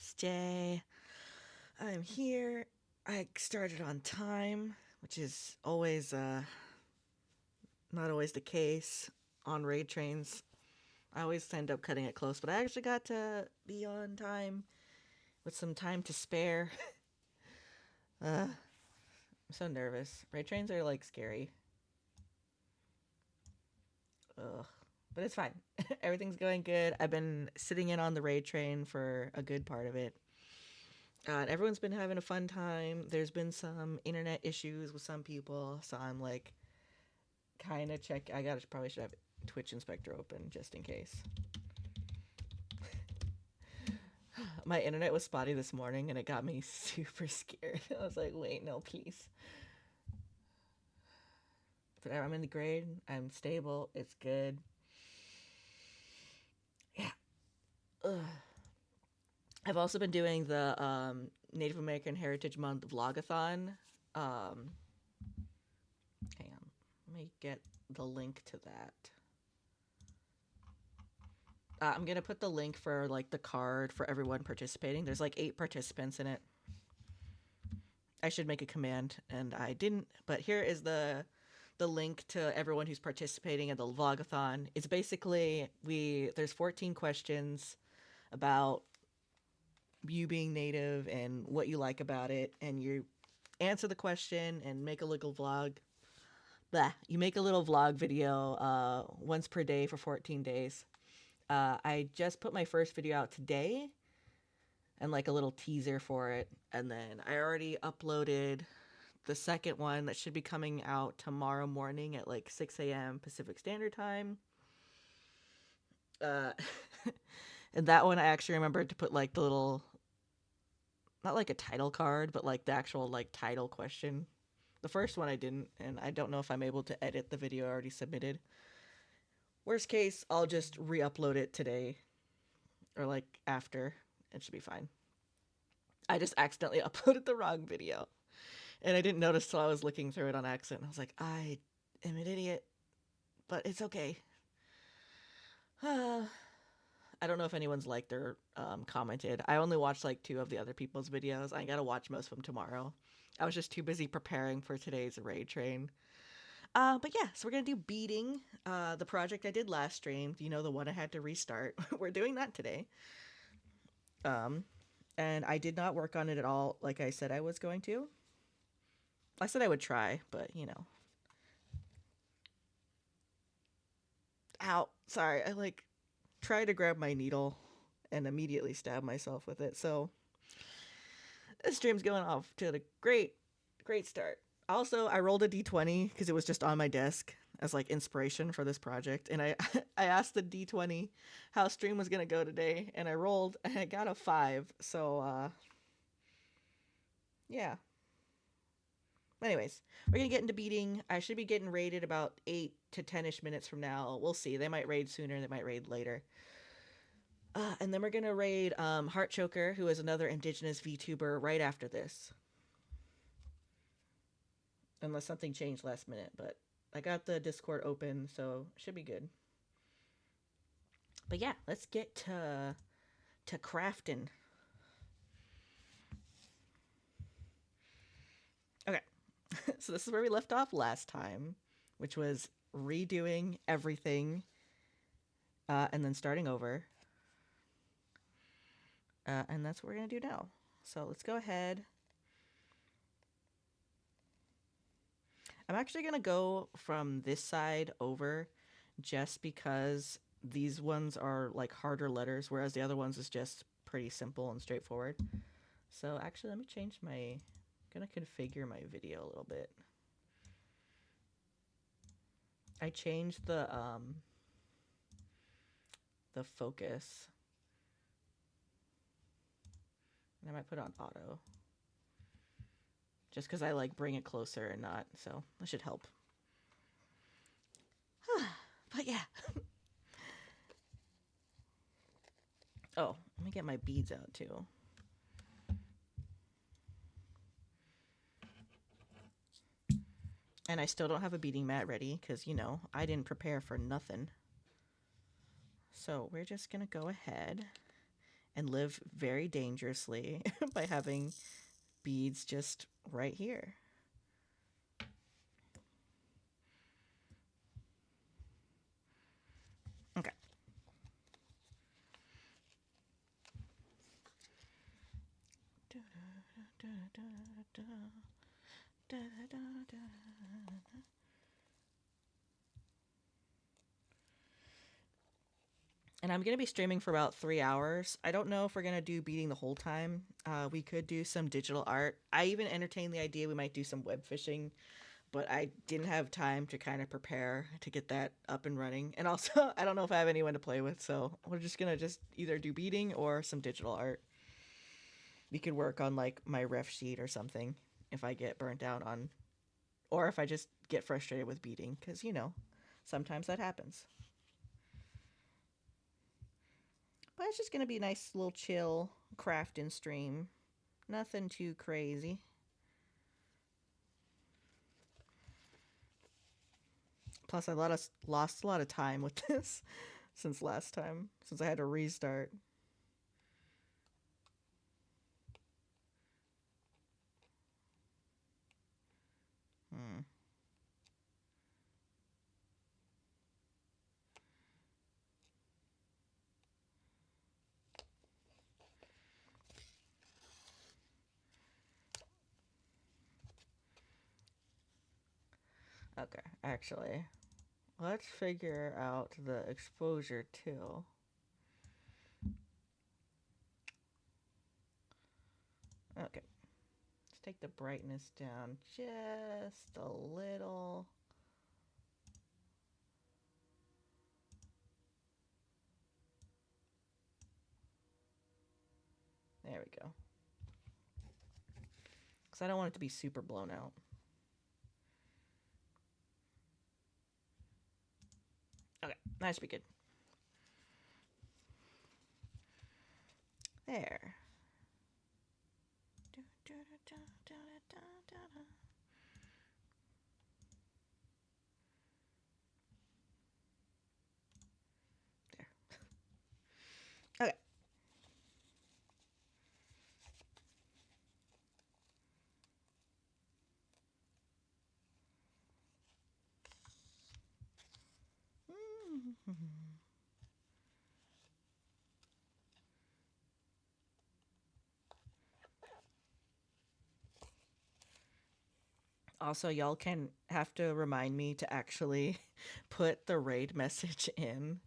It's Jay. I'm here. I started on time, which is always not always the case on raid trains. I always end up cutting it close, but I actually got to be on time with some time to spare. I'm so nervous. Raid trains are like scary. Ugh. But it's fine. Everything's going good. I've been sitting in on the raid train for a good part of it. And everyone's been having a fun time. There's been some internet issues with some people, so I'm like kind of check. I gotta probably should have Twitch Inspector open just in case. My internet was spotty this morning, and it got me super scared. I was like, "Wait, no, please." But I'm in the grade. I'm stable. It's good. Yeah. Ugh. I've also been doing the Native American Heritage Month vlogathon. Um, Hang on. Let me get the link to that. I'm gonna put the link for like the card for everyone participating. There's like 8 participants in it. I should make a command, and I didn't. But here is the link to everyone who's participating in the vlogathon. It's basically there's 14 questions about you being native and what you like about it, and you answer the question and make a little vlog. Blah. You make a little vlog video once per day for 14 days. I just put my first video out today and like a little teaser for it. And then I already uploaded the second one that should be coming out tomorrow morning at like 6 a.m. Pacific Standard Time. Uh, and that one I actually remembered to put like the little, not like a title card, but like the actual like title question. The first one I didn't, and I don't know if I'm able to edit the video I already submitted. Worst case, I'll just re-upload it today or like after. It should be fine. I just accidentally uploaded the wrong video. And I didn't notice till I was looking through it on accident. I was like, I am an idiot, but it's okay. I don't know if anyone's liked or commented. I only watched like 2 of the other people's videos. I gotta watch most of them tomorrow. I was just too busy preparing for today's raid train. But yeah, so we're gonna do beating the project I did last stream. You know, the one I had to restart. We're doing that today. Um, and I did not work on it at all like I said I was going to. I said I would try, but you know. Ow. Sorry, I like tried to grab my needle and immediately stab myself with it. So this stream's going off to a great start. Also, I rolled a D20 because it was just on my desk as like inspiration for this project, and I I asked the D20 how stream was gonna go today, and I rolled and I got a 5. So yeah. Anyways, we're gonna get into beating. I should be getting raided about 8 to 10ish minutes from now. We'll see. They might raid sooner. They might raid later. And then we're gonna raid Heart Choker, who is another indigenous VTuber, right after this. Unless something changed last minute, but I got the Discord open, so it should be good. But yeah, let's get to crafting. Okay, so this is where we left off last time, which was redoing everything and then starting over. And that's what we're gonna do now. So let's go ahead. I'm actually gonna go from this side over just because these ones are like harder letters, whereas the other ones is just pretty simple and straightforward. So actually, let me change my, I'm gonna configure my video a little bit. I changed the focus. And I might put it on auto. Just because I like bring it closer and not, so that should help. But yeah. Oh, let me get my beads out too. And I still don't have a beading mat ready because, you know, I didn't prepare for nothing. So we're just going to go ahead and live very dangerously by having beads just right here. Okay. And I'm going to be streaming for about 3 hours. I don't know if we're going to do beading the whole time. We could do some digital art. I even entertained the idea we might do some web fishing, but I didn't have time to kind of prepare to get that up and running. And also, I don't know if I have anyone to play with, so we're just going to just either do beading or some digital art. We could work on like my ref sheet or something if I get burnt out on, or if I just get frustrated with beading, because, you know, sometimes that happens. But it's just going to be a nice little chill crafting stream. Nothing too crazy. Plus, I lost a lot of time with this since last time, since I had to restart. Okay, actually, let's figure out the exposure too. Okay, let's take the brightness down just a little. There we go. Because I don't want it to be super blown out. Okay, that should be good. There. There. Okay. Also, y'all can have to remind me to actually put the raid message in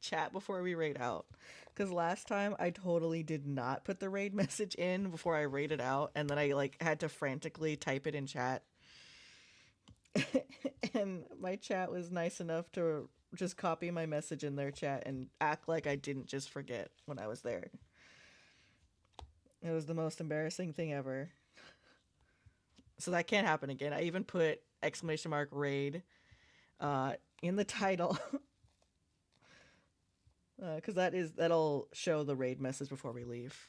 chat before we raid out. Because last time I totally did not put the raid message in before I raided out, and then I like had to frantically type it in chat. And my chat was nice enough to just copy my message in their chat and act like I didn't just forget when I was there. It was the most embarrassing thing ever. So that can't happen again. I even put exclamation mark raid in the title because that'll show the raid message before we leave.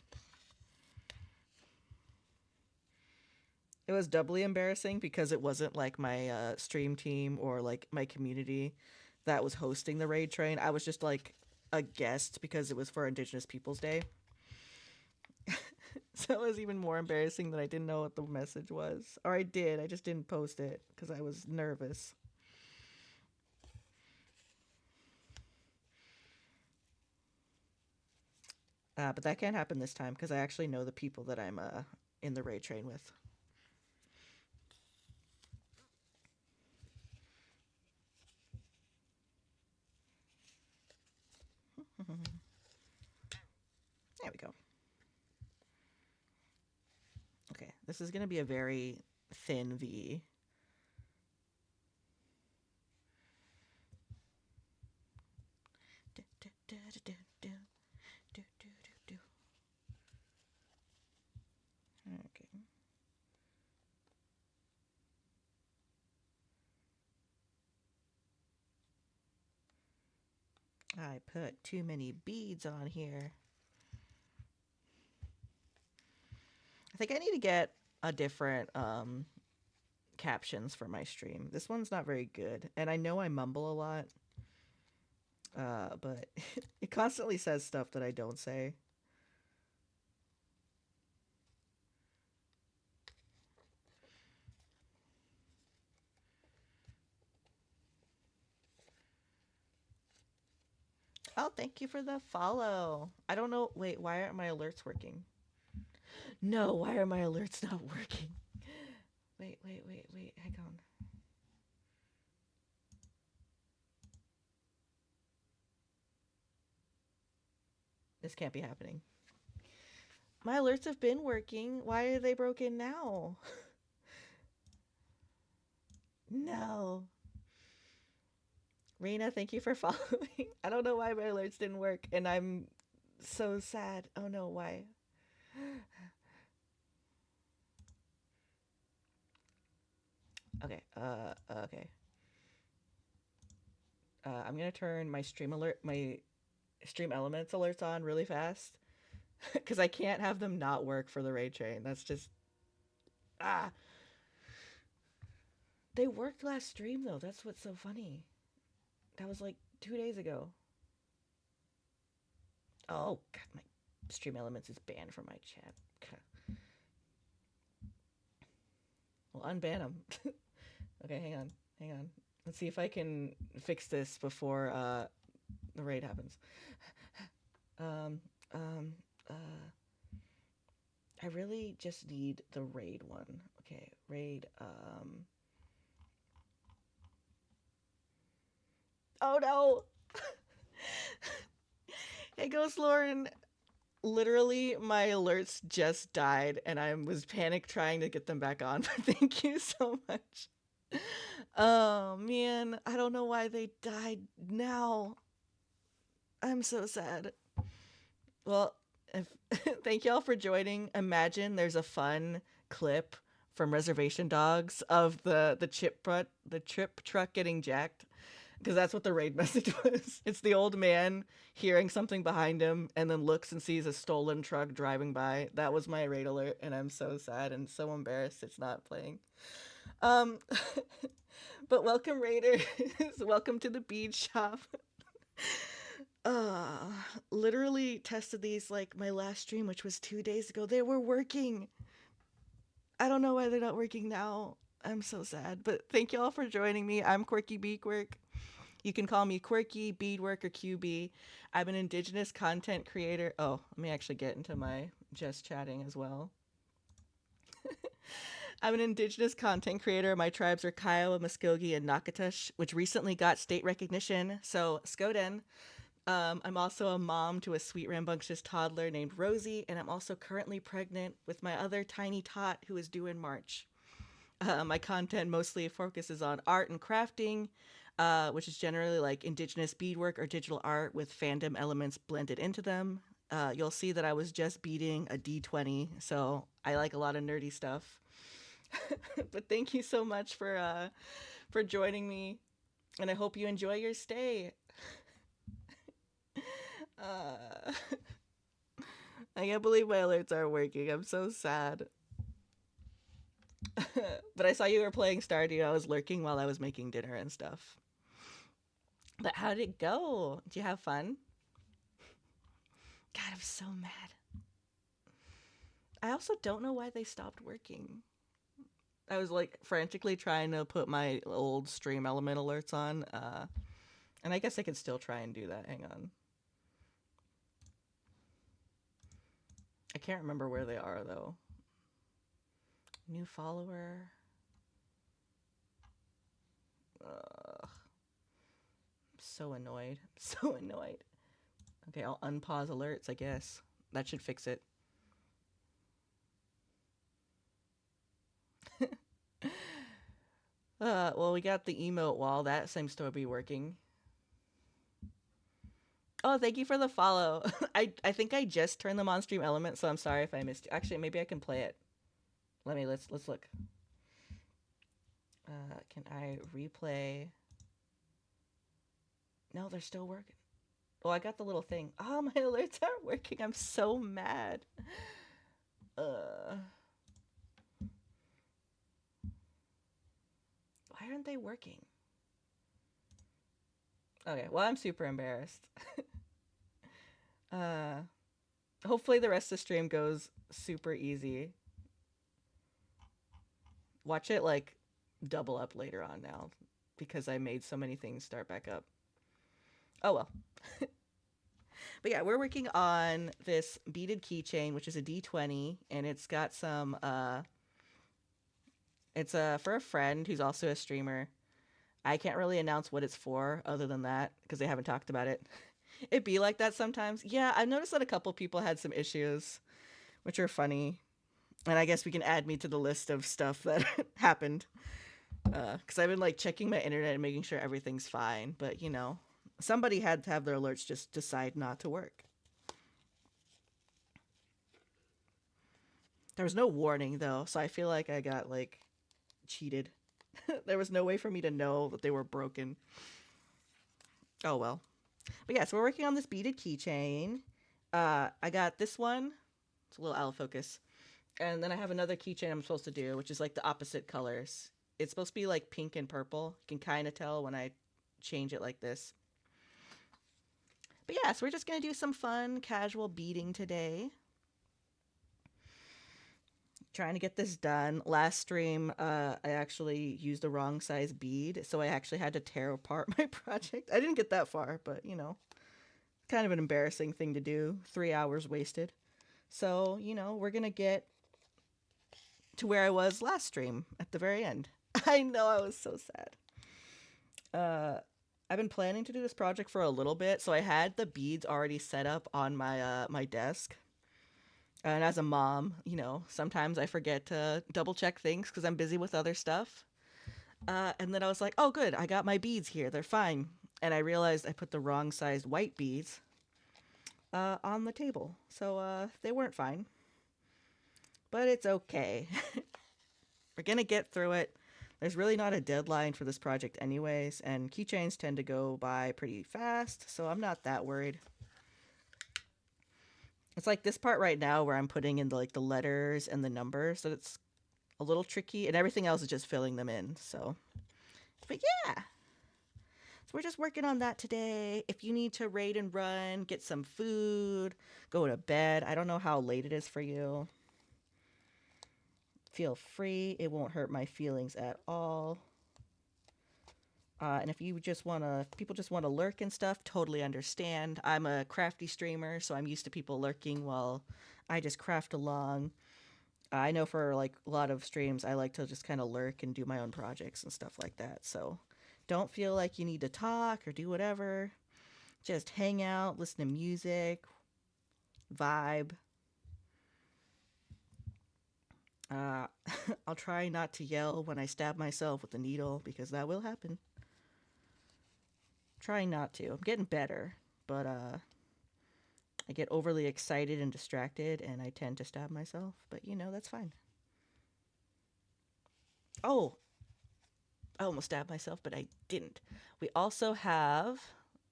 It was doubly embarrassing because it wasn't like my stream team or like my community that was hosting the raid train. I was just like a guest because it was for Indigenous Peoples Day. So it was even more embarrassing that I didn't know what the message was. Or I did, I just didn't post it because I was nervous. But that can't happen this time because I actually know the people that I'm in the raid train with. There we go. Okay, this is going to be a very thin V. Okay. I put too many beads on here. I think I need to get a different captions for my stream. This one's not very good, and I know I mumble a lot, but it constantly says stuff that I don't say. Oh, thank you for the follow. I don't know. Wait, why aren't my alerts working? No, why are my alerts not working? Wait. Hang on. This can't be happening. My alerts have been working. Why are they broken now? No. Rena, thank you for following. I don't know why my alerts didn't work, and I'm so sad. Oh no, why? Okay, okay. I'm gonna turn my stream elements alerts on really fast because I can't have them not work for the raid train. That's just ah. They worked last stream though. That's what's so funny. That was like 2 days ago. Oh god, my stream elements is banned from my chat. Well, unban them. Okay, hang on. Let's see if I can fix this before the raid happens. Um, um, I really just need the raid one. Okay, raid. Oh no! Hey, Ghost Lauren. Literally, my alerts just died, and I was panic trying to get them back on. But thank you so much. Oh man, I don't know why they died now. I'm so sad. Well, if, thank y'all for joining. Imagine there's a fun clip from Reservation Dogs of the trip truck getting jacked, because that's what the raid message was. It's the old man hearing something behind him and then looks and sees a stolen truck driving by. That was my raid alert, and I'm so sad and so embarrassed it's not playing. Um, but welcome raiders. Welcome to the bead shop. uh Literally tested these like my last stream, which was 2 days ago. They were working. I don't know why they're not working now. I'm so sad, but thank you all for joining me. I'm Quirky Beadwork. You can call me Quirky Beadwork or QB. I'm an indigenous content creator. Oh, let me actually get into my just chatting as well. I'm an indigenous content creator. My tribes are Kiowa, Muskogee, and Nakatush, which recently got state recognition. So, Skoden. I'm also a mom to a sweet rambunctious toddler named Rosie, and I'm also currently pregnant with my other tiny tot who is due in March. My content mostly focuses on art and crafting, which is generally like indigenous beadwork or digital art with fandom elements blended into them. You'll see that I was just beating a D20, so I like a lot of nerdy stuff. But thank you so much for joining me, and I hope you enjoy your stay. Uh, I can't believe my alerts aren't working. I'm so sad. But I saw you were playing Stardew. I was lurking while I was making dinner and stuff. But how did it go? Did you have fun? God, I'm so mad. I also don't know why they stopped working. I was like frantically trying to put my old stream element alerts on. And I guess I could still try and do that. Hang on. I can't remember where they are though. New follower. I'm so annoyed. So annoyed. Okay, I'll unpause alerts, I guess. That should fix it. Well, we got the emote wall. That seems to be working. Oh, thank you for the follow. I think I just turned them on stream element, so I'm sorry if I missed you. Actually, maybe I can play it. Let's look. Can I replay? No, they're still working. Oh, I got the little thing. Oh, my alerts aren't working. I'm so mad. Why aren't they working? Okay, well, I'm super embarrassed. Hopefully the rest of the stream goes super easy. Watch it like double up later on now because I made so many things start back up. Oh well. But yeah, we're working on this beaded keychain, which is a D20, and it's got some it's for a friend who's also a streamer. I can't really announce what it's for other than that because they haven't talked about it. It be like that sometimes. Yeah, I've noticed that a couple people had some issues, which are funny. And I guess we can add me to the list of stuff that happened. Because I've been like checking my internet and making sure everything's fine. But you know, somebody had to have their alerts just decide not to work. There was no warning though, so I feel like I got like cheated. There was no way for me to know that they were broken. Oh well. But yeah, so we're working on this beaded keychain. I got this one. It's a little out of focus. And then I have another keychain I'm supposed to do, which is like the opposite colors. It's supposed to be like pink and purple. You can kind of tell when I change it like this. But yeah, so we're just going to do some fun, casual beading today. Trying to get this done. Last stream, I actually used the wrong size bead, so I actually had to tear apart my project. I didn't get that far, but you know, kind of an embarrassing thing to do. 3 hours wasted. So, you know, we're going to get to where I was last stream at the very end. I know, I was so sad. I've been planning to do this project for a little bit, so I had the beads already set up on my my desk. And as a mom, you know, sometimes I forget to double check things because I'm busy with other stuff. And then I was like, oh, good, I got my beads here. They're fine. And I realized I put the wrong sized white beads on the table. So they weren't fine. But it's okay. We're going to get through it. There's really not a deadline for this project anyways, and keychains tend to go by pretty fast, so I'm not that worried. It's like this part right now where I'm putting in the letters and the numbers, so it's a little tricky, and everything else is just filling them in, so. But yeah. So we're just working on that today. If you need to raid and run, get some food, go to bed. I don't know how late it is for you. Feel free. It won't hurt my feelings at all. And if you just people just want to lurk and stuff, totally understand. I'm a crafty streamer, so I'm used to people lurking while I just craft along. I know for like a lot of streams, I like to just kind of lurk and do my own projects and stuff like that. So don't feel like you need to talk or do whatever. Just hang out, listen to music, vibe. I'll try not to yell when I stab myself with a needle because that will happen. Trying not to. I'm getting better, but I get overly excited and distracted and I tend to stab myself, but you know, that's fine. Oh, I almost stabbed myself, but I didn't. We also have,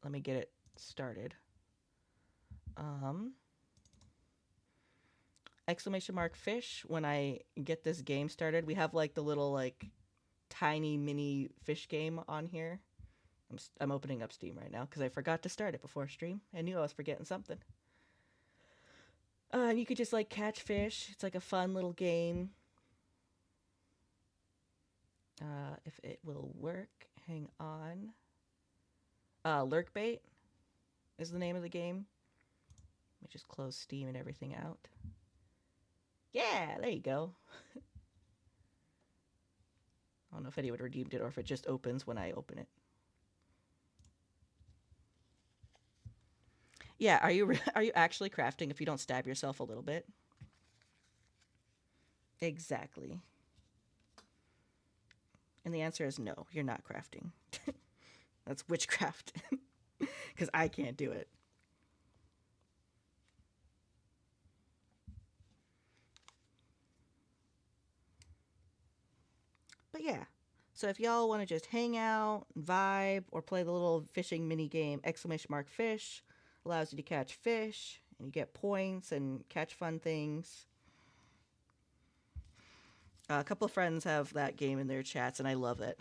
let me get it started. Exclamation mark fish. When I get this game started, we have like the little like tiny mini fish game on here. I'm opening up Steam right now because I forgot to start it before stream. I knew I was forgetting something. You could just like catch fish. It's like a fun little game. If it will work, hang on. Lurk bait is the name of the game. Let me just close Steam and everything out. Yeah, there you go. I don't know if anyone redeemed it or if it just opens when I open it. Yeah, are you actually crafting if you don't stab yourself a little bit? Exactly. And the answer is no, you're not crafting. That's witchcraft. Because I can't do it. But yeah, so if y'all want to just hang out, vibe, or play the little fishing mini game, exclamation mark fish, allows you to catch fish, and you get points and catch fun things. A couple of friends have that game in their chats, and I love it.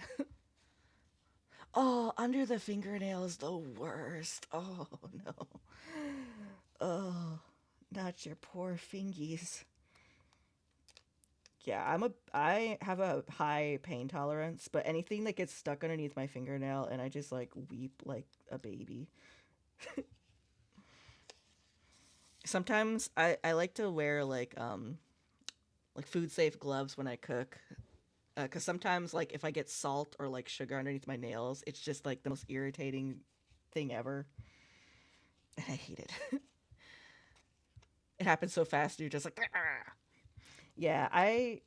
Oh, under the fingernail is the worst. Oh, no. Oh, not your poor fingies. Yeah, I have a high pain tolerance, but anything that gets stuck underneath my fingernail and I just like weep like a baby. Sometimes I like to wear like food safe gloves when I cook. Because sometimes, like, if I get salt or like sugar underneath my nails, it's just like the most irritating thing ever. And I hate it. It happens so fast, you're just like, "Ah." Yeah, I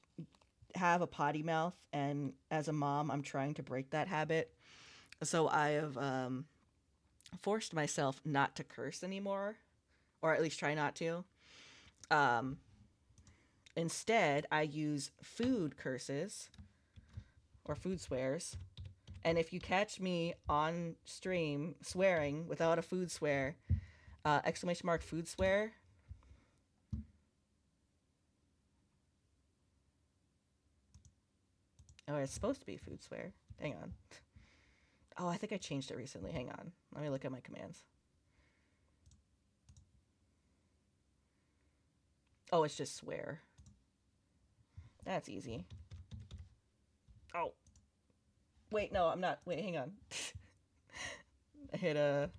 have a potty mouth, and as a mom, I'm trying to break that habit. So I have forced myself not to curse anymore, or at least try not to. Um, Instead, I use food curses or food swears. And if you catch me on stream swearing without a food swear, exclamation mark food swear. Oh, it's supposed to be food swear. Hang on. Oh, I think I changed it recently. Hang on. Let me look at my commands. Oh, it's just swear. That's easy. Oh. Wait, no, I'm not. Wait, hang on. I hit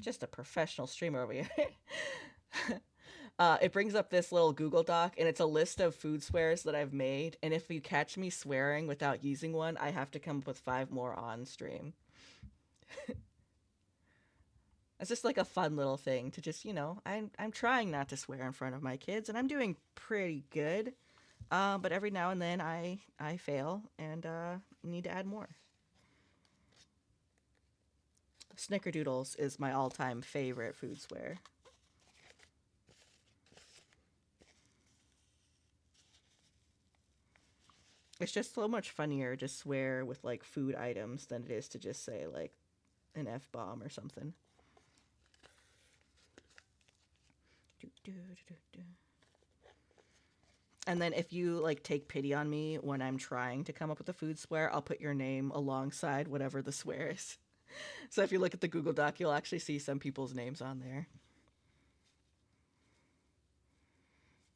just a professional streamer over here. It brings up this little Google Doc, and it's a list of food swears that I've made. And if you catch me swearing without using one, I have to come up with 5 more on stream. It's just like a fun little thing to just, I'm trying not to swear in front of my kids, and I'm doing pretty good. But every now and then I fail and need to add more. Snickerdoodles is my all-time favorite food swear. It's just so much funnier to swear with like food items than it is to just say like an F-bomb or something. And then if you like take pity on me when I'm trying to come up with a food swear, I'll put your name alongside whatever the swear is. So if you look at the Google Doc, you'll actually see some people's names on there.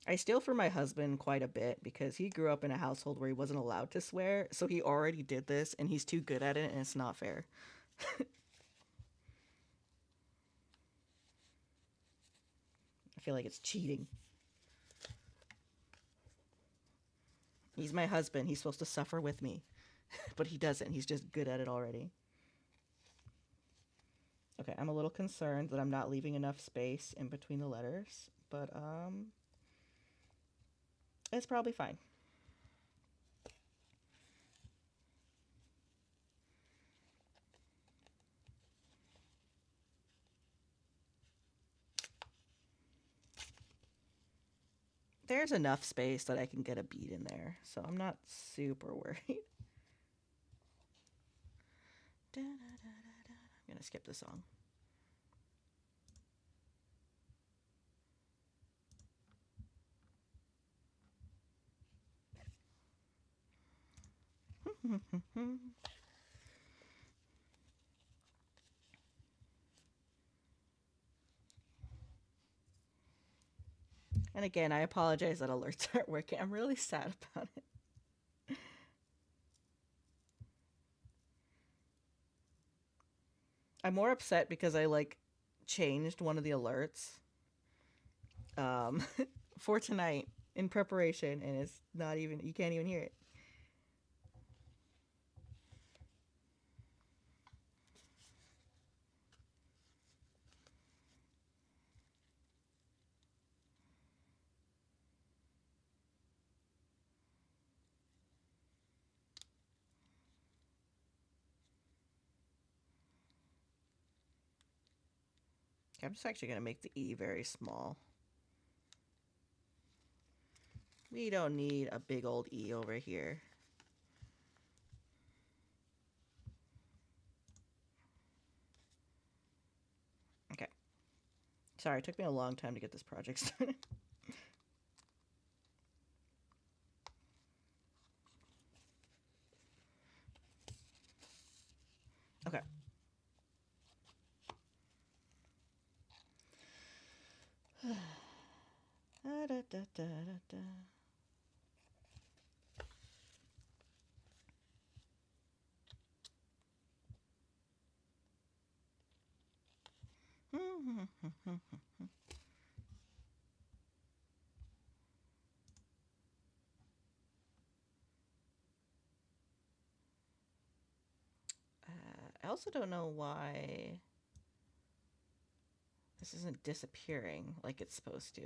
I steal from my husband quite a bit because he grew up in a household where he wasn't allowed to swear, so he already did this and he's too good at it and it's not fair. I feel like it's cheating. He's my husband. He's supposed to suffer with me, but he doesn't. He's just good at it already. Okay, I'm a little concerned that I'm not leaving enough space in between the letters, but it's probably fine. There's enough space that I can get a bead in there, so I'm not super worried. I'm gonna skip the song. And again, I apologize that alerts aren't working. I'm really sad about it. I'm more upset because I like changed one of the alerts um, for tonight in preparation, and it's not even, you can't even hear it. Okay, I'm just actually going to make the E very small. We don't need a big old E over here. Okay. Sorry, it took me a long time to get this project started. Okay. I also don't know why this isn't disappearing like it's supposed to.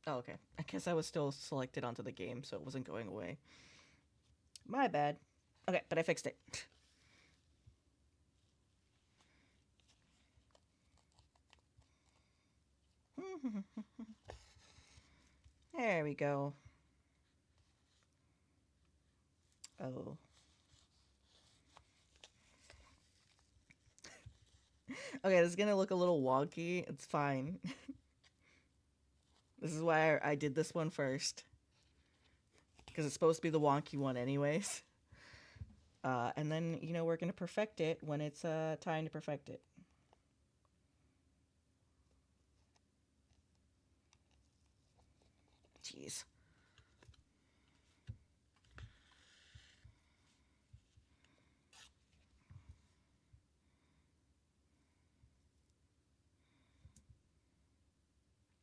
Oh, okay. I guess I was still selected onto the game, so it wasn't going away. My bad. Okay, but I fixed it. There we go. Oh. Okay, this is gonna look a little wonky. It's fine. This is why I did this one first. Because it's supposed to be the wonky one anyways. And then, you know, we're gonna perfect it when it's time to perfect it. Jeez.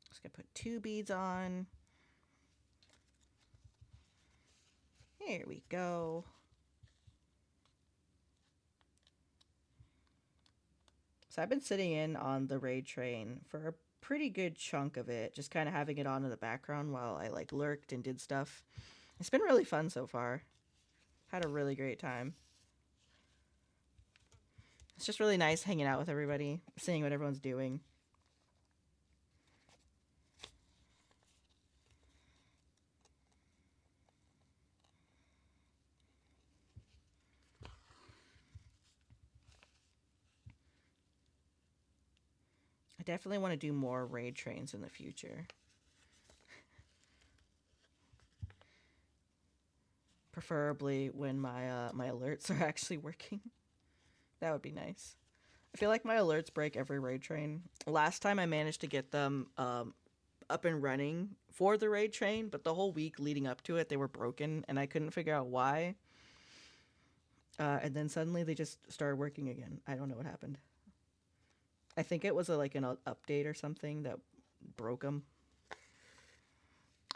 Just gonna put 2 beads on. Here we go. So I've been sitting in on the raid train for a pretty good chunk of it, just kind of having it on in the background while I like lurked and did stuff. It's been really fun so far. Had a really great time. It's just really nice hanging out with everybody, seeing what everyone's doing. I definitely want to do more raid trains in the future. Preferably when my alerts are actually working. That would be nice. I feel like my alerts break every raid train. Last time I managed to get them up and running for the raid train, but the whole week leading up to it, they were broken, and I couldn't figure out why. And then suddenly they just started working again. I don't know what happened. I think it was like an update or something that broke them.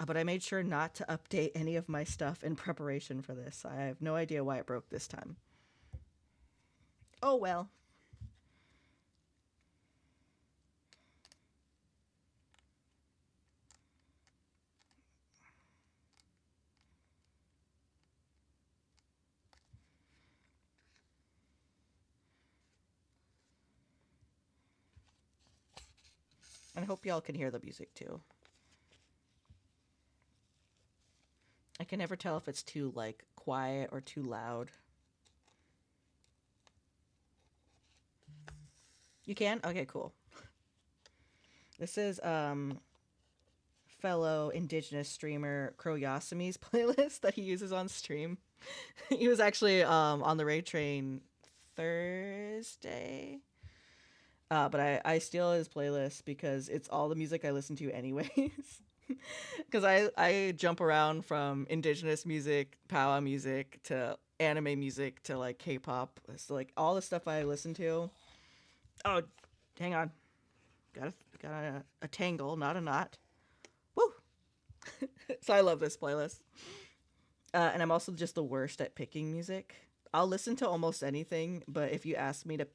But I made sure not to update any of my stuff in preparation for this. I have no idea why it broke this time. Oh well. And I hope y'all can hear the music too. I can never tell if it's too like quiet or too loud. You can? Okay, cool. This is fellow indigenous streamer Croyosami's playlist that he uses on stream. He was actually on the raid train Thursday. But I steal his playlist because it's all the music I listen to anyways. Because I jump around from indigenous music, powwow music, to anime music, to like K-pop. So like all the stuff I listen to. Oh, hang on. Got a tangle, not a knot. Woo! So I love this playlist. And I'm also just the worst at picking music. I'll listen to almost anything, but if you ask me to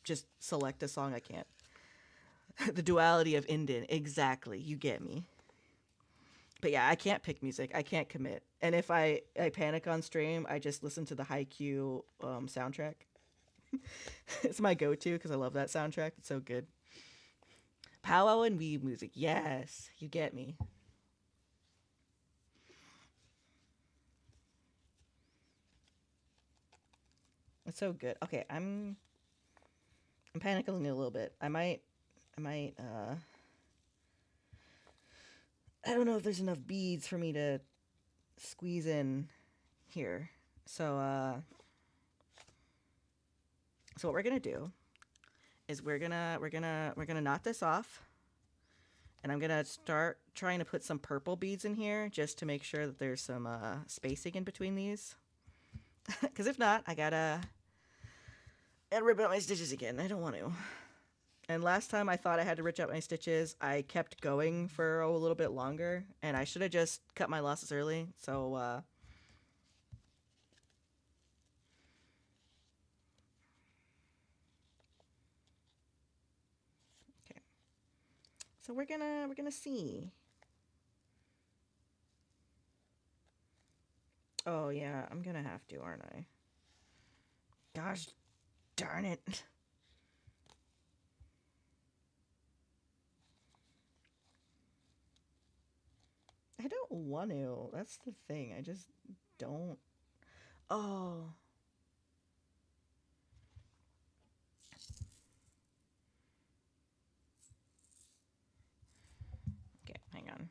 just select a song, I can't. The duality of Indin. Exactly. You get me. But yeah, I can't pick music. I can't commit. And if I panic on stream, I just listen to the Haikyuu soundtrack. It's my go-to because I love that soundtrack. It's so good. Powwow and weeb music. Yes, you get me. It's so good. Okay, I'm panicking a little bit. I might I don't know if there's enough beads for me to squeeze in here. So so what we're gonna do is we're gonna knot this off. And I'm gonna start trying to put some purple beads in here just to make sure that there's some spacing in between these. Because if not, I gotta rip out my stitches again. I don't want to. And last time I thought I had to rip out my stitches, I kept going for a little bit longer, and I should have just cut my losses early. So okay. So we're gonna see. Oh yeah, I'm gonna have to, aren't I? Gosh darn it. I don't want to. That's the thing. I just don't. Oh. Okay, hang on.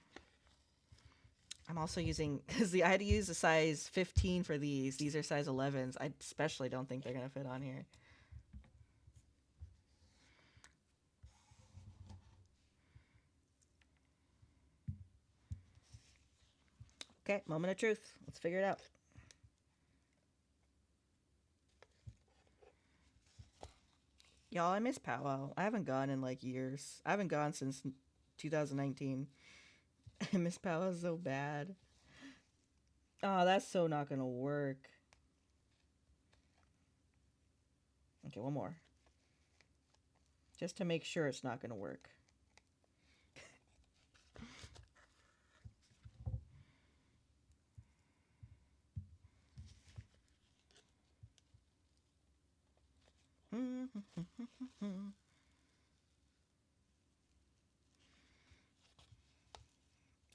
I'm also using, because I had to use a size 15 for these. These are size 11s. I especially don't think they're going to fit on here. Okay, moment of truth. Let's figure it out. Y'all, I miss powwow. I haven't gone in like years. I haven't gone since 2019. I miss powwow so bad. Oh, that's so not gonna work. Okay, one more. Just to make sure it's not gonna work.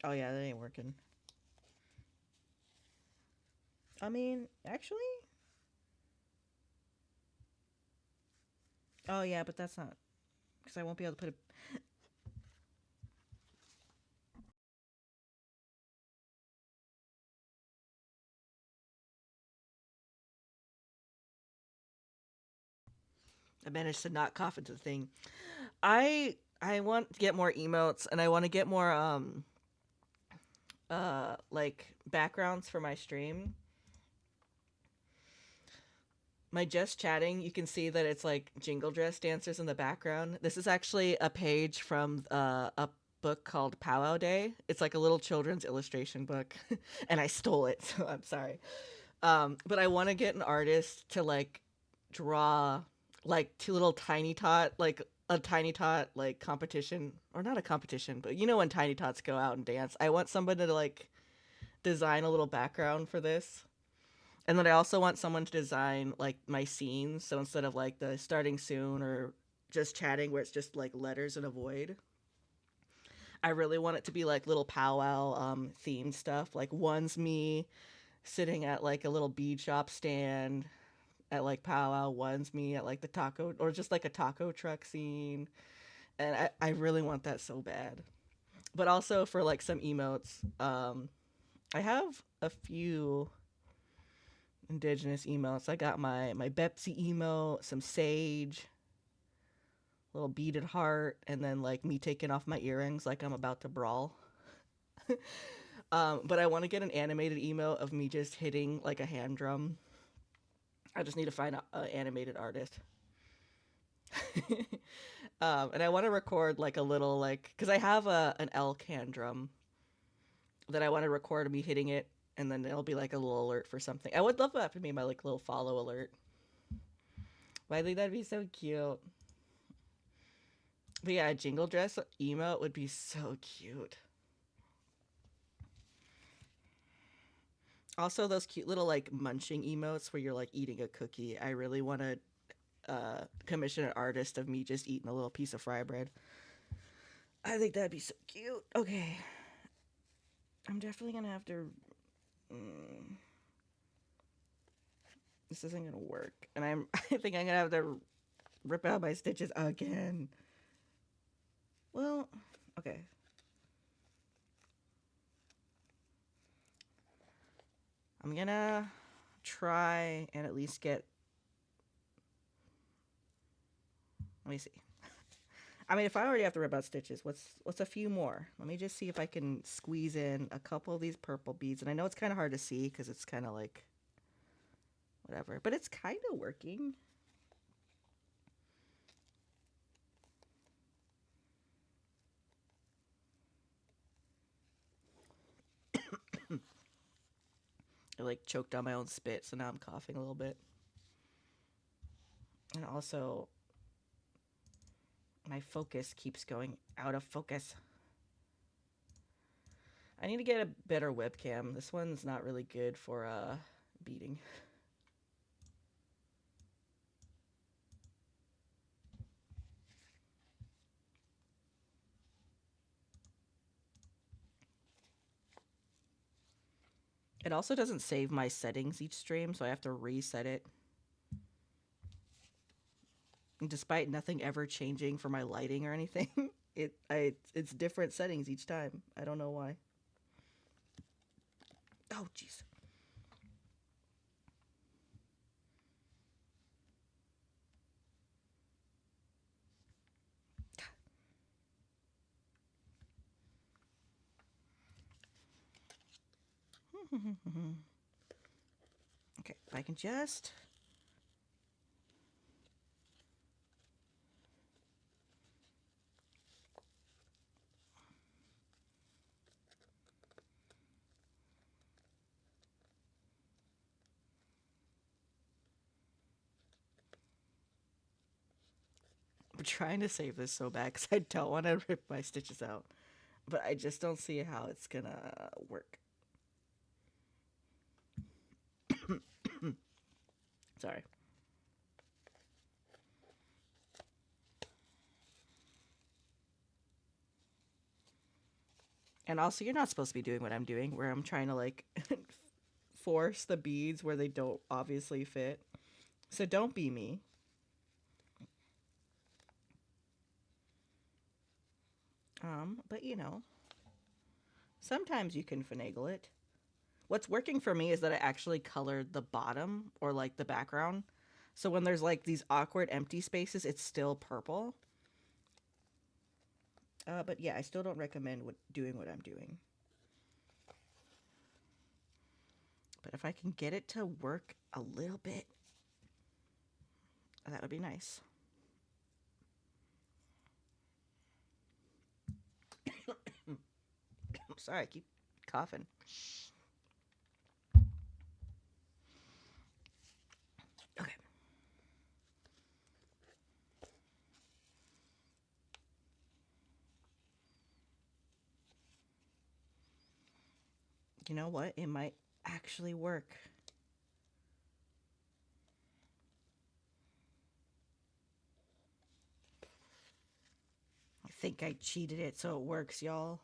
Oh yeah, that ain't working. I mean, actually? Oh yeah, but that's not, because I won't be able to put a... I managed to not cough into the thing. I want to get more emotes, and I want to get more like backgrounds for my stream. My just chatting, you can see that it's like jingle dress dancers in the background. This is actually a page from a book called Powwow Day. It's like a little children's illustration book, and I stole it, so I'm sorry. But I want to get an artist to like draw like two little tiny tot, like a tiny tot like competition, or not a competition, but you know when tiny tots go out and dance. I want somebody to like design a little background for this. And then I also want someone to design like my scenes. So instead of like the starting soon or just chatting where it's just like letters and a void, I really want it to be like little powwow themed stuff. Like one's me sitting at like a little bead shop stand at like powwow, one's me at like the taco, or just like a taco truck scene. And I really want that so bad. But also for like some emotes, I have a few indigenous emotes. I got my Bepsy emote, some sage, little beaded heart, and then like me taking off my earrings like I'm about to brawl. But I want to get an animated emote of me just hitting like a hand drum. I just need to find an animated artist. And I want to record like a little like, because I have an elk hand drum that I want to record me hitting it, and then it'll be like a little alert for something. I would love that to be my like little follow alert. But I think that'd be so cute. But yeah, a jingle dress emote would be so cute. Also, those cute little like munching emotes where you're like eating a cookie. I really want to commission an artist of me just eating a little piece of fry bread. I think that'd be so cute. Okay, I'm definitely gonna have to. Mm, this isn't gonna work, and I'm. I think I'm gonna have to rip out my stitches again. Well, okay. I'm gonna try and at least get. Let me see. I mean, if I already have to rip out stitches, what's a few more? Let me just see if I can squeeze in a couple of these purple beads. And I know it's kind of hard to see because it's kind of like whatever, but it's kind of working. I like choked on my own spit, so now I'm coughing a little bit. And also, my focus keeps going out of focus. I need to get a better webcam. This one's not really good for beading. It also doesn't save my settings each stream, so I have to reset it. And despite nothing ever changing for my lighting or anything, it's different settings each time. I don't know why. Oh, jeez. Okay, if I can just... I'm trying to save this so bad because I don't want to rip my stitches out. But I just don't see how it's gonna work. Sorry. And also, you're not supposed to be doing what I'm doing, where I'm trying to, like, force the beads where they don't obviously fit. So don't be me. But you know, sometimes you can finagle it. What's working for me is that I actually colored the bottom, or, like, the background. So when there's, like, these awkward empty spaces, it's still purple. But yeah, I still don't recommend doing what I'm doing. But if I can get it to work a little bit, that would be nice. Sorry, I keep coughing. Okay. You know what? It might actually work. I think I cheated it so it works, y'all.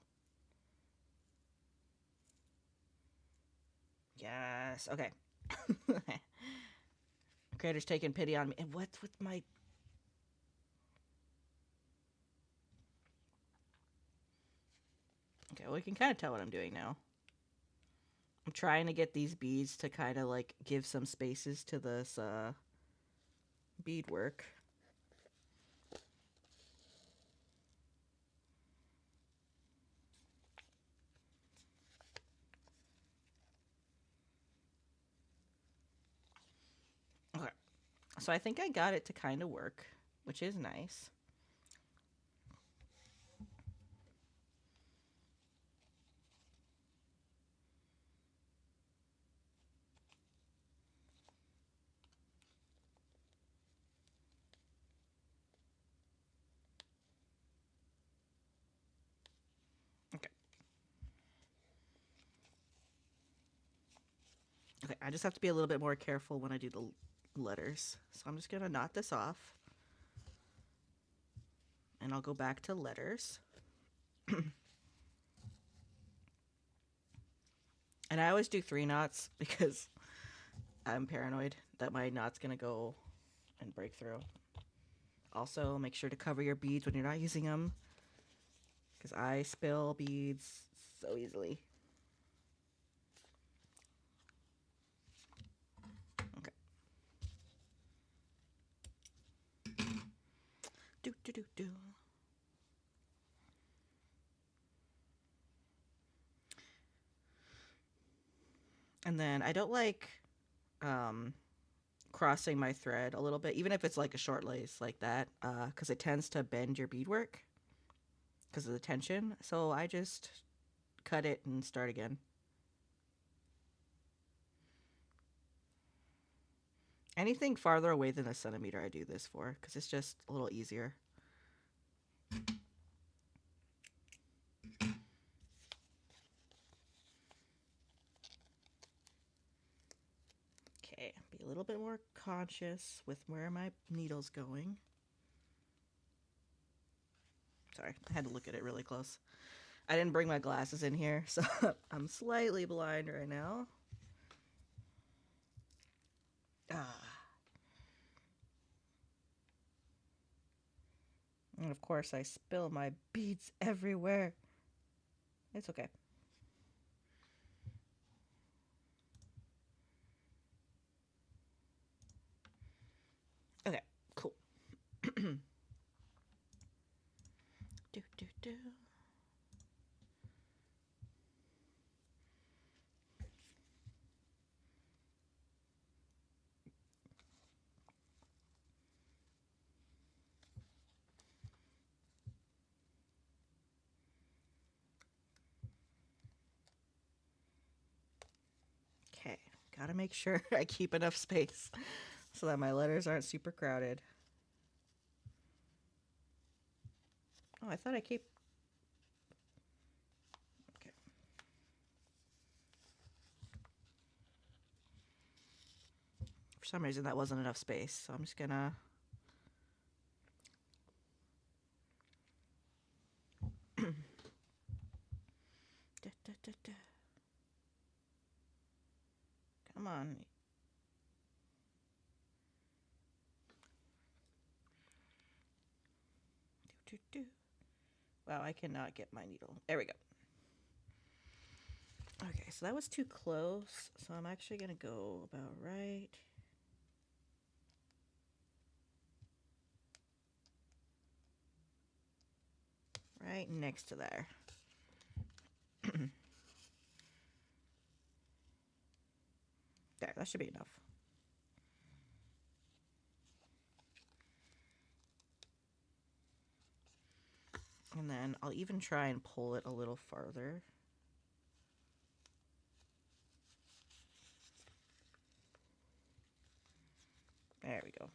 Yes. Okay. Creator's taking pity on me. And what's with my... Okay, well, we can kind of tell what I'm doing now. I'm trying to get these beads to kind of, like, give some spaces to this beadwork. Okay. So I think I got it to kind of work, which is nice. Okay. Okay, I just have to be a little bit more careful when I do the letters. So I'm just going to knot this off. And I'll go back to letters. And I always do 3 knots because I'm paranoid that my knot's going to go and break through. Also, make sure to cover your beads when you're not using them, because I spill beads so easily. Okay. Do, do, do, do. And then I don't like um, crossing my thread a little bit, even if it's like a short lace like that, because it tends to bend your beadwork because of the tension. So I just cut it and start again. Anything farther away than a centimeter I do this for, because it's just a little easier. Okay, be a little bit more conscious with where my needle's going. Sorry, I had to look at it really close. I didn't bring my glasses in here, so I'm slightly blind right now. Ah. And of course, I spill my beads everywhere. It's okay. Okay, cool. do, do, do. Okay, gotta make sure I keep enough space so that my letters aren't super crowded. Oh, I thought I keep... Okay. For some reason that wasn't enough space, so I'm just gonna... da, da, da, da. Come on. Do, do, do. Wow, I cannot get my needle. There we go. Okay, so that was too close, so I'm actually gonna go about right next to there. There, that should be enough. And then I'll even try and pull it a little farther. There we go.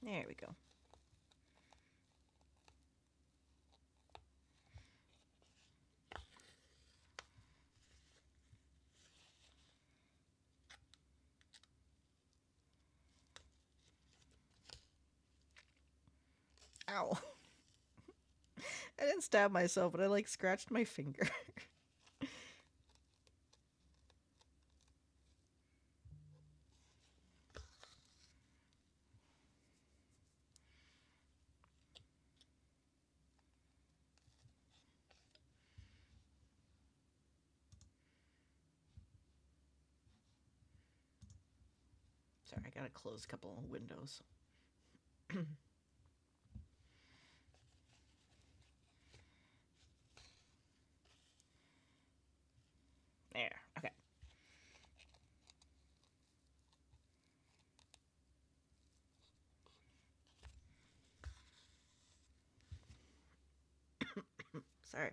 There we go. Ow. I didn't stab myself, but I like scratched my finger. Sorry, I gotta close a couple of windows. There, okay. Sorry.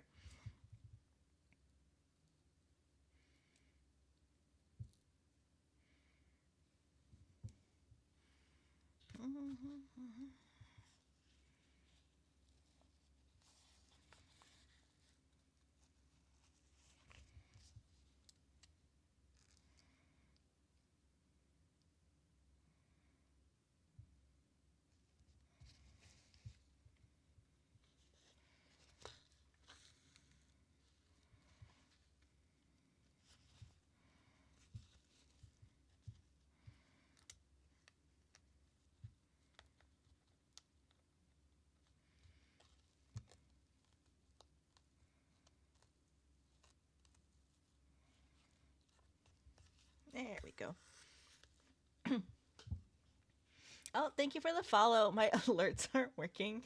There we go. Oh, thank you for the follow. My alerts aren't working.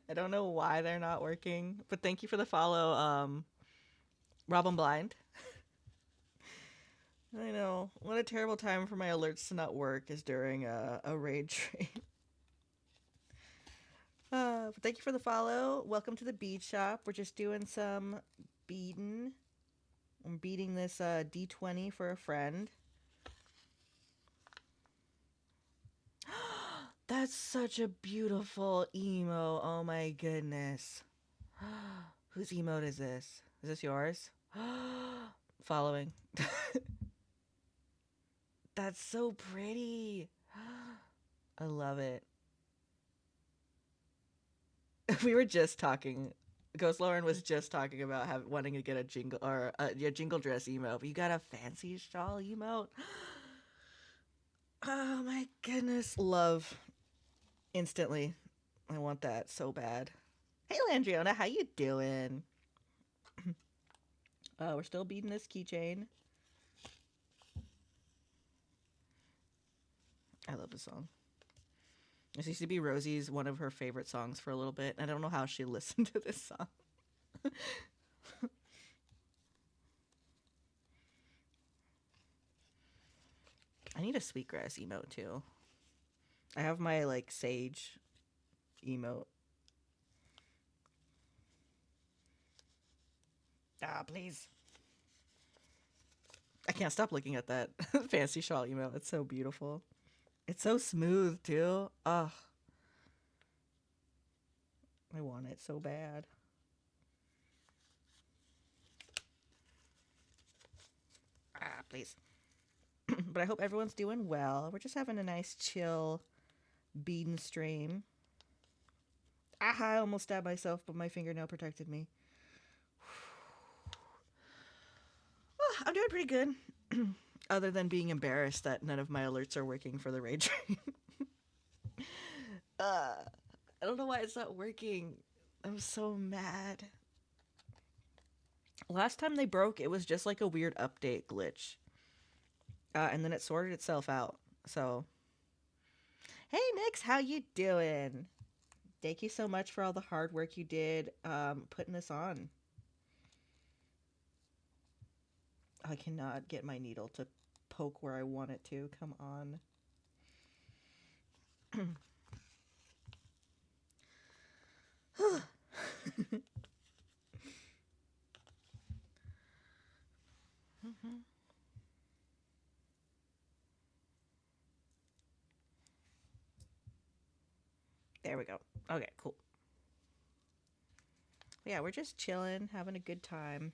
I don't know why they're not working, but thank you for the follow, Robin Blind. I know. What a terrible time for my alerts to not work is during a raid train. But thank you for the follow. Welcome to the bead shop. We're just doing some beading. I'm beading this D20 for a friend. That's such a beautiful emo. Oh my goodness. Whose emote is this? Is this yours? Following. That's so pretty. I love it. We were just talking. Ghost Lauren was just talking about wanting to get a jingle or a jingle dress emote. But you got a fancy shawl emote. Oh my goodness, love. Instantly, I want that so bad. Hey Landriona, how you doing? We're still beating this keychain. I love this song. This used to be Rosie's one of her favorite songs for a little bit. I don't know how she listened to this song. I need a sweetgrass emote too. I have my like sage emote. Ah, please. I can't stop looking at that fancy shawl emote. It's so beautiful. It's so smooth too. Ugh. I want it so bad. Ah, please. But I hope everyone's doing well. We're just having a nice chill beading stream. Ah, I almost stabbed myself, but my fingernail protected me. Oh, I'm doing pretty good. Other than being embarrassed that none of my alerts are working for the raid train. I don't know why it's not working. I'm so mad. Last time they broke, it was just like a weird update glitch. And then it sorted itself out. So, hey Nix, how you doing? Thank you so much for all the hard work you did putting this on. I cannot get my needle to poke where I want it to. Come on. There we go. Okay, cool. Yeah, we're just chilling, having a good time.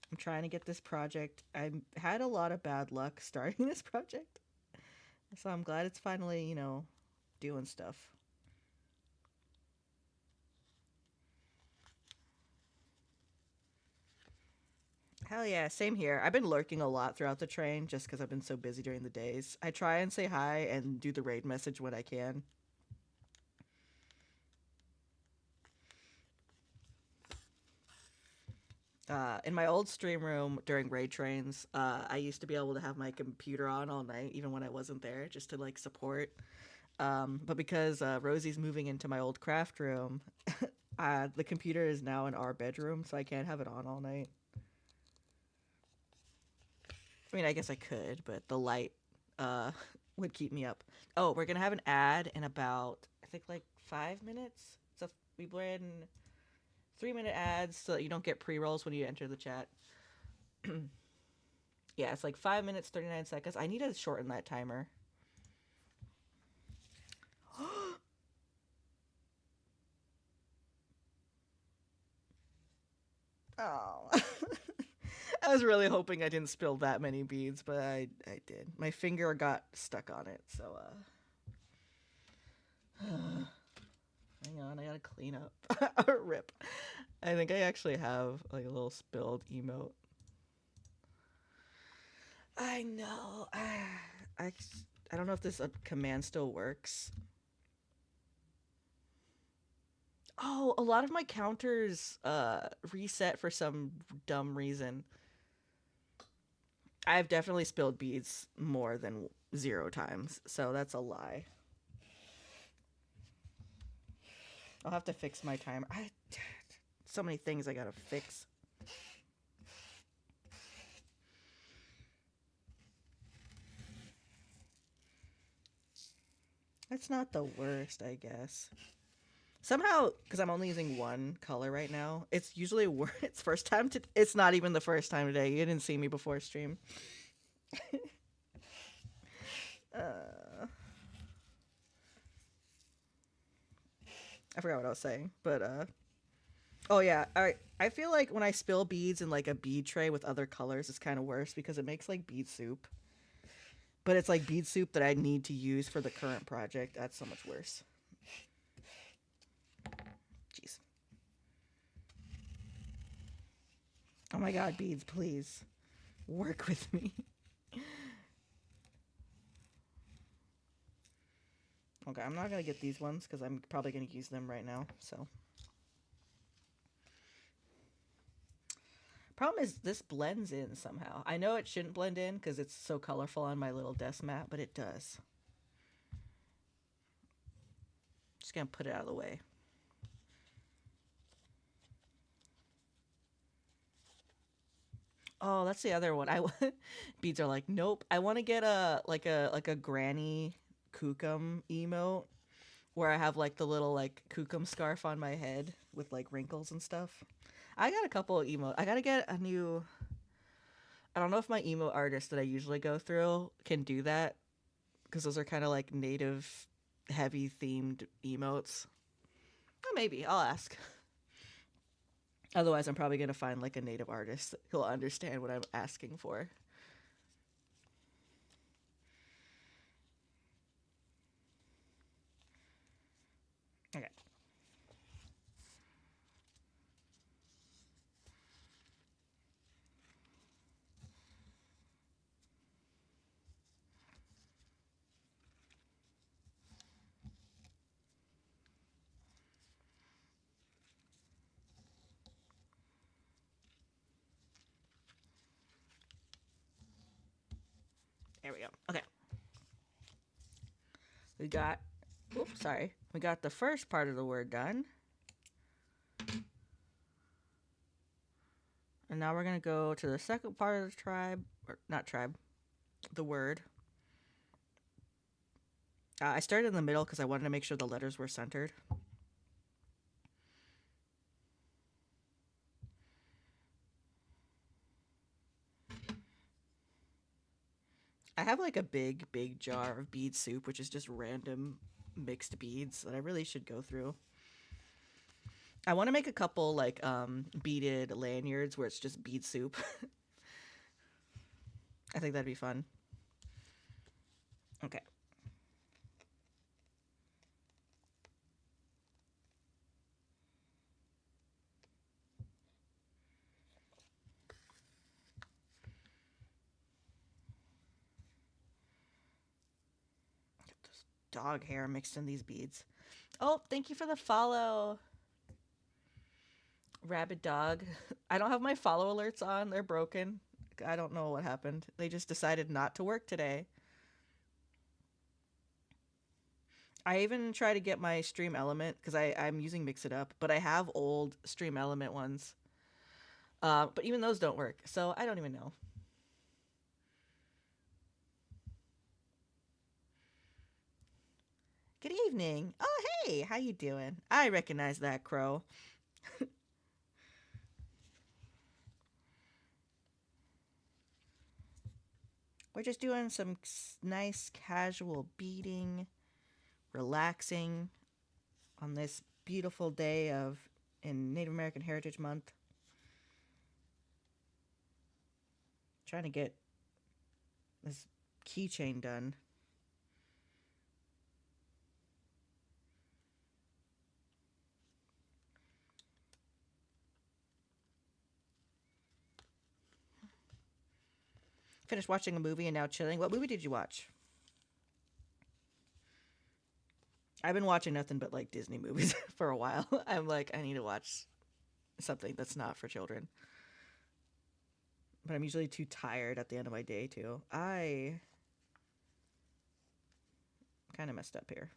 I'm trying to get this project. I had a lot of bad luck starting this project. So I'm glad it's finally, doing stuff. Hell yeah, same here. I've been lurking a lot throughout the train just because I've been so busy during the days. I try and say hi and do the raid message when I can. In my old stream room during raid trains, I used to be able to have my computer on all night, even when I wasn't there, just to like support. But because Rosie's moving into my old craft room, the computer is now in our bedroom, so I can't have it on all night. I mean, I guess I could, but the light would keep me up. Oh, we're gonna have an ad in about I think like 5 minutes. So we blend 3-minute ads so that you don't get pre-rolls when you enter the chat. Yeah, it's like 5 minutes 39 seconds. I need to shorten that timer. Oh. I was really hoping I didn't spill that many beads, but I did. My finger got stuck on it, so hang on, I gotta clean up. Rip. I think I actually have like a little spilled emote. I know. I don't know if this command still works. Oh, a lot of my counters reset for some dumb reason. I've definitely spilled beads more than 0 times, so that's a lie. I'll have to fix my timer. So many things I gotta fix. That's not the worst, I guess. Somehow, because I'm only using one color right now, it's usually it's first time to. It's not even the first time today. You didn't see me before stream. I forgot what I was saying, but oh yeah, I feel like when I spill beads in like a bead tray with other colors, it's kind of worse because it makes like bead soup. But it's like bead soup that I need to use for the current project. That's so much worse. Jeez. Oh my god, beads, please. Work with me. Okay, I'm not going to get these ones because I'm probably going to use them right now, so. Problem is, this blends in somehow. I know it shouldn't blend in because it's so colorful on my little desk mat, but it does. Just going to put it out of the way. Oh, that's the other one. Beads are like, nope. I want to get a granny Kukum emote where I have like the little like Kukum scarf on my head with like wrinkles and stuff. I got a couple of emote. I gotta get a new. I don't know if my emo artists that I usually go through can do that because those are kind of like native, heavy themed emotes. Well, maybe I'll ask. Otherwise, I'm probably gonna find like a native artist who'll understand what I'm asking for. Okay. There we go. Okay. We got, oops, sorry. We got the first part of the word done. And now we're going to go to the second part of the tribe, or not tribe, the word. I started in the middle because I wanted to make sure the letters were centered. I have like a big jar of bead soup, which is just random mixed beads that I really should go through. I want to make a couple like beaded lanyards where it's just bead soup. I think that'd be fun. Okay. Dog hair mixed in these beads. Oh, thank you for the follow. Rabid dog. I don't have my follow alerts on. They're broken. I don't know what happened. They just decided not to work today. I even try to get my Stream Element because I'm using Mix It Up, but I have old Stream Element ones. But even those don't work, so I don't even know. Good evening. Oh, hey, how you doing? I recognize that crow. We're just doing some nice casual beading, relaxing on this beautiful day in Native American Heritage Month. Trying to get this keychain done. Finished watching a movie and now chilling. What movie did you watch? I've been watching nothing but like Disney movies for a while. I'm like, I need to watch something that's not for children. but I'm usually too tired at the end of my day too. I kind of messed up here.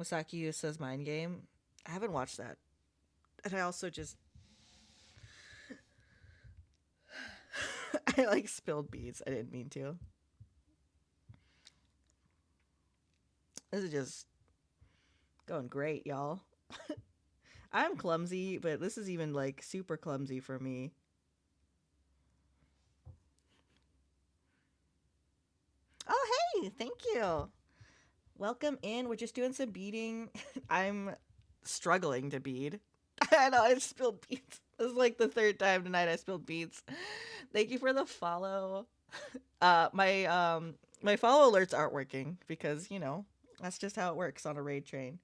Masaki Yusa's Mind Game. I haven't watched that. And I also just I like spilled beads. I didn't mean to. This is just going great, y'all. I'm clumsy, but this is even like super clumsy for me. Oh, hey, thank you. Welcome in. We're just doing some beading. I'm struggling to bead. I know I spilled beads. This is like the third time tonight I spilled beads. Thank you for the follow. My follow alerts aren't working because, you know, that's just how it works on a raid train.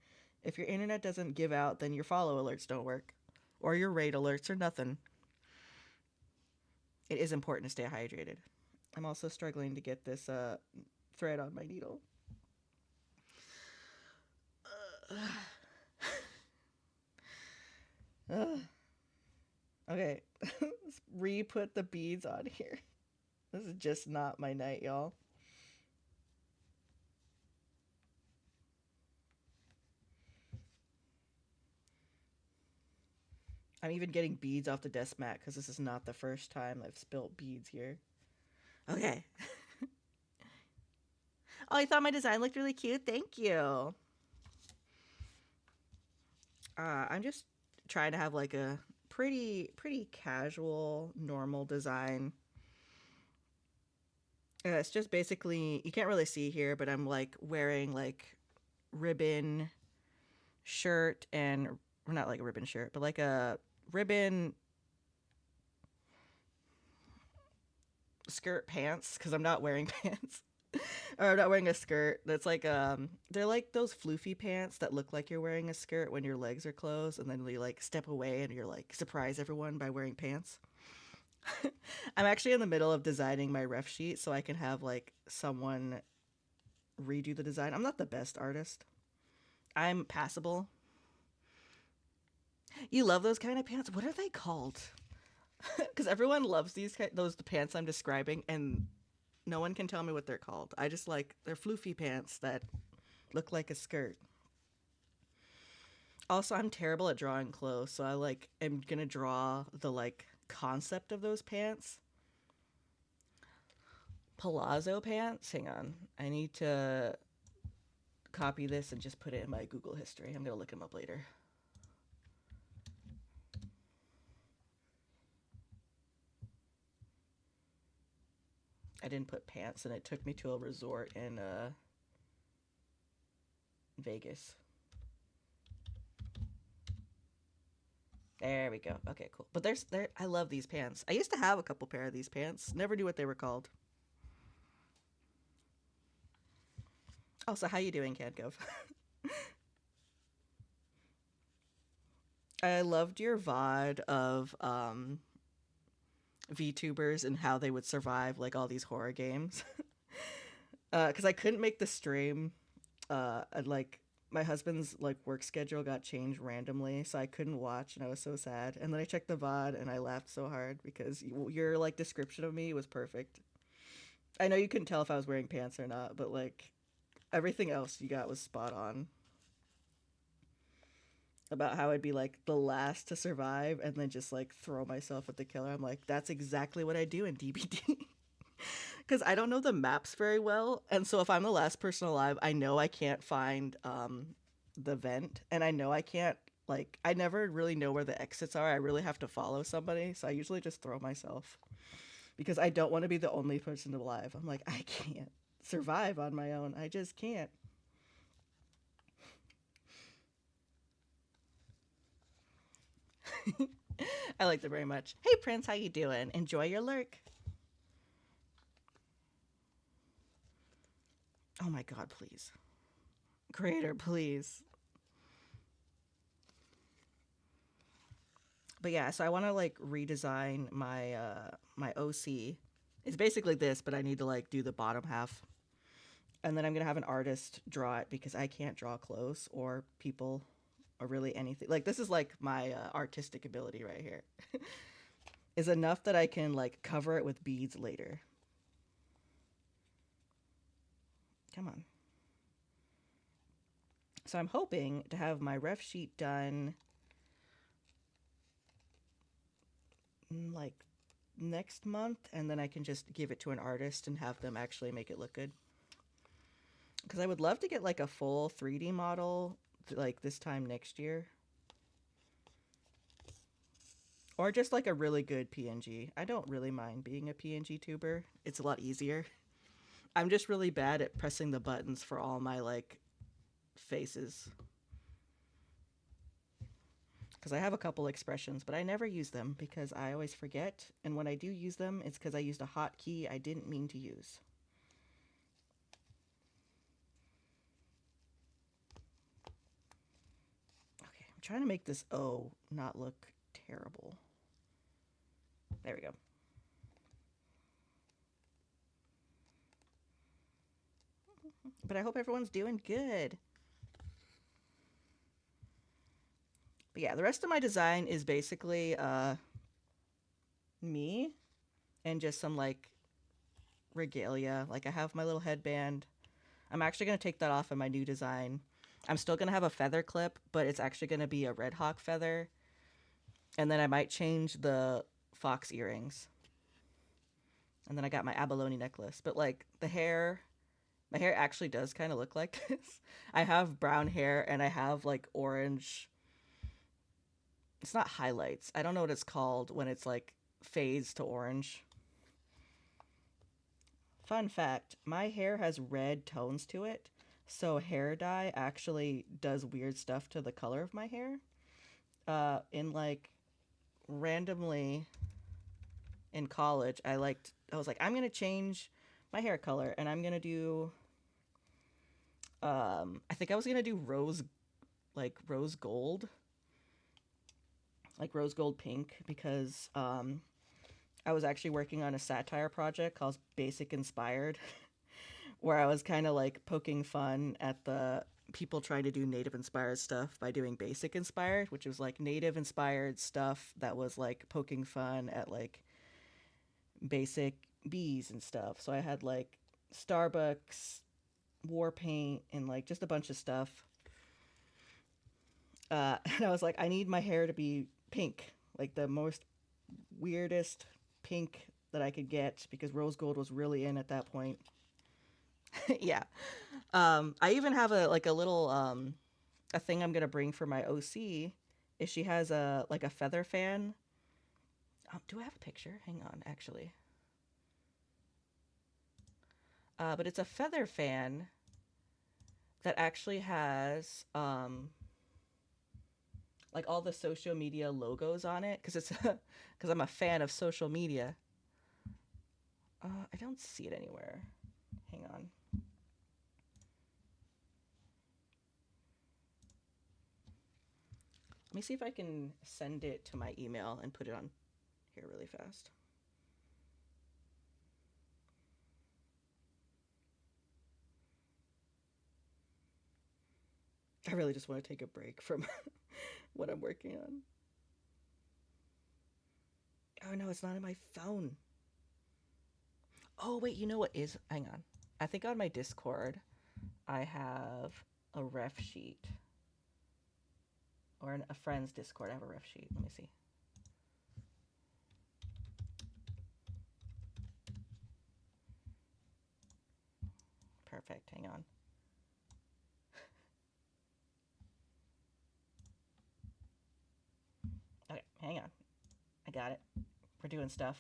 If your internet doesn't give out, then your follow alerts don't work. Or your raid alerts or nothing. It is important to stay hydrated. I'm also struggling to get this thread on my needle. Okay, let's re-put the beads on here. This is just not my night, y'all. I'm even getting beads off the desk mat because this is not the first time I've spilt beads here. Okay. Oh, I thought my design looked really cute. Thank you. I'm just trying to have like a pretty casual, normal design. It's just basically, you can't really see here, but I'm like wearing like ribbon shirt and, or not like a ribbon shirt, but like a ribbon skirt pants because I'm not wearing pants. Or I'm not wearing a skirt. That's like they're like those floofy pants that look like you're wearing a skirt when your legs are closed, and then you like step away and you're like surprise everyone by wearing pants. I'm actually in the middle of designing my ref sheet so I can have like someone redo the design. I'm not the best artist. I'm passable. You love those kind of pants? What are they called? Because everyone loves those pants I'm describing, and no one can tell me what they're called. I just like, they're floofy pants that look like a skirt. Also, I'm terrible at drawing clothes, so I like am gonna draw the like concept of those pants. Palazzo pants. Hang on, I need to copy this and just put it in my Google history. I'm gonna look them up later. I didn't put pants, and it took me to a resort in Vegas. There we go. Okay, cool. But I love these pants. I used to have a couple pair of these pants. Never knew what they were called. Also, how you doing, Cadgov? I loved your VOD of VTubers and how they would survive like all these horror games. Because I couldn't make the stream. Like my husband's like work schedule got changed randomly, so I couldn't watch, and I was so sad. And then I checked the VOD, and I laughed so hard because your like description of me was perfect. I know you couldn't tell if I was wearing pants or not, but like everything else you got was spot on. About how I'd be like the last to survive and then just like throw myself at the killer. I'm like, that's exactly what I do in DBD. Because I don't know the maps very well, and so if I'm the last person alive, I know I can't find the vent, and I know I can't, like, I never really know where the exits are. I really have to follow somebody, so I usually just throw myself because I don't want to be the only person alive. I'm like, I can't survive on my own. I just can't. I liked it very much. Hey Prince, how you doing? Enjoy your lurk. Oh my god, please. Creator, please. But yeah, so I want to like redesign my my OC It's basically this, but I need to like do the bottom half. And then I'm going to have an artist draw it because I can't draw clothes or people or really anything. Like this is like my artistic ability right here. Is enough that I can like cover it with beads later. Come on. So I'm hoping to have my ref sheet done like next month, and then I can just give it to an artist and have them actually make it look good. Because I would love to get like a full 3D model like this time next year. Or just like a really good PNG. I don't really mind being a PNG tuber. It's a lot easier. I'm just really bad at pressing the buttons for all my like faces. Because I have a couple expressions, but I never use them because I always forget. And when I do use them, it's because I used a hotkey I didn't mean to use. Okay, I'm trying to make this O not look terrible. There we go. But I hope everyone's doing good. But yeah, the rest of my design is basically me and just some like regalia. Like I have my little headband. I'm actually going to take that off in my new design. I'm still going to have a feather clip, but it's actually going to be a red hawk feather. And then I might change the fox earrings. And then I got my abalone necklace. But like the hair, my hair actually does kind of look like this. I have brown hair and I have like orange. It's not highlights. I don't know what it's called when it's like fades to orange. Fun fact, my hair has red tones to it. So hair dye actually does weird stuff to the color of my hair. In like randomly in college, I was like, I'm gonna change my hair color and I'm gonna do I think I was gonna do rose gold. Like rose gold pink because I was actually working on a satire project called Basic Inspired where I was kind of like poking fun at the people trying to do native inspired stuff by doing basic inspired, which was like native inspired stuff that was like poking fun at like basic bees and stuff. So I had like Starbucks, war paint, and like just a bunch of stuff. And I was like, I need my hair to be pink, like the most weirdest pink that I could get because rose gold was really in at that point. Yeah. I even have a little a thing I'm gonna bring for my OC. Is she has a feather fan. Do I have a picture? Hang on, actually. But it's a feather fan that actually has like all the social media logos on it because I'm a fan of social media. I don't see it anywhere. Hang on. Let me see if I can send it to my email and put it on here really fast. I really just want to take a break from what I'm working on. Oh no, it's not on my phone. Oh wait, you know what is? Hang on. I think on my Discord, I have a ref sheet. Or in a friend's Discord, I have a ref sheet. Let me see. Perfect. Hang on. Okay, hang on. I got it. We're doing stuff.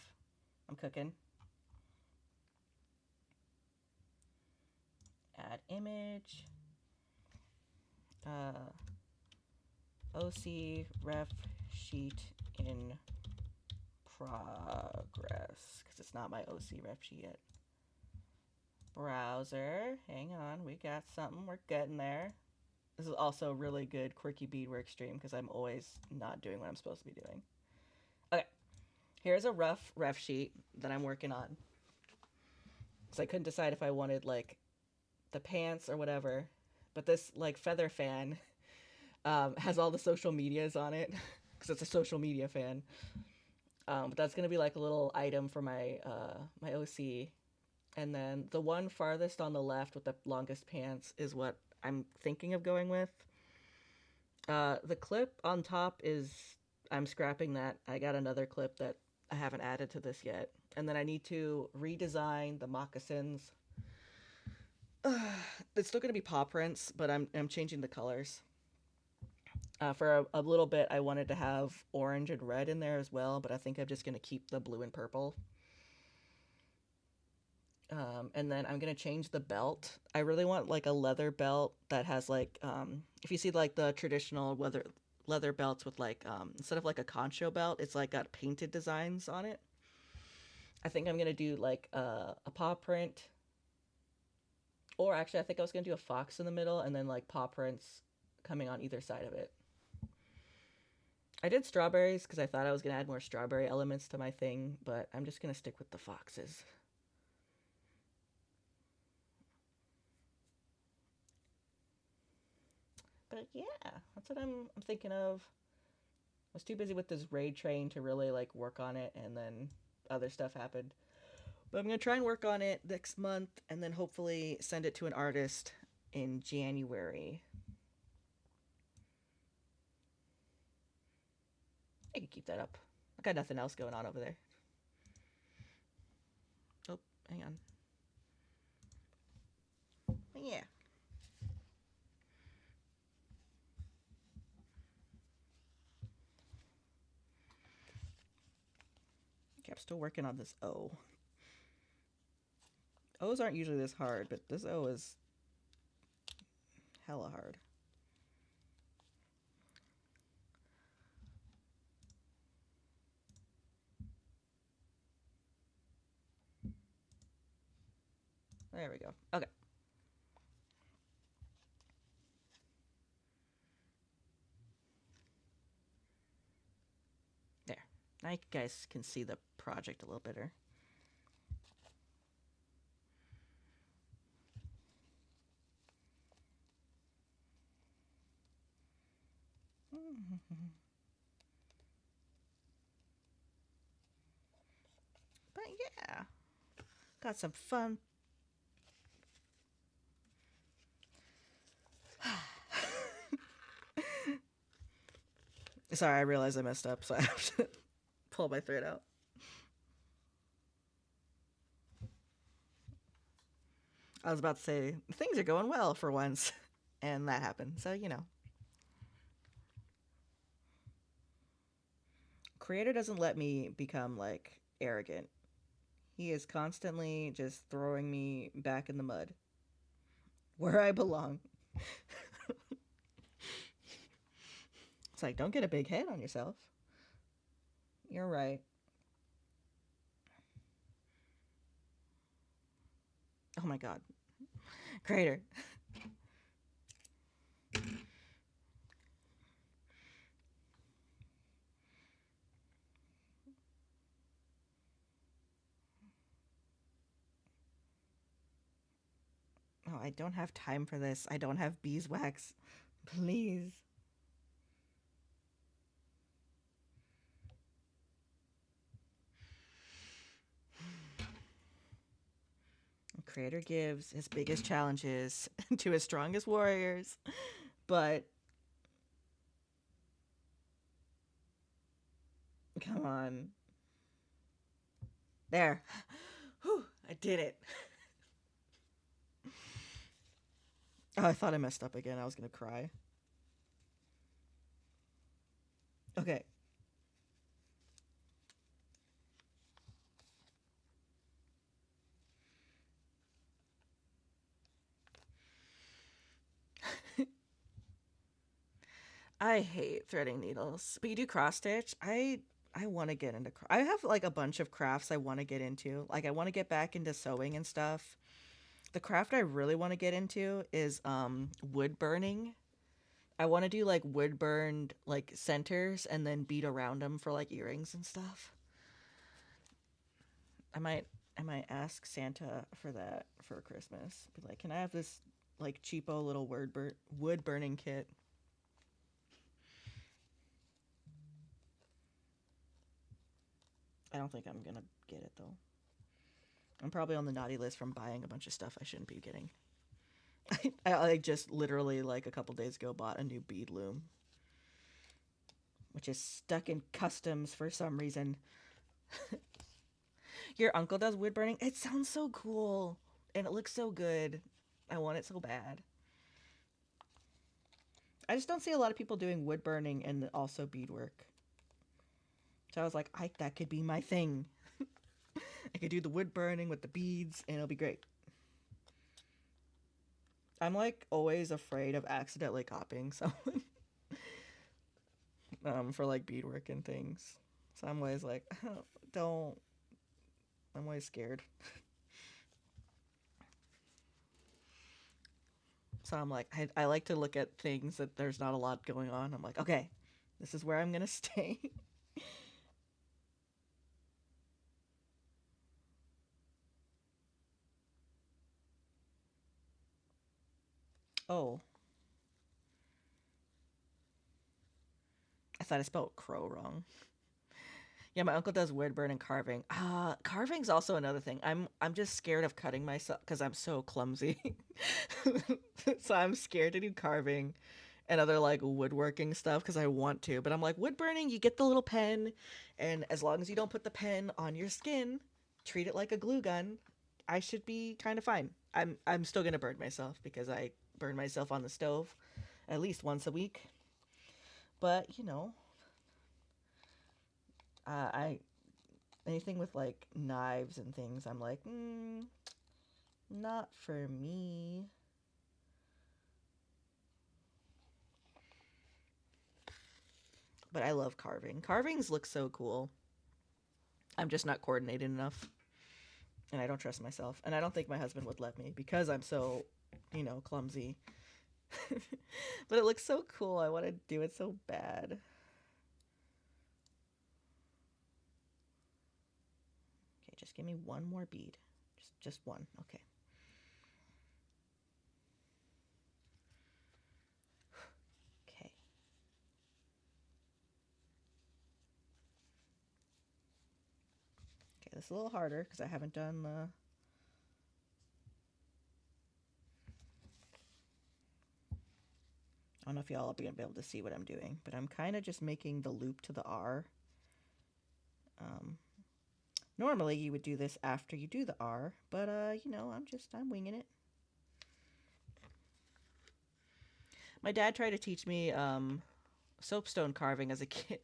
I'm cooking. Add image. OC ref sheet in progress. Because it's not my OC ref sheet yet. Browser. Hang on. We got something. We're getting there. This is also a really good quirky beadwork stream because I'm always not doing what I'm supposed to be doing. Okay. Here's a rough ref sheet that I'm working on. because I couldn't decide if I wanted like the pants or whatever. But this like feather fan has all the social medias on it because it's a social media fan. But that's gonna be like a little item for my my OC. And then the one farthest on the left with the longest pants is what I'm thinking of going with. The clip on top is, I'm scrapping that. I got another clip that I haven't added to this yet. And then I need to redesign the moccasins. It's still going to be paw prints, but I'm changing the colors. For a little bit, I wanted to have orange and red in there as well, but I think I'm just going to keep the blue and purple. And then I'm gonna change the belt. I really want like a leather belt that has like if you see like the traditional leather belts with like instead of like a concho belt, it's like got painted designs on it. I think I'm gonna do like a paw print, or actually I think I was gonna do a fox in the middle and then like paw prints coming on either side of it. I did strawberries because I thought I was gonna add more strawberry elements to my thing, but I'm just gonna stick with the foxes. But yeah, that's what I'm thinking of. I was too busy with this raid train to really like work on it, and then other stuff happened. But I'm gonna try and work on it next month, and then hopefully send it to an artist in January. I can keep that up. I got nothing else going on over there. Oh, hang on. But yeah. Okay, I'm still working on this O. O's aren't usually this hard, but this O is hella hard. There we go. Okay. There. Now you guys can see the project a little better. But yeah, got some fun. Sorry, I realized I messed up, so I have to pull my thread out. I was about to say, things are going well for once, and that happened, so you know. Creator doesn't let me become, like, arrogant. He is constantly just throwing me back in the mud, where I belong. It's like, don't get a big head on yourself. You're right. Oh my god. Creator. Oh, I don't have time for this. I don't have beeswax. Please. Creator gives his biggest challenges to his strongest warriors, but come on. There. Whew, I did it. Oh, I thought I messed up again. I was gonna cry. Okay. I hate threading needles, but you do cross stitch. I want to get into. I have like a bunch of crafts I want to get into. Like I want to get back into sewing and stuff. The craft I really want to get into is wood burning. I want to do like wood burned like centers and then bead around them for like earrings and stuff. I might I might ask Santa for that for Christmas. Be like, can I have this like cheapo little wood burning kit? I don't think I'm gonna get it though. I'm probably on the naughty list from buying a bunch of stuff I shouldn't be getting. I just literally like a couple days ago bought a new bead loom, which is stuck in customs for some reason. Your uncle does wood burning? It sounds so cool and it looks so good. I want it so bad. I just don't see a lot of people doing wood burning and also beadwork. So I was like, that could be my thing. I could do the wood burning with the beads and it'll be great. I'm like always afraid of accidentally copying someone for like beadwork and things. So I'm always like, don't. I'm always scared. So I'm like, I like to look at things that there's not a lot going on. I'm like, okay, this is where I'm gonna stay. Oh, I thought I spelled crow wrong. Yeah, my uncle does wood burn and carving. Carving's also another thing. I'm just scared of cutting myself because I'm so clumsy. So I'm scared to do carving and other like woodworking stuff because I want to. But I'm like, wood burning, you get the little pen, and as long as you don't put the pen on your skin, treat it like a glue gun, I should be kind of fine. I'm still gonna burn myself because I burn myself on the stove at least once a week. But I anything with like knives and things, I'm like, not for me. But I love carving. Carvings look so cool. I'm just not coordinated enough, and I don't trust myself, and I don't think my husband would let me because I'm so, clumsy. But it looks so cool. I want to do it so bad. Okay, just give me one more bead. Just one. Okay. Okay. Okay, this is a little harder because I haven't done the. I don't know if y'all will be able to see what I'm doing, but I'm kind of just making the loop to the R. Um, Normally you would do this after you do the R, but I'm winging it. My dad tried to teach me soapstone carving as a kid.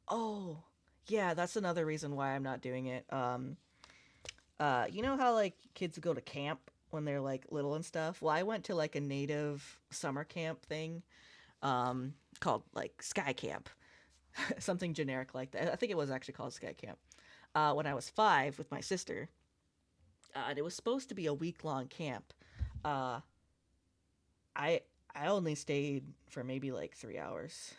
Oh, yeah, that's another reason why I'm not doing it. You know how like kids go to camp when they're like little and stuff? Well, I went to like a native summer camp thing called like Sky Camp, something generic like that. I think it was actually called Sky Camp. When I was 5 with my sister, and it was supposed to be a week-long camp. Uh, I I only stayed for maybe like 3 hours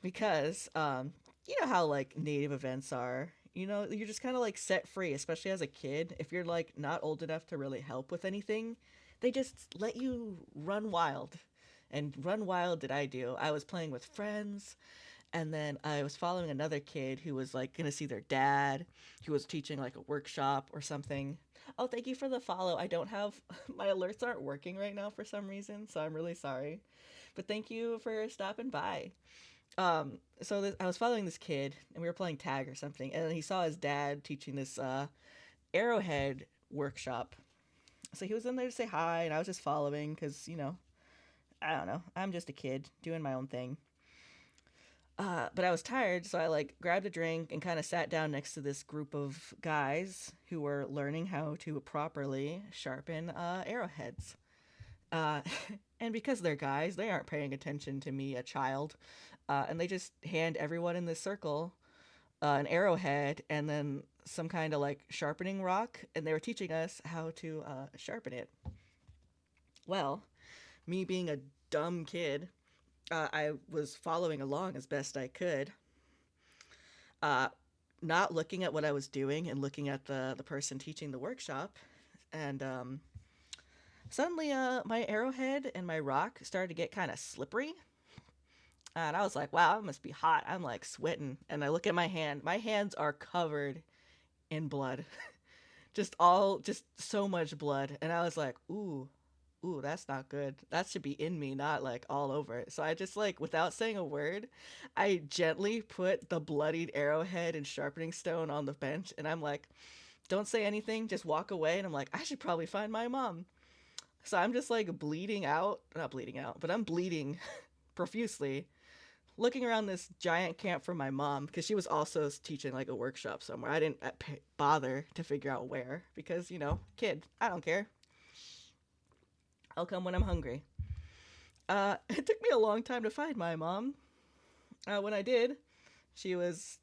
because you know how like native events are. You're just kind of like set free, especially as a kid. If you're like not old enough to really help with anything, they just let you run wild. And run wild did I do. I was playing with friends, and then I was following another kid who was like gonna see their dad, who was teaching like a workshop or something. Oh, thank you for the follow. I don't have my alerts aren't working right now for some reason, so I'm really sorry. But thank you for stopping by. I was following this kid, and we were playing tag or something, and he saw his dad teaching this arrowhead workshop. So he was in there to say hi, and I was just following because I don't know, I'm just a kid doing my own thing. But I was tired, so I like grabbed a drink and kind of sat down next to this group of guys who were learning how to properly sharpen arrowheads. Uh, and because they're guys, they aren't paying attention to me, a child, and they just hand everyone in this circle an arrowhead and then some kind of like sharpening rock, and they were teaching us how to sharpen it. Well, me being a dumb kid, I was following along as best I could. Uh, not looking at what I was doing and looking at the person teaching the workshop, and suddenly my arrowhead and my rock started to get kind of slippery. And I was like, wow, it must be hot. I'm like sweating. And I look at my hand. My hands are covered in blood. Just so much blood. And I was like, ooh, that's not good. That should be in me, not like all over it. So I just like, without saying a word, I gently put the bloodied arrowhead and sharpening stone on the bench. And I'm like, don't say anything, just walk away. And I'm like, I should probably find my mom. So I'm just like bleeding out, not bleeding out, but I'm bleeding profusely, looking around this giant camp for my mom, because she was also teaching like a workshop somewhere. I didn't bother to figure out where, because, you know, kid, I don't care. I'll come when I'm hungry. It took me a long time to find my mom. When I did, she was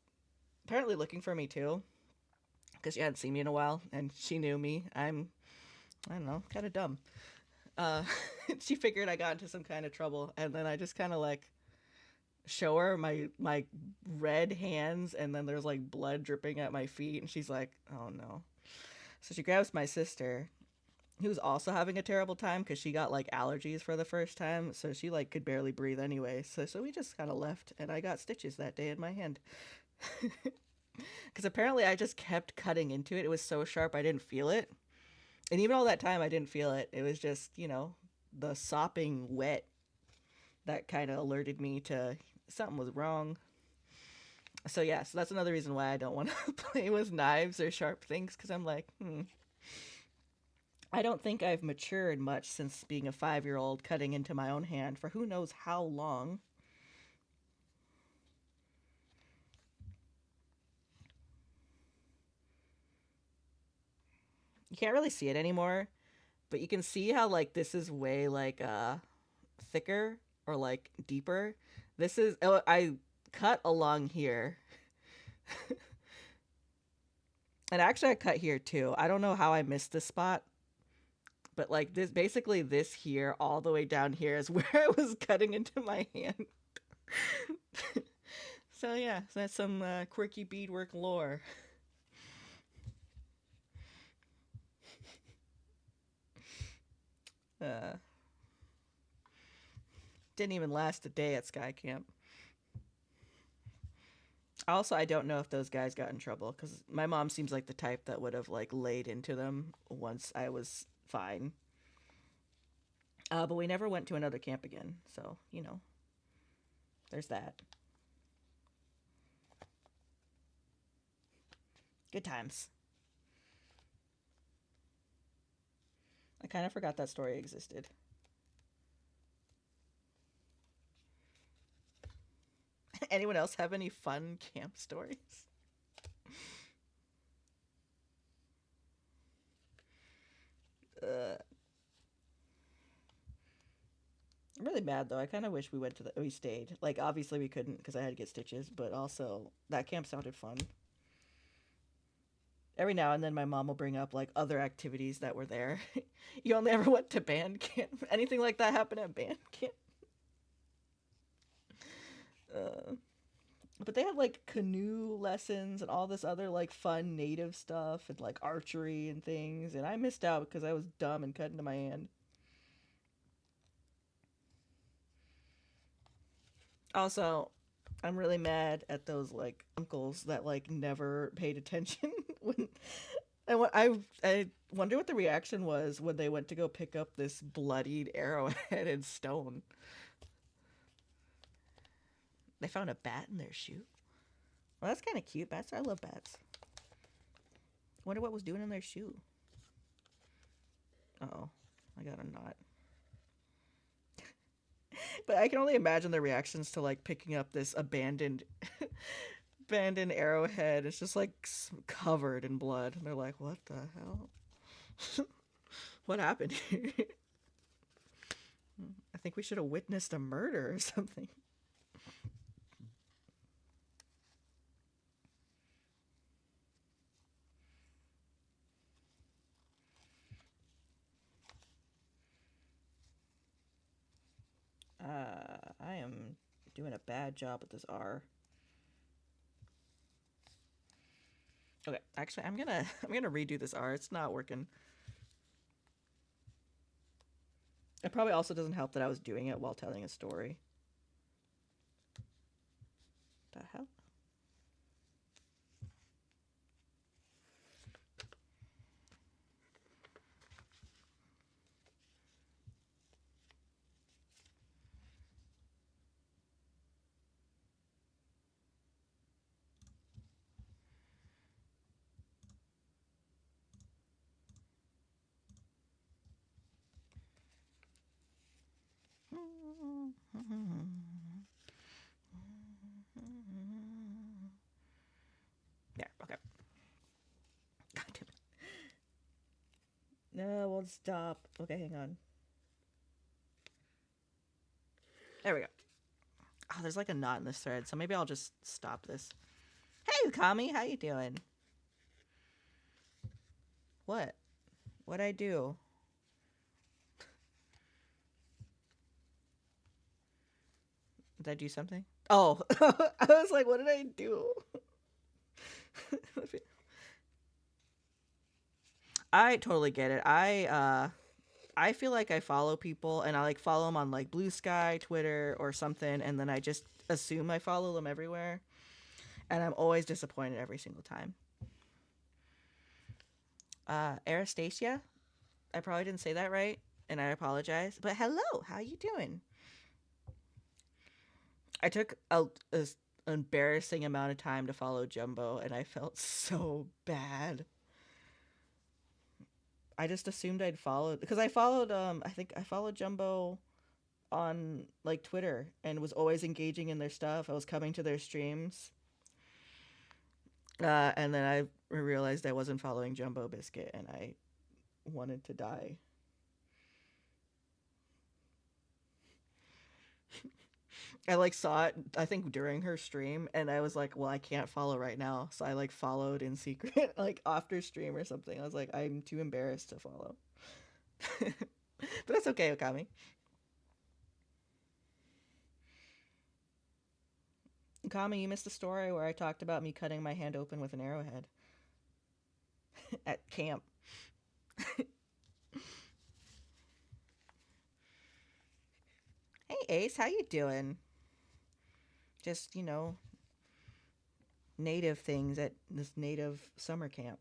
apparently looking for me too, because she hadn't seen me in a while, and she knew me. I don't know, kind of dumb. Uh, she figured I got into some kind of trouble, and then I just kind of like show her my red hands, and then there's like blood dripping at my feet, and she's like, oh no. So she grabs my sister, who's also having a terrible time because she got like allergies for the first time, so she like could barely breathe anyway. So we just kind of left, and I got stitches that day in my hand. Because apparently I just kept cutting into it. It was so sharp I didn't feel it, and even all that time I didn't feel it. It was just, you know, the sopping wet that kind of alerted me to something was wrong. So yeah, so that's another reason why I don't want to play with knives or sharp things, because I'm like, I don't think I've matured much since being a 5-year-old cutting into my own hand for who knows how long. You can't really see it anymore, but you can see how like this is way like thicker or like deeper. This is, oh, I cut along here. And actually I cut here too. I don't know how I missed this spot, but like this, basically this here all the way down here is where I was cutting into my hand. So yeah, so that's some quirky beadwork lore. uh didn't even last a day at Sky Camp. Also, I don't know if those guys got in trouble, because my mom seems like the type that would have like laid into them once I was fine. But we never went to another camp again, so you know, there's that. Good times. I kind of forgot that story existed. Anyone else have any fun camp stories? I'm really mad though. I kind of wish we stayed. Like obviously we couldn't because I had to get stitches, but also that camp sounded fun. Every now and then my mom will bring up like other activities that were there. You only ever went to band camp? Anything like that happen at band camp? Uh, but they had like canoe lessons and all this other like fun native stuff and like archery and things, and I missed out because I was dumb and cut into my hand. Also, I'm really mad at those like uncles that like never paid attention when I wonder what the reaction was when they went to go pick up this bloodied arrowhead and stone. They found a bat in their shoe. Well, that's kind of cute. Bats, I love bats. Wonder what was doing in their shoe. Oh, I got a knot. But I can only imagine their reactions to like picking up this abandoned arrowhead. It's just like covered in blood, and they're like, "What the hell? What happened here?" I think we should have witnessed a murder or something. I am doing a bad job with this R. Okay, actually, I'm gonna redo this R. It's not working. It probably also doesn't help that I was doing it while telling a story. The hell? There, okay. God damn it. No, it won't stop. Okay, hang on. There we go. Oh, there's like a knot in this thread, so maybe I'll just stop this. Hey, Ukami, how you doing? What? What'd I do? Did I do something? Oh, I was like, what did I do? I totally get it. I feel like I follow people and I like follow them on like Blue Sky, Twitter, or something, and then I just assume I follow them everywhere, and I'm always disappointed every single time. Arastasia, I probably didn't say that right, and I apologize. But hello, how you doing? I took a embarrassing amount of time to follow Jumbo, and I felt so bad. I just assumed I'd followed because I followed I think I followed Jumbo on like Twitter and was always engaging in their stuff. I was coming to their streams. And then I realized I wasn't following Jumbo Biscuit and I wanted to die. I like saw it I think during her stream and I was like, well, I can't follow right now. So I like followed in secret like after stream or something. I was like, I'm too embarrassed to follow. But that's okay, Okami. Okami, you missed the story where I talked about me cutting my hand open with an arrowhead at camp. Hey Ace, how you doing? Just, native things at this native summer camp.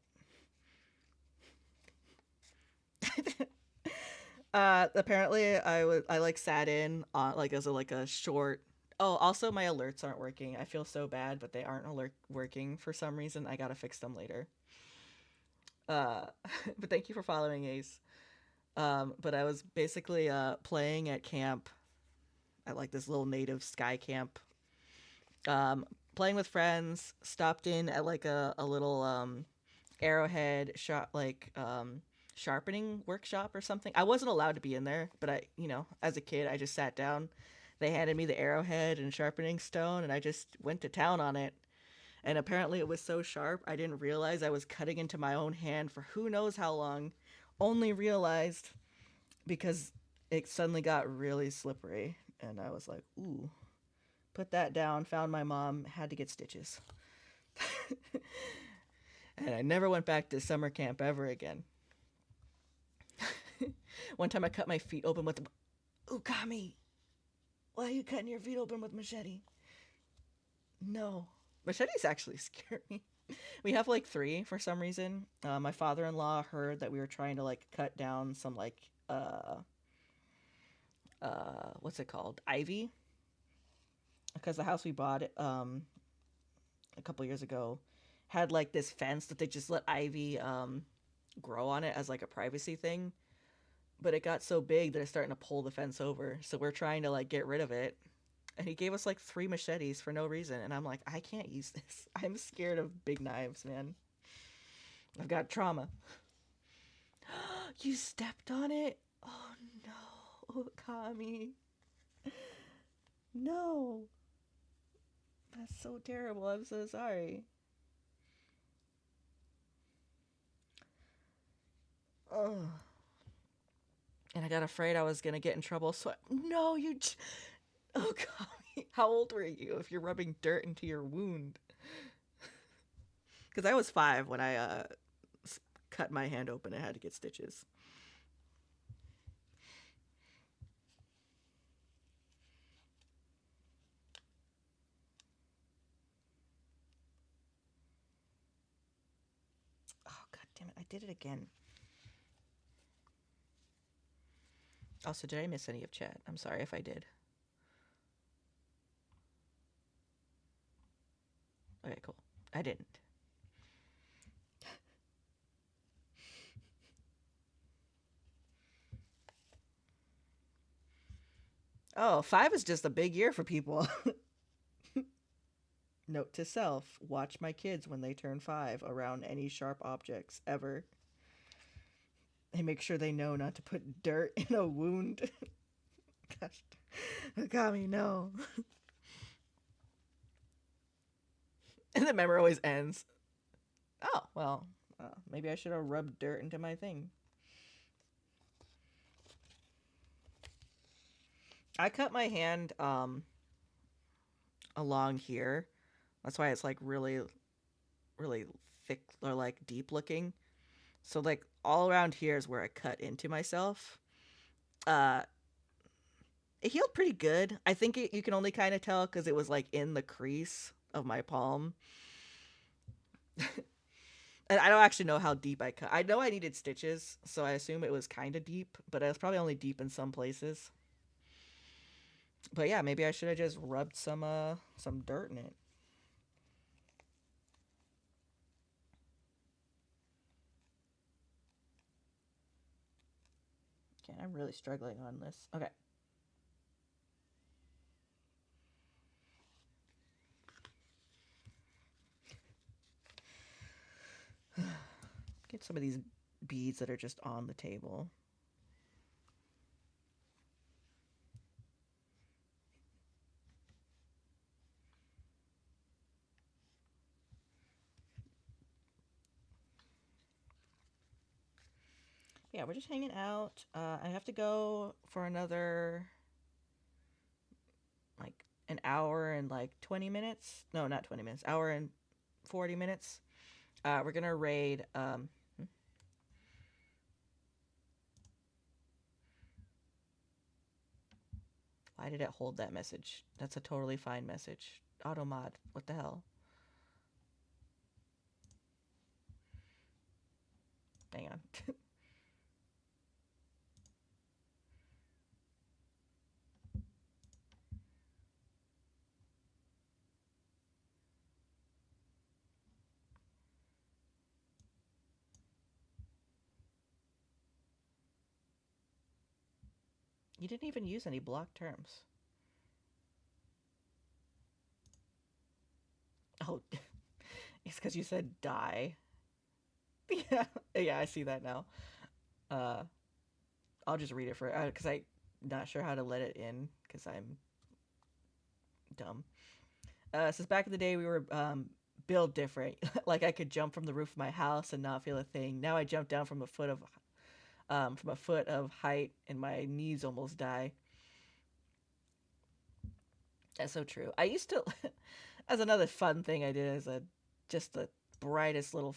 Apparently I like sat in on like as a short. Oh, also my alerts aren't working. I feel so bad, but they aren't working for some reason. I gotta fix them later. Uh, but thank you for following, Ace. But I was basically playing at camp at like this little native sky camp. Playing with friends. Stopped in at like a little arrowhead shop sharpening workshop or something. I wasn't allowed to be in there, but as a kid, I just sat down. They handed me the arrowhead and sharpening stone, and I just went to town on it. And apparently, it was so sharp, I didn't realize I was cutting into my own hand for who knows how long. Only realized because it suddenly got really slippery, and I was like, ooh. Put that down, found my mom, had to get stitches. And I never went back to summer camp ever again. One time I cut my feet open with Ukami. Why are you cutting your feet open with machete? No. Machetes actually scare me. We have like three for some reason. My father-in-law heard that we were trying to like cut down some like what's it called? Ivy. Because the house we bought a couple years ago had like this fence that they just let ivy grow on it as like a privacy thing. But it got so big that it's starting to pull the fence over. So we're trying to like get rid of it. And he gave us like 3 machetes for no reason. And I'm like, I can't use this. I'm scared of big knives, man. I've got trauma. You stepped on it? Oh no, Okami. No. That's so terrible. I'm so sorry. Oh. And I got afraid I was going to get in trouble. So, no, oh, God. How old were you if you're rubbing dirt into your wound? Because I was 5 when I cut my hand open and had to get stitches. Oh, god damn it. I did it again. Also, did I miss any of chat? I'm sorry if I did. Okay, cool. I didn't. Oh, 5 is just a big year for people. Note to self, watch my kids when they turn 5 around any sharp objects ever. And make sure they know not to put dirt in a wound. Gosh, Agami, no. And the memory always ends. Oh, well, maybe I should have rubbed dirt into my thing. I cut my hand along here. That's why it's like really, really thick or like deep looking. So like all around here is where I cut into myself. It healed pretty good. I think you can only kind of tell because it was like in the crease of my palm. And I don't actually know how deep I cut. I know I needed stitches, so I assume it was kind of deep, but it was probably only deep in some places. But yeah, maybe I should have just rubbed some dirt in it. Okay, I'm really struggling on this. Okay. Get some of these beads that are just on the table. Yeah, we're just hanging out. I have to go for another like an hour and like 20 minutes. No, not 20 minutes. Hour and 40 minutes. We're gonna raid. Why did it hold that message? That's a totally fine message. Automod. What the hell? Hang on. You didn't even use any block terms. Oh, it's because you said die. Yeah, yeah, I see that now. Uh, I'll just read it for because I'm not sure how to let it in because I'm dumb. Since back in the day we were built different. Like I could jump from the roof of my house and not feel a thing. Now I jump down from a foot of height and my knees almost die. That's so true. I used to, as another fun thing I did as just the brightest little.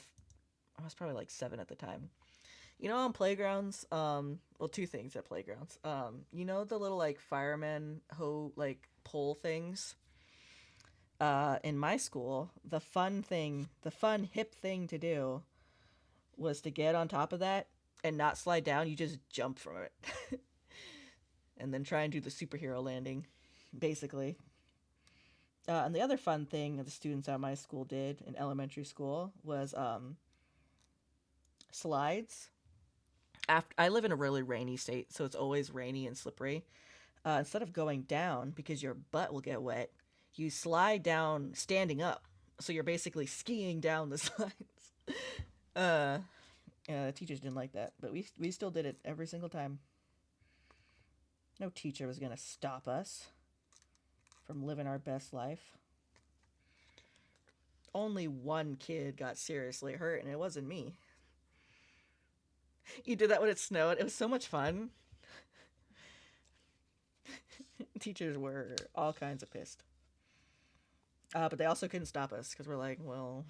I was probably like 7 at the time. You know, on playgrounds, well, 2 things at playgrounds. You know the little like fireman like pole things. In my school, the fun hip thing to do was to get on top of that and not slide down. You just jump from it, and then try and do the superhero landing, basically. And the other fun thing that the students at my school did in elementary school was slides. After I live in a really rainy state, so it's always rainy and slippery. Instead of going down because your butt will get wet, you slide down standing up. So you're basically skiing down the slides. Yeah, the teachers didn't like that, but we still did it every single time. No teacher was gonna stop us from living our best life. Only one kid got seriously hurt, and it wasn't me. You did that when it snowed. It was so much fun. Teachers were all kinds of pissed. But they also couldn't stop us because we're like, well,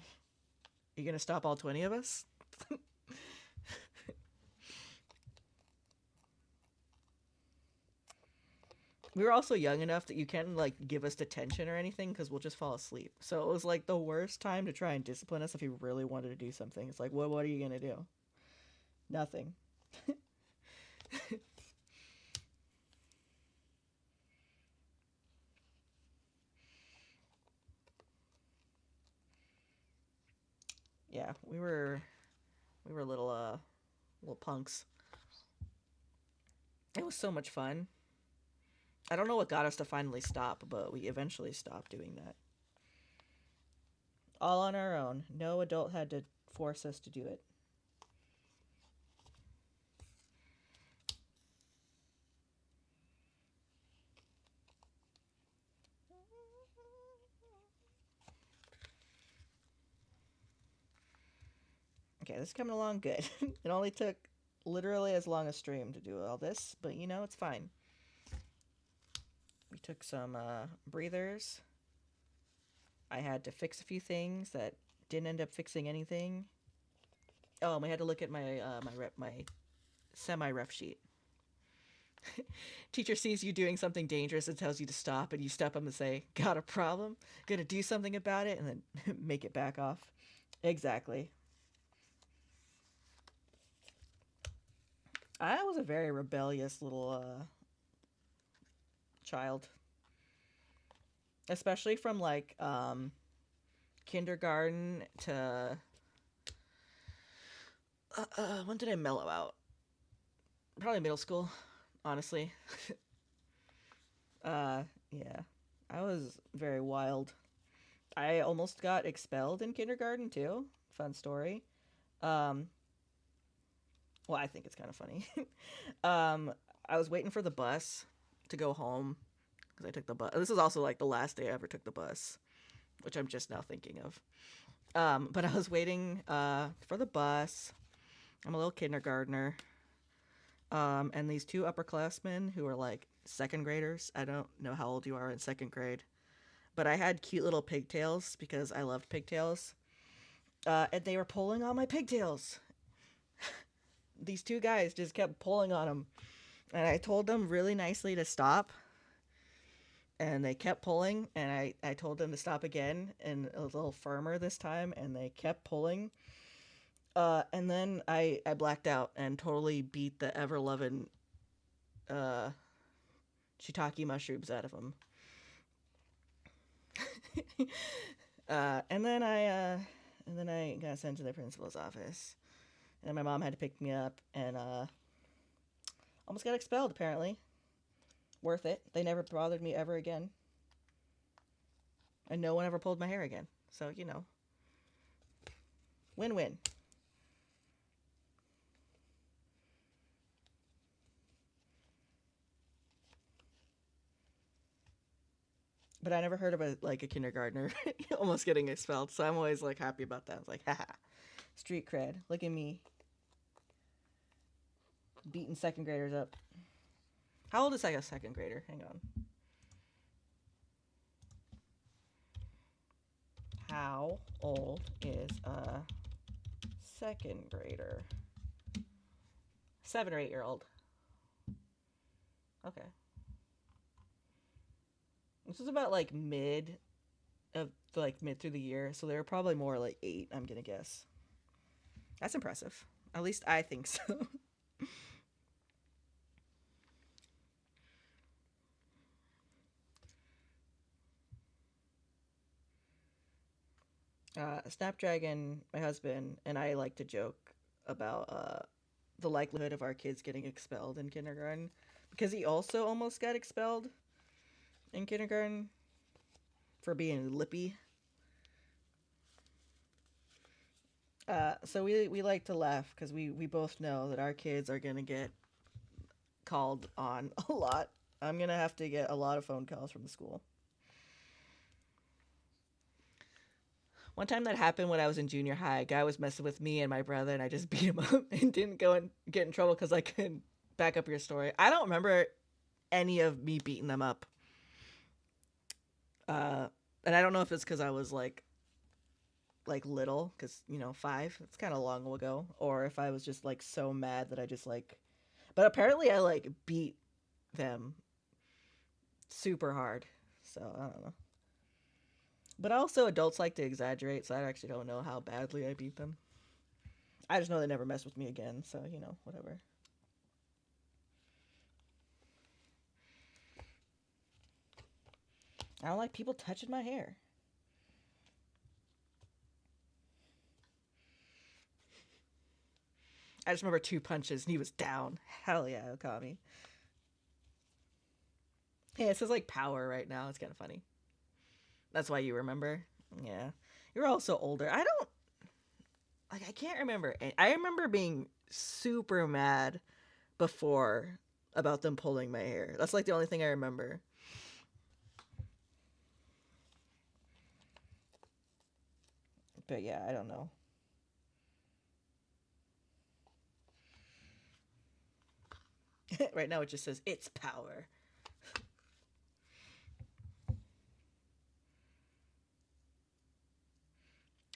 You gonna stop all 20 of us? We were also young enough that you can't like give us detention or anything because we'll just fall asleep. So it was like the worst time to try and discipline us if you really wanted to do something. It's like, what are you gonna do? Nothing. Yeah, we were little punks. It was so much fun. I don't know what got us to finally stop, but we eventually stopped doing that. All on our own. No adult had to force us to do it. Okay, this is coming along good. It only took literally as long a stream to do all this, but you know, it's fine. We took some breathers. I had to fix a few things that didn't end up fixing anything. Oh, and we had to look at my semi ref sheet. Teacher sees you doing something dangerous and tells you to stop, and you step up and say, "Got a problem? Gonna do something about it," and then make it back off. Exactly. I was a very rebellious little child, especially from like kindergarten to when did I mellow out? Probably middle school, honestly. Yeah, I was very wild. I almost got expelled in kindergarten too. Fun story. Um, well, I think it's kind of funny. um, I was waiting for the bus to go home because I took the bus. This is also like the last day I ever took the bus, which I'm just now thinking of. But I was waiting for the bus. I'm a little kindergartner. And these two upperclassmen who are like second graders. I don't know how old you are in second grade, but I had cute little pigtails because I loved pigtails. And they were pulling on my pigtails. These two guys just kept pulling on them. And I told them really nicely to stop. And they kept pulling. And I told them to stop again and a little firmer this time. And they kept pulling. And then I blacked out and totally beat the ever loving uh, shiitake mushrooms out of them. And then I got sent to the principal's office. And then my mom had to pick me up and almost got expelled apparently. Worth it. They never bothered me ever again. And no one ever pulled my hair again. So, you know. Win-win. But I never heard of a kindergartner almost getting expelled, so I'm always like happy about that. I was like, haha, street cred. Look at me beating second graders up. How old is a second grader? Hang on. How old is a second grader? 7 or 8-year-old. Okay. This is about like mid through the year, so they were probably more like 8, I'm gonna guess. That's impressive. At least I think so. Snapdragon, my husband, and I like to joke about the likelihood of our kids getting expelled in kindergarten because he also almost got expelled in kindergarten for being lippy. So we like to laugh because we both know that our kids are going to get called on a lot. I'm going to have to get a lot of phone calls from the school. One time that happened when I was in junior high. A guy was messing with me and my brother, and I just beat him up and didn't go and get in trouble because I couldn't back up your story. I don't remember any of me beating them up. And I don't know if it's because I was like like little, because, you know, 5, it's kind of long ago, or if I was just like so mad that I just like, but apparently I like beat them super hard. So I don't know. But also, adults like to exaggerate, so I actually don't know how badly I beat them. I just know they never mess with me again, so, you know, whatever. I don't like people touching my hair. I just remember 2 punches and he was down. Hell yeah, Okami. Yeah, it says like power right now. It's kind of funny. That's why you remember. Yeah. You're also older. I don't, like, I can't remember. I remember being super mad before about them pulling my hair. That's like the only thing I remember. But yeah, I don't know. Right now it just says it's power.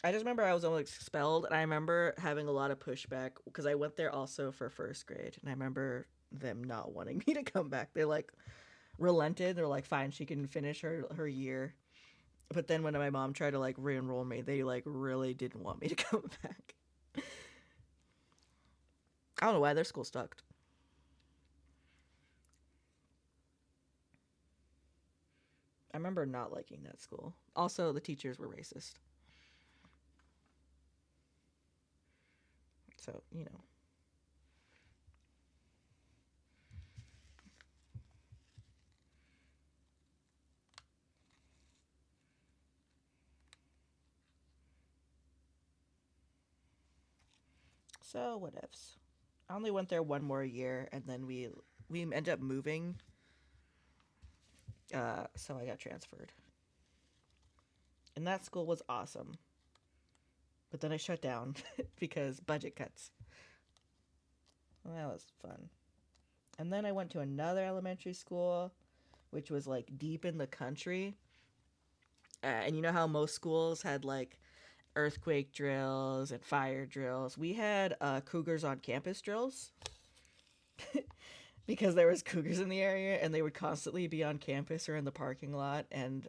I just remember I was almost expelled, and I remember having a lot of pushback because I went there also for first grade, and I remember them not wanting me to come back. They like relented. They're like, fine, she can finish her year. But then when my mom tried to like re-enroll me, they like really didn't want me to come back. I don't know why their school sucked. I remember not liking that school. Also, the teachers were racist. So, you know. So, what ifs. I only went there one more year, and then we ended up moving. So I got transferred. And that school was awesome. But then I shut down because budget cuts. Well, that was fun. And then I went to another elementary school, which was like deep in the country. And you know how most schools had like earthquake drills and fire drills? We had cougars on campus drills because there was cougars in the area, and they would constantly be on campus or in the parking lot. And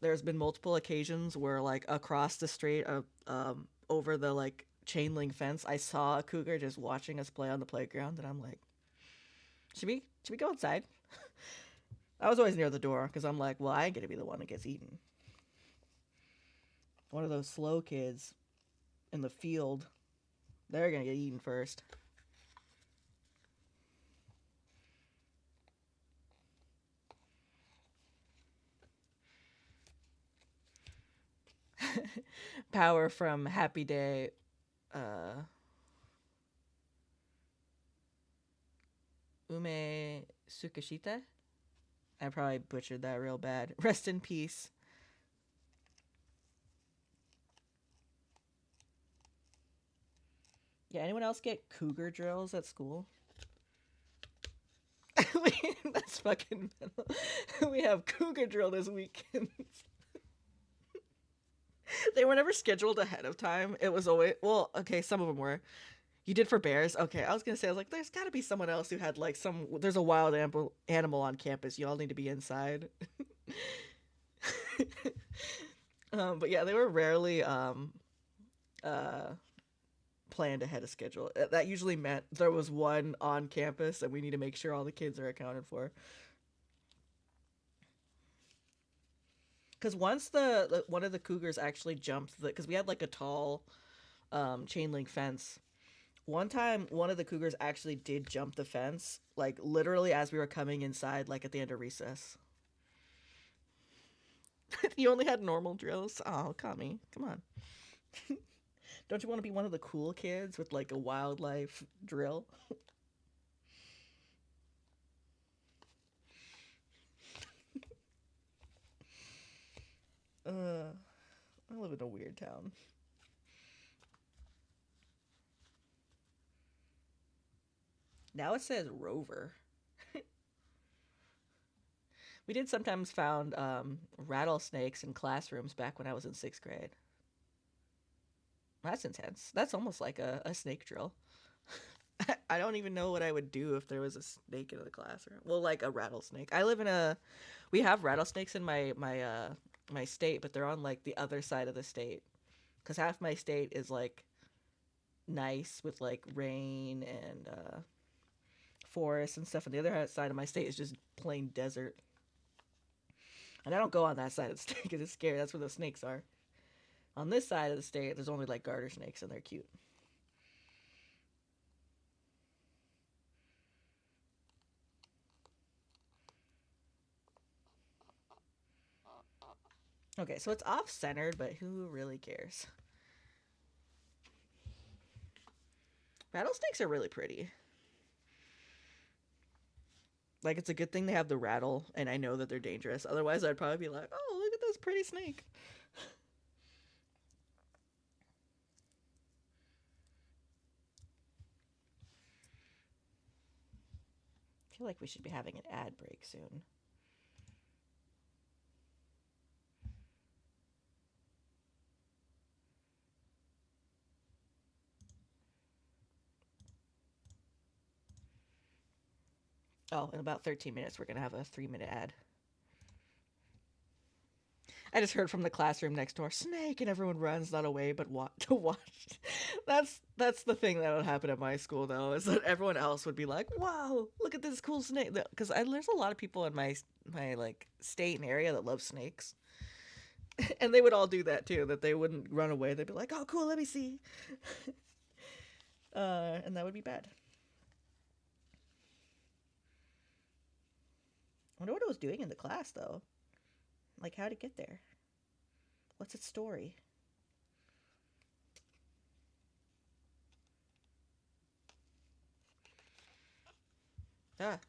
there's been multiple occasions where like across the street over the like chain link fence, I saw a cougar just watching us play on the playground, and I'm like, should we go inside? I was always near the door because I'm like, well, I ain't gonna be the one that gets eaten. One of those slow kids in the field, they're gonna get eaten first. Power from Happy Day. Ume Sukashita. I probably butchered that real bad. Rest in peace. Yeah, anyone else get cougar drills at school? That's fucking metal. We have cougar drill this weekend. They were never scheduled ahead of time. It was always, well, okay, some of them were. You did for bears? Okay, I was gonna say, I was like, there's gotta be someone else who had like there's a wild animal on campus. You all need to be inside. But yeah, they were rarely uh, planned ahead of schedule. That usually meant there was one on campus, and we need to make sure all the kids are accounted for. Because once one of the cougars actually jumped because we had like a tall chain link fence. One time, one of the cougars actually did jump the fence, like literally as we were coming inside, like at the end of recess. You only had normal drills. Oh, Kami, come on. Don't you want to be one of the cool kids with like a wildlife drill? I live in a weird town. Now it says rover. We did sometimes found rattlesnakes in classrooms back when I was in 6th grade. That's intense. That's almost like a snake drill. I don't even know what I would do if there was a snake in the classroom. Well, like a rattlesnake. We have rattlesnakes in my state, but they're on like the other side of the state. Because half my state is like nice with like rain and forests and stuff, and the other side of my state is just plain desert. And I don't go on that side of the state because it's scary. That's where the snakes are. On this side of the state, there's only like garter snakes, and they're cute. Okay, so it's off-centered, but who really cares? Rattlesnakes are really pretty. Like, it's a good thing they have the rattle, and I know that they're dangerous. Otherwise, I'd probably be like, oh, look at this pretty snake. I feel like we should be having an ad break soon. Oh, in about 13 minutes, we're going to have a 3-minute ad. I just heard from the classroom next door, snake, and everyone runs not away but to watch. That's the thing that would happen at my school though, is that everyone else would be like, "Wow, look at this cool snake!" Because there's a lot of people in my like state and area that love snakes, and they would all do that too. That they wouldn't run away; they'd be like, "Oh, cool, let me see," and that would be bad. I wonder what it was doing in the class though. Like, how'd it get there? What's its story? Ah.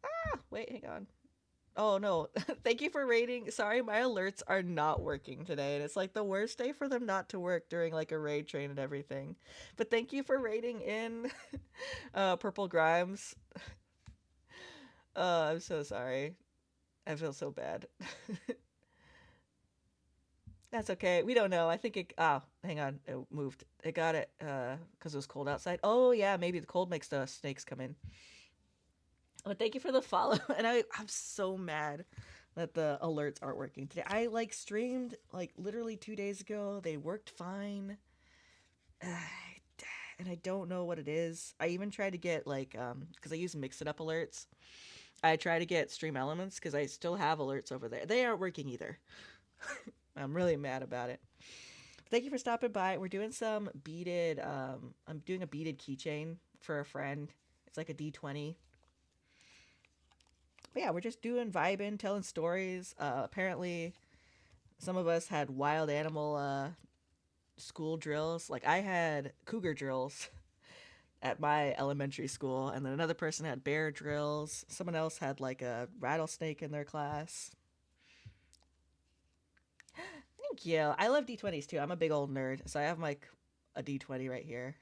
Ah, wait, hang on. Oh no. Thank you for rating. Sorry, my alerts are not working today. And it's like the worst day for them not to work during like a raid train and everything. But thank you for rating in Purple Grimes. I'm so sorry. I feel so bad. That's okay. We don't know. I think it. Oh, hang on. It moved. It got it because it was cold outside. Oh yeah, maybe the cold makes the snakes come in. But thank you for the follow. And I'm so mad that the alerts aren't working today. I like streamed like literally 2 days ago. They worked fine. And I don't know what it is. I even tried to get like because I use mix it up alerts. I try to get stream elements because I still have alerts over there. They aren't working either. I'm really mad about it. Thank you for stopping by. We're doing some beaded. I'm doing a beaded keychain for a friend. It's like a D20. But yeah, we're just doing vibing, telling stories. Apparently, some of us had wild animal school drills. Like I had cougar drills at my elementary school, and then another person had bear drills. Someone else had like a rattlesnake in their class. Thank you. I love D20's too. I'm a big old nerd, so I have like a D20 right here.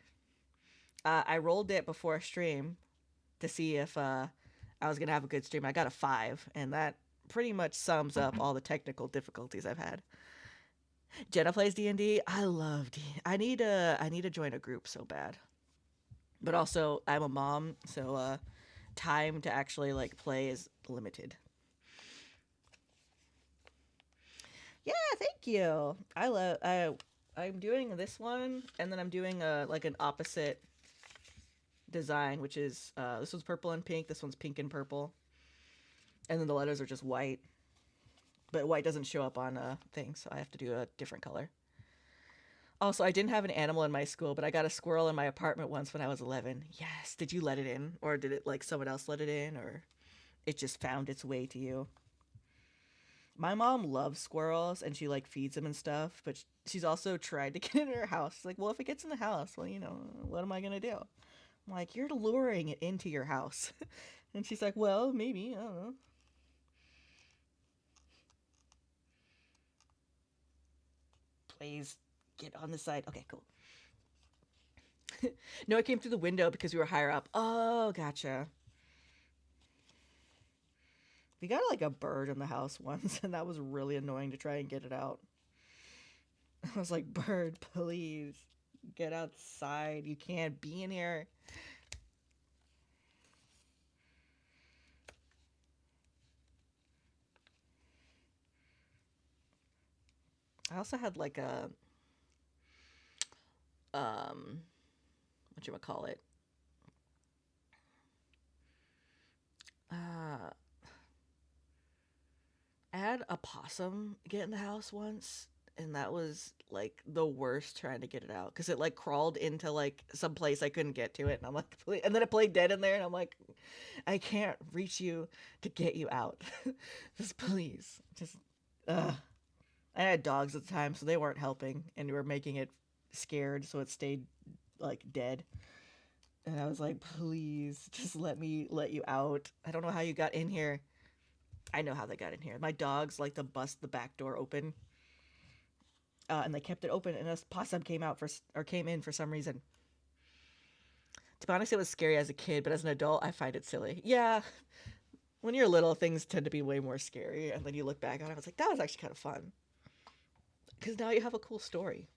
I rolled it before a stream to see if I was gonna have a good stream. I got a 5, and that pretty much sums up all the technical difficulties I've had. Jenna plays D&D. I love D. I need to join a group so bad. But also, I'm a mom, so time to actually like play is limited. Yeah, thank you. I'm doing this one, and then I'm doing a like an opposite design, which is this one's purple and pink. This one's pink and purple, and then the letters are just white. But white doesn't show up on things, so I have to do a different color. Also, I didn't have an animal in my school, but I got a squirrel in my apartment once when I was 11. Yes. Did you let it in? Or did it like someone else let it in? Or it just found its way to you? My mom loves squirrels and she like feeds them and stuff, but she's also tried to get it in her house. She's like, well, if it gets in the house, well, what am I going to do? I'm like, you're luring it into your house. And she's like, well, maybe. I don't know. Please get on the side. Okay, cool. No, it came through the window because we were higher up. Oh, gotcha. We got like a bird in the house once, and that was really annoying to try and get it out. I was like, bird, please get outside. You can't be in here. I also had like a what you call it? Uh, I had a possum get in the house once, and that was like the worst trying to get it out because it like crawled into like some place I couldn't get to it, and I'm like, please. And then it played dead in there, and I'm like, I can't reach you to get you out. Just please, just. I had dogs at the time, so they weren't helping, and we were making it scared, so it stayed like dead. And I was like, please, just let you out. I don't know how you got in here. I know how they got in here. My dogs like to bust the back door open, and they kept it open, and a possum came in for some reason. To be honest, it was scary as a kid, but as an adult, I find it silly. Yeah, when you're little, things tend to be way more scary, and then you look back on it, I was like, that was actually kind of fun. Because now you have a cool story.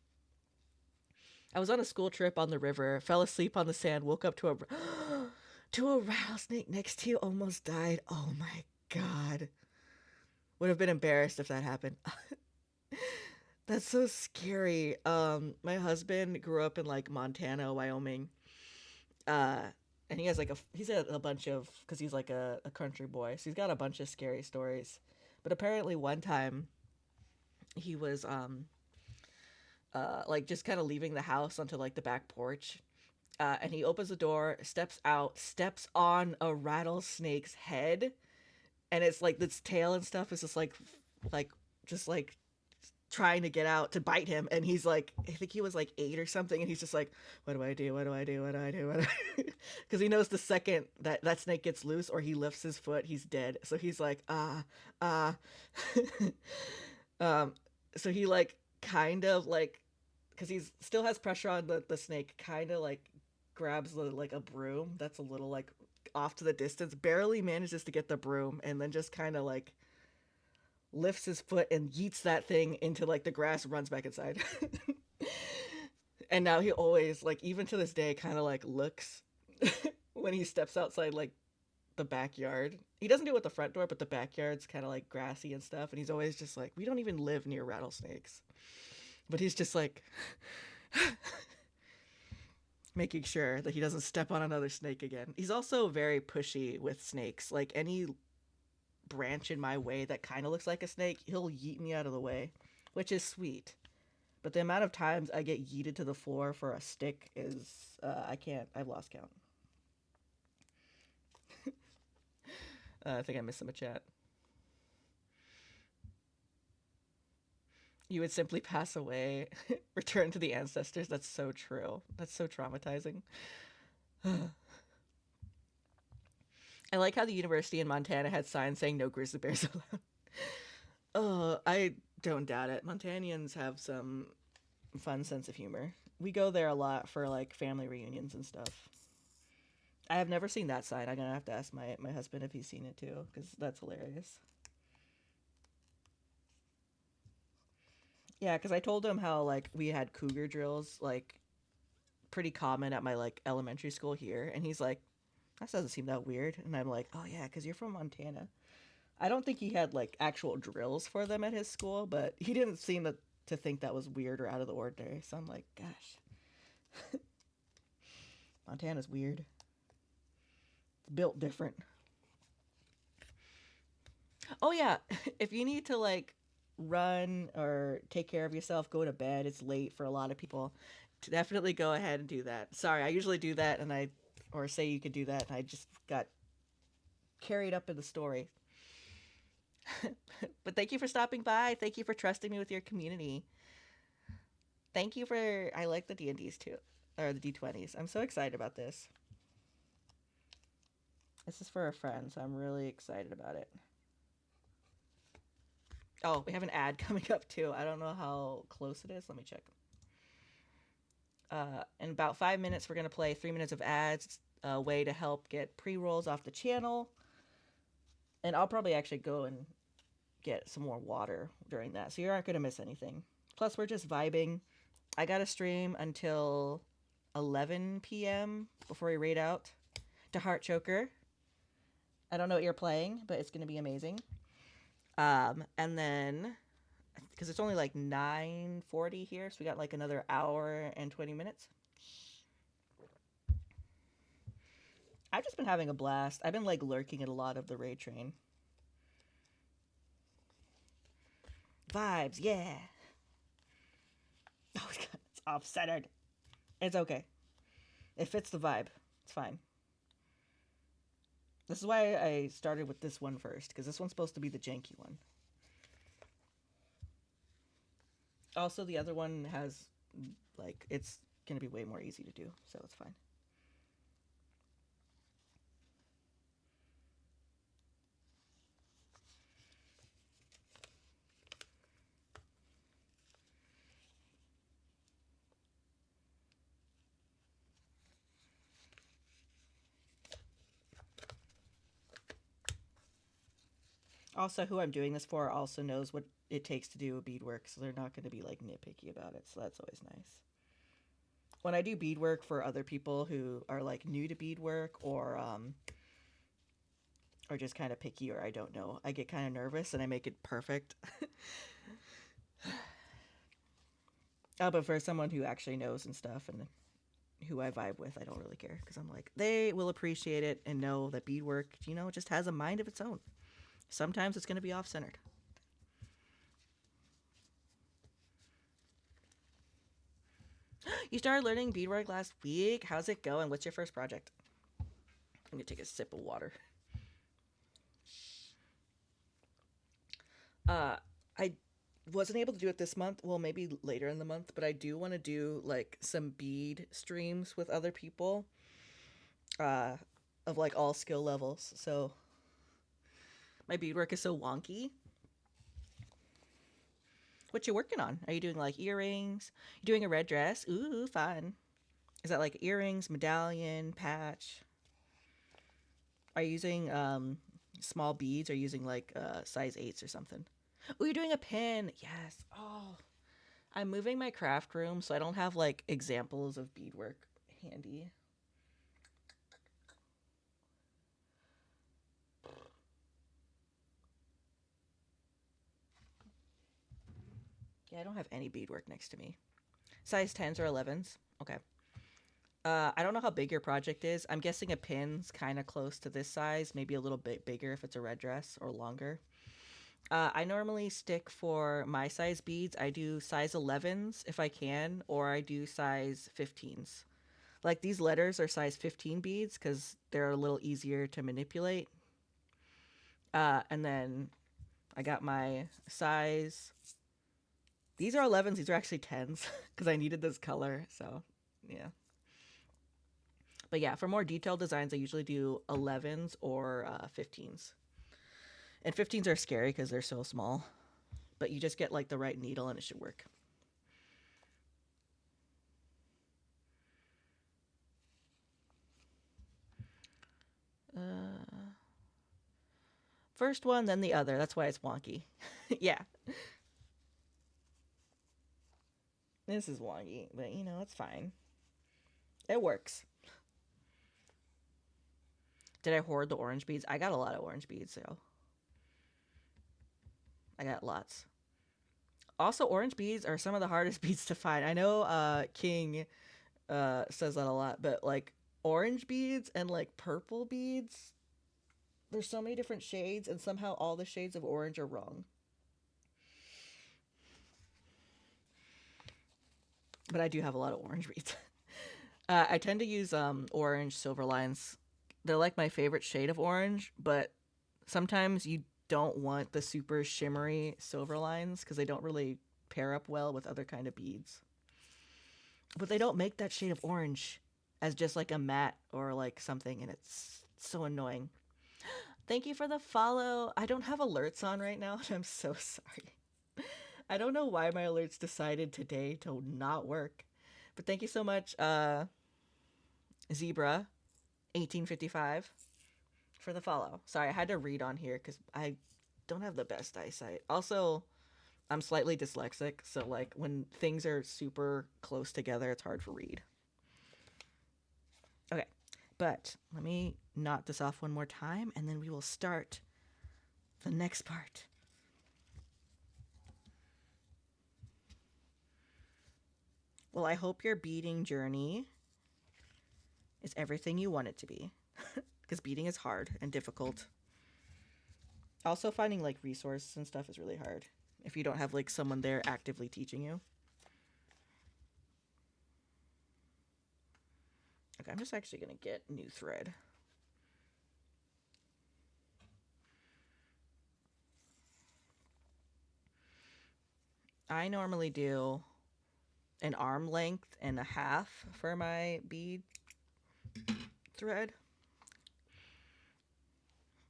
I was on a school trip on the river, fell asleep on the sand, woke up to a to a rattlesnake next to you, almost died. Oh my god. Would have been embarrassed if that happened. That's so scary. My husband grew up in like Montana, Wyoming. Uh and he has like he's a bunch of cuz he's like a country boy. So he's got a bunch of scary stories. But apparently one time he was like just kind of leaving the house onto like the back porch. And he opens the door, steps out, steps on a rattlesnake's head, and it's like its tail and stuff is like, just like trying to get out to bite him. And he's like, I think he was like 8 or something, and he's just like, what do I do? What do I do? What do I do? What do I do? Because he knows the second that snake gets loose or he lifts his foot, he's dead. So he's like, um, so he like kind of like because he's still has pressure on the snake, kind of like grabs like a broom that's a little like off to the distance, barely manages to get the broom, and then just kind of like lifts his foot and yeets that thing into like the grass and runs back inside. And now he always like even to this day kind of like looks when he steps outside like the backyard. He doesn't do it with the front door, but the backyard's kind of like grassy and stuff, and he's always just like, we don't even live near rattlesnakes. But he's just like making sure that he doesn't step on another snake again. He's also very pushy with snakes. Like any branch in my way that kind of looks like a snake, he'll yeet me out of the way, which is sweet. But the amount of times I get yeeted to the floor for a stick is, I've lost count. I think I missed some in chat. You would simply pass away, return to the ancestors. That's so true. That's so traumatizing. I like how the university in Montana had signs saying no grizzly bears allowed. Oh, I don't doubt it. Montanians have some fun sense of humor. We go there a lot for like family reunions and stuff. I have never seen that sign. I'm gonna have to ask my husband if he's seen it too, because that's hilarious. Yeah, because I told him how like we had cougar drills like pretty common at my like elementary school here, and he's like, that doesn't seem that weird. And I'm like, oh yeah, because you're from Montana. I don't think he had like actual drills for them at his school, but he didn't seem to think that was weird or out of the ordinary. So I'm like, gosh, Montana's weird. It's built different. Oh yeah, if you need to like run or take care of yourself, go to bed. It's late for a lot of people. Definitely go ahead and do that. Sorry, I usually do that, and or say you could do that, and I just got carried up in the story. But thank you for stopping by. Thank you for trusting me with your community. Thank you for. I like the D&Ds too, or the D20's. I'm so excited about this. This is for a friend, so I'm really excited about it. Oh, we have an ad coming up too. I don't know how close it is. Let me check. In about 5 minutes, we're going to play 3 minutes of ads. It's a way to help get pre-rolls off the channel. And I'll probably actually go and get some more water during that, so you aren't going to miss anything. Plus, we're just vibing. I got to stream until 11 p.m. before we raid out to Heart Choker. I don't know what you're playing, but it's going to be amazing. And then, because it's only like 9:40 here, so we got like another hour and 20 minutes. I've just been having a blast. I've been like lurking at a lot of the raid train. Vibes, yeah. Oh, it's off-centered. It's okay. It fits the vibe. It's fine. This is why I started with this one first, because this one's supposed to be the janky one. Also, the other one has, like, it's going to be way more easy to do, so it's fine. Also, who I'm doing this for also knows what it takes to do a beadwork, so they're not going to be, like, nitpicky about it, so that's always nice. When I do beadwork for other people who are, like, new to beadwork or just kind of picky or I don't know, I get kind of nervous and I make it perfect. But for someone who actually knows and stuff and who I vibe with, I don't really care, because I'm like, they will appreciate it and know that beadwork, you know, just has a mind of its own. Sometimes it's going to be off-centered. You started learning beadwork last week. How's it going? What's your first project? I'm going to take a sip of water. I wasn't able to do it this month. Well, maybe later in the month, but I do want to do like some bead streams with other people of like all skill levels. So my beadwork is so wonky. What you working on? Are you doing like earrings? You doing a red dress? Ooh, fun. Is that like earrings, medallion, patch? Are you using small beads? Or using like size 8s or something? Oh, you're doing a pin. Yes. Oh, I'm moving my craft room, so I don't have like examples of beadwork handy. Yeah, I don't have any beadwork next to me. Size 10s or 11s? Okay. I don't know how big your project is. I'm guessing a pin's kind of close to this size, maybe a little bit bigger if it's a red dress or longer. I normally stick for my size beads. I do size 11s if I can, or I do size 15s. Like these letters are size 15 beads because they're a little easier to manipulate. And then I got my size. These are 11s. These are actually 10s because I needed this color. So, yeah. But yeah, for more detailed designs, I usually do 11s or 15s. And 15s are scary because they're so small. But you just get like the right needle and it should work. First one, then the other. That's why it's wonky. Yeah. This is wonky, but you know, it's fine. It works. Did I hoard the orange beads? I got a lot of orange beads, so. I got lots. Also, orange beads are some of the hardest beads to find. I know King says that a lot, but like orange beads and like purple beads, there's so many different shades, and somehow all the shades of orange are wrong. But I do have a lot of orange beads. I tend to use orange silver lines. They're like my favorite shade of orange, but sometimes you don't want the super shimmery silver lines because they don't really pair up well with other kind of beads. But they don't make that shade of orange as just like a matte or like something, and it's so annoying. Thank you for the follow. I don't have alerts on right now, and I'm so sorry. I don't know why my alerts decided today to not work. But thank you so much, Zebra 1855, for the follow. Sorry, I had to read on here because I don't have the best eyesight. Also, I'm slightly dyslexic, so like when things are super close together, it's hard to read. Okay, but let me knot this off one more time, and then we will start the next part. Well, I hope your beading journey is everything you want it to be, because beading is hard and difficult. Also, finding like resources and stuff is really hard if you don't have like someone there actively teaching you. Okay, I'm just actually gonna get new thread. I normally do an arm length and a half for my bead thread.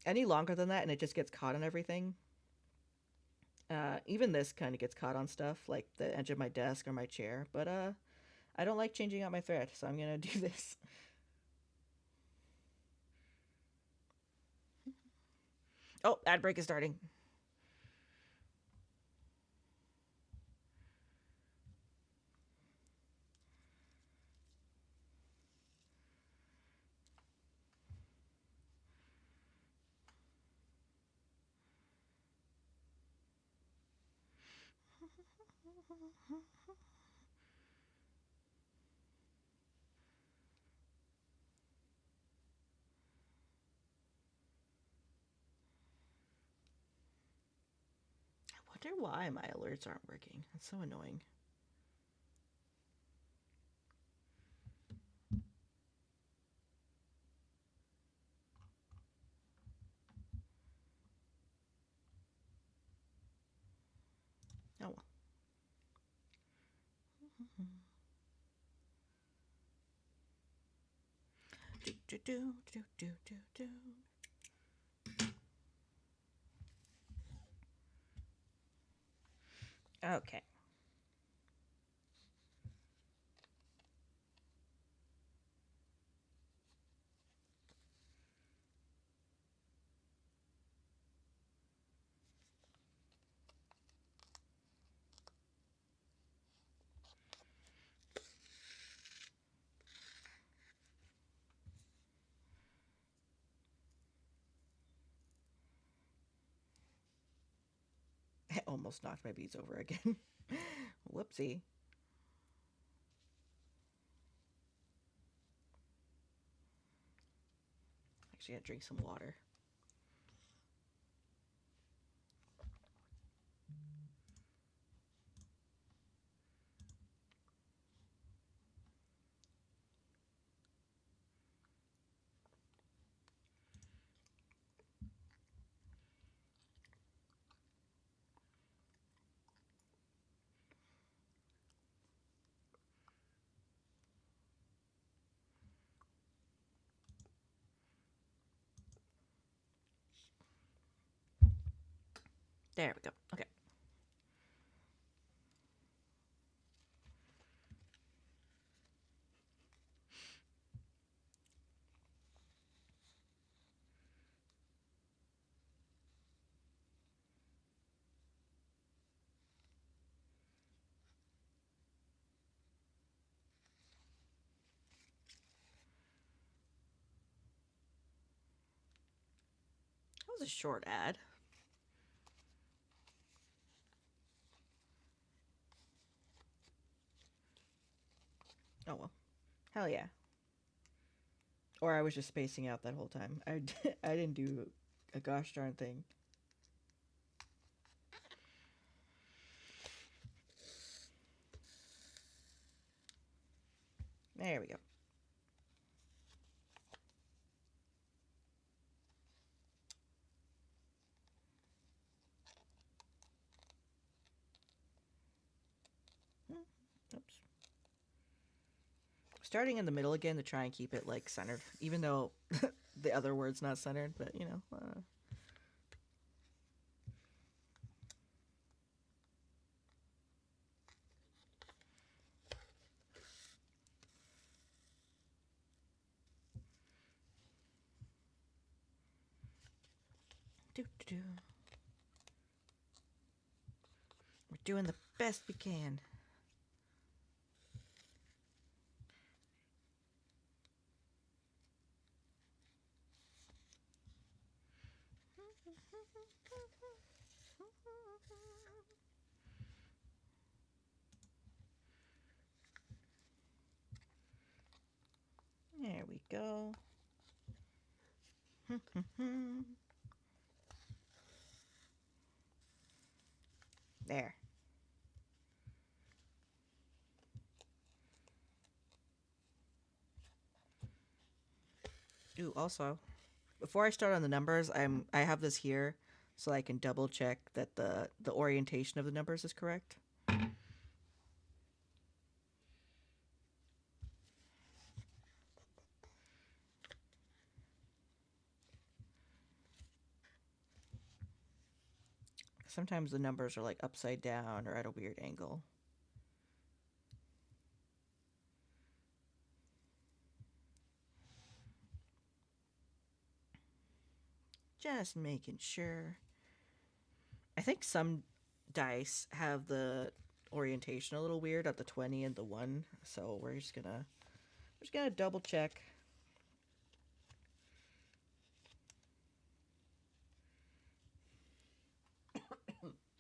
Any longer than that and it just gets caught on everything. Even this kind of gets caught on stuff like the edge of my desk or my chair, but I don't like changing out my thread, so I'm gonna do this. Oh, ad break is starting. I wonder why my alerts aren't working. It's so annoying. Oh well. Do, do, do, do, do, do. Okay. I almost knocked my beads over again. Whoopsie. Actually, I gotta drink some water. There we go. Okay. That was a short ad. Oh well. Hell yeah. Or I was just spacing out that whole time. I didn't do a gosh darn thing. There we go. Oops. Starting in the middle again to try and keep it like centered, even though the other word's not centered, but you know. Do. We're doing the best we can. There we go. There. Ooh, also, before I start on the numbers, I have this here so I can double check that the orientation of the numbers is correct. Sometimes the numbers are like upside down or at a weird angle. Just making sure. I think some dice have the orientation a little weird at the 20 and the 1, so we're just gonna double check.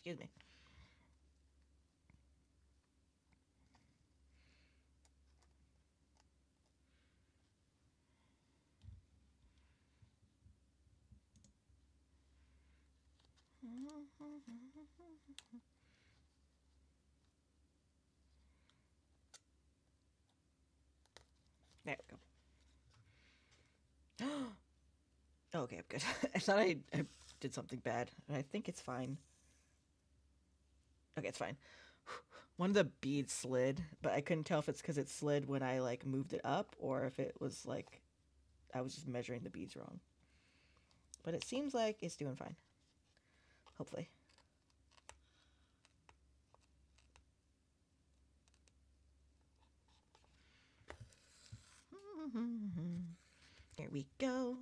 Excuse me. There we go. Okay, I'm good. I thought I did something bad, and I think it's fine. Okay, it's fine. One of the beads slid, but I couldn't tell if it's because it slid when I like moved it up or if it was like I was just measuring the beads wrong. But it seems like it's doing fine. Hopefully. Here we go.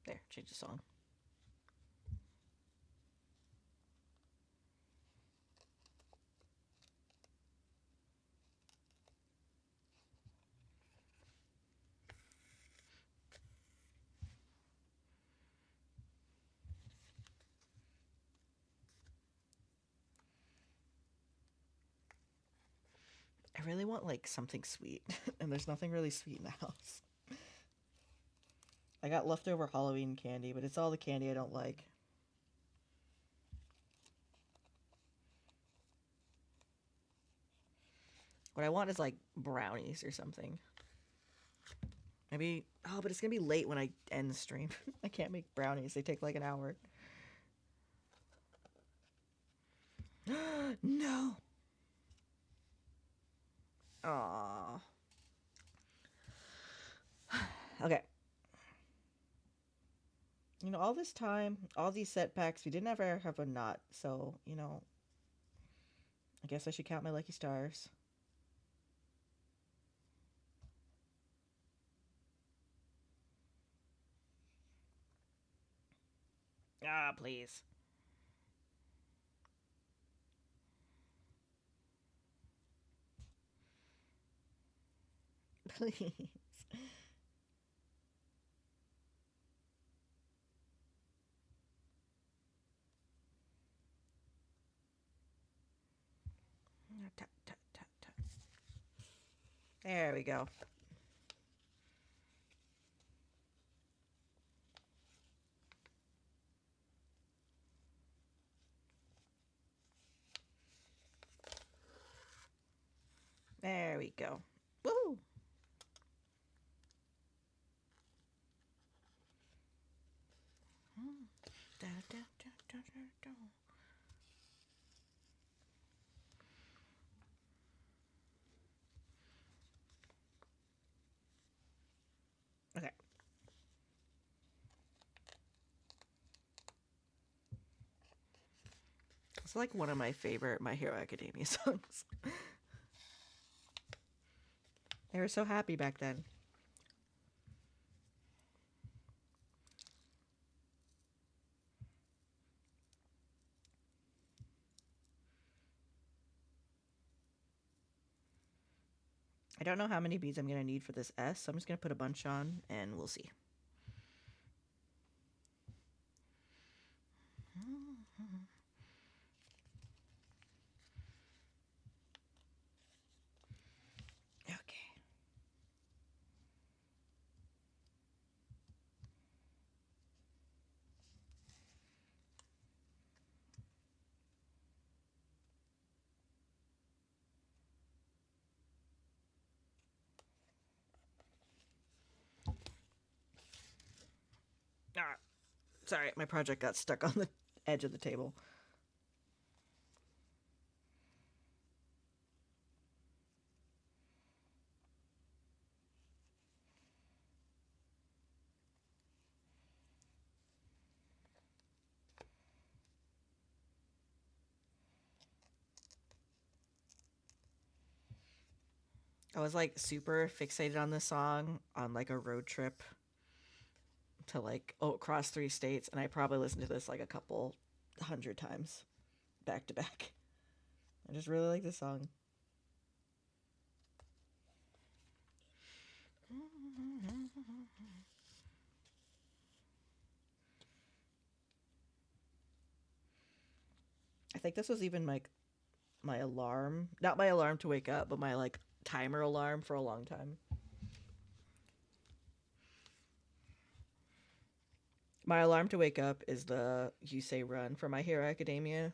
There, change the song. I really want like something sweet, and there's nothing really sweet in the house. I got leftover Halloween candy, but it's all the candy I don't like. What I want is like brownies or something. Maybe, oh, but it's gonna be late when I end the stream. I can't make brownies, they take like an hour. No. Aww. Okay. You know, all this time, all these setbacks, we didn't ever have a knot, so, you know, I guess I should count my lucky stars. Ah, please. Please. Tap, tap, tap, tap. There we go. There we go. Woo! Da, da, da, da, da, da. It's like one of my favorite My Hero Academia songs. They were so happy back then. I don't know how many beads I'm going to need for this S, so I'm just going to put a bunch on and we'll see. Okay. Ah, sorry, my project got stuck on the edge of the table. I was like super fixated on this song on like a road trip to like across 3 states, and I probably listened to this like a couple 100 times back to back. I just really like this song. I think this was even like my alarm, not my alarm to wake up, but my like timer alarm for a long time. My alarm to wake up is the You Say Run for My Hero Academia.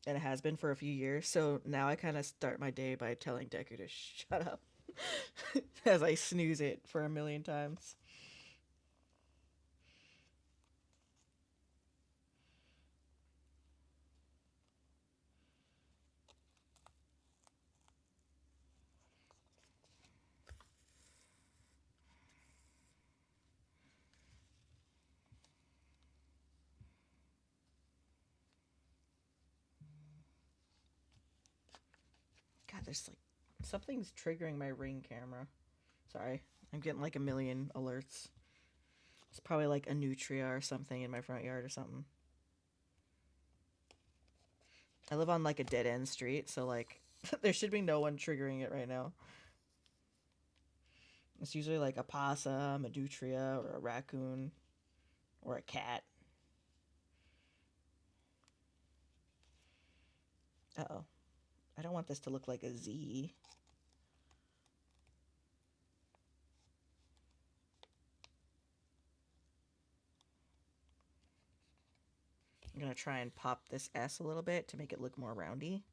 And it has been for a few years. So now I kind of start my day by telling Deku to shut up as I snooze it for a million times. God, there's like something's triggering my Ring camera. Sorry, I'm getting like a million alerts. It's probably like a nutria or something in my front yard or something. I live on like a dead end street, so like there should be no one triggering it right now. It's usually like a possum, a nutria, or a raccoon, or a cat. Uh-oh. I don't want this to look like a Z. I'm going to try and pop this S a little bit to make it look more roundy.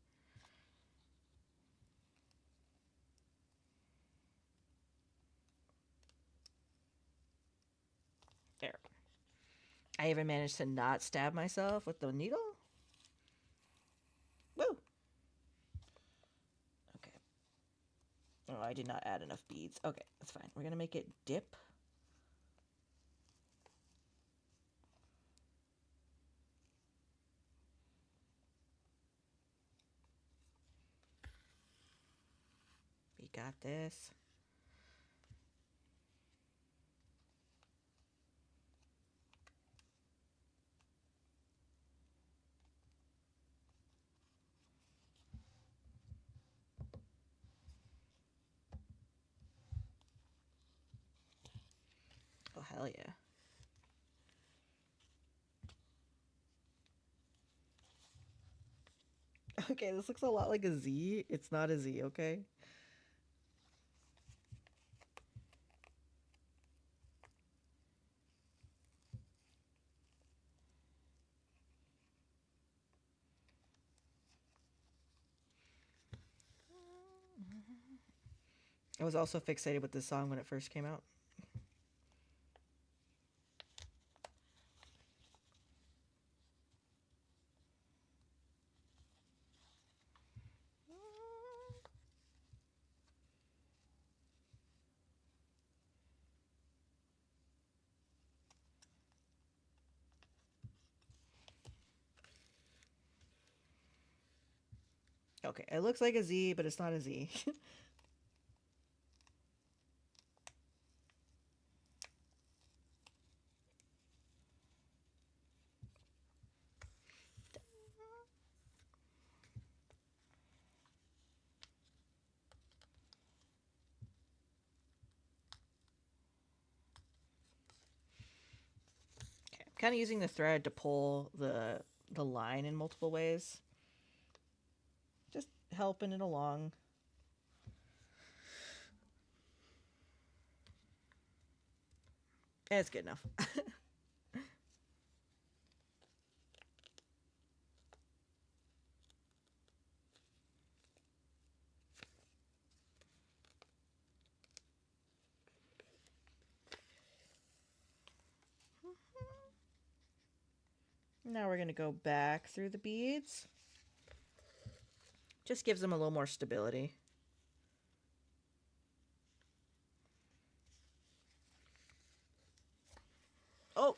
There. I even managed to not stab myself with the needle. Woo! Okay. Oh, I did not add enough beads. Okay, that's fine. We're going to make it dip. We got this. Oh, hell yeah. Okay, this looks a lot like a Z. It's not a Z, okay? I was also fixated with this song when it first came out. Okay, it looks like a Z, but it's not a Z. Okay, I'm kind of using the thread to pull the line in multiple ways. Just helping it along. It's good enough. Now we're going to go back through the beads. Just gives them a little more stability. Oh!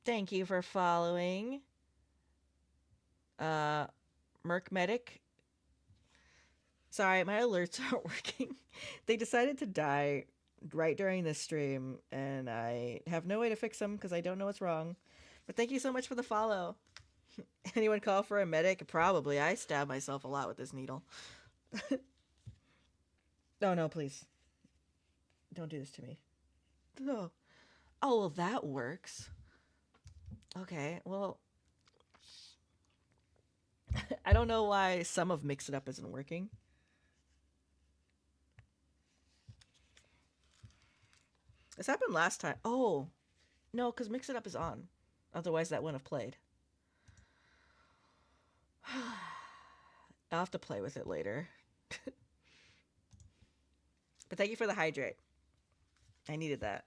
Thank you for following. Merc Medic. Sorry, my alerts aren't working. They decided to die right during this stream, and I have no way to fix them because I don't know what's wrong. But thank you so much for the follow. Anyone call for a medic? Probably. I stab myself a lot with this needle. No, no, please. Don't do this to me. No. Oh, well, that works. Okay, well... I don't know why some of Mix It Up isn't working. This happened last time. Oh, no, because Mix It Up is on. Otherwise, that wouldn't have played. I'll have to play with it later. But thank you for the hydrate. I needed that.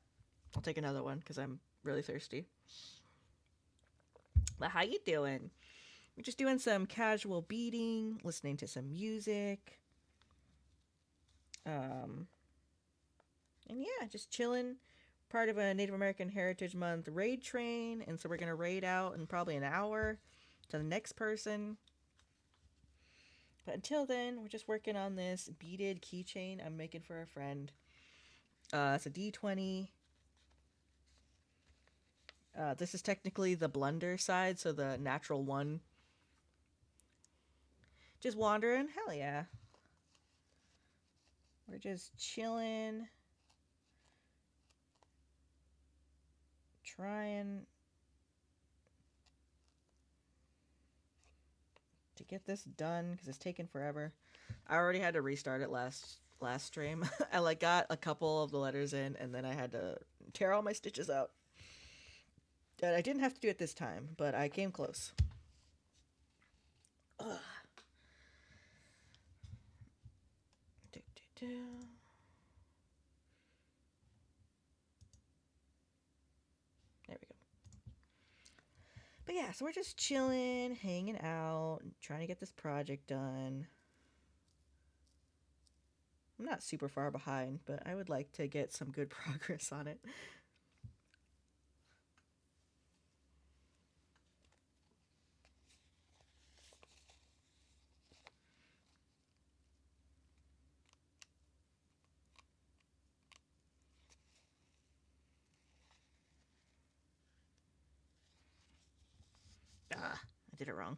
I'll take another one because I'm really thirsty. But how you doing? We're just doing some casual beading, listening to some music. And yeah, just chilling. Part of a Native American Heritage Month raid train. And so we're going to raid out in probably an hour to the next person. But until then, we're just working on this beaded keychain I'm making for a friend. It's a D20. This is technically the blunder side, so the natural one. Just wandering. Hell yeah. We're just chilling. Trying to get this done because it's taken forever. I already had to restart it last stream. I got a couple of the letters in, and then I had to tear all my stitches out. And I didn't have to do it this time, but I came close. Ugh. There we go. But yeah, so we're just chilling, hanging out, trying to get this project done. I'm not super far behind, but I would like to get some good progress on it. Ah, I did it wrong.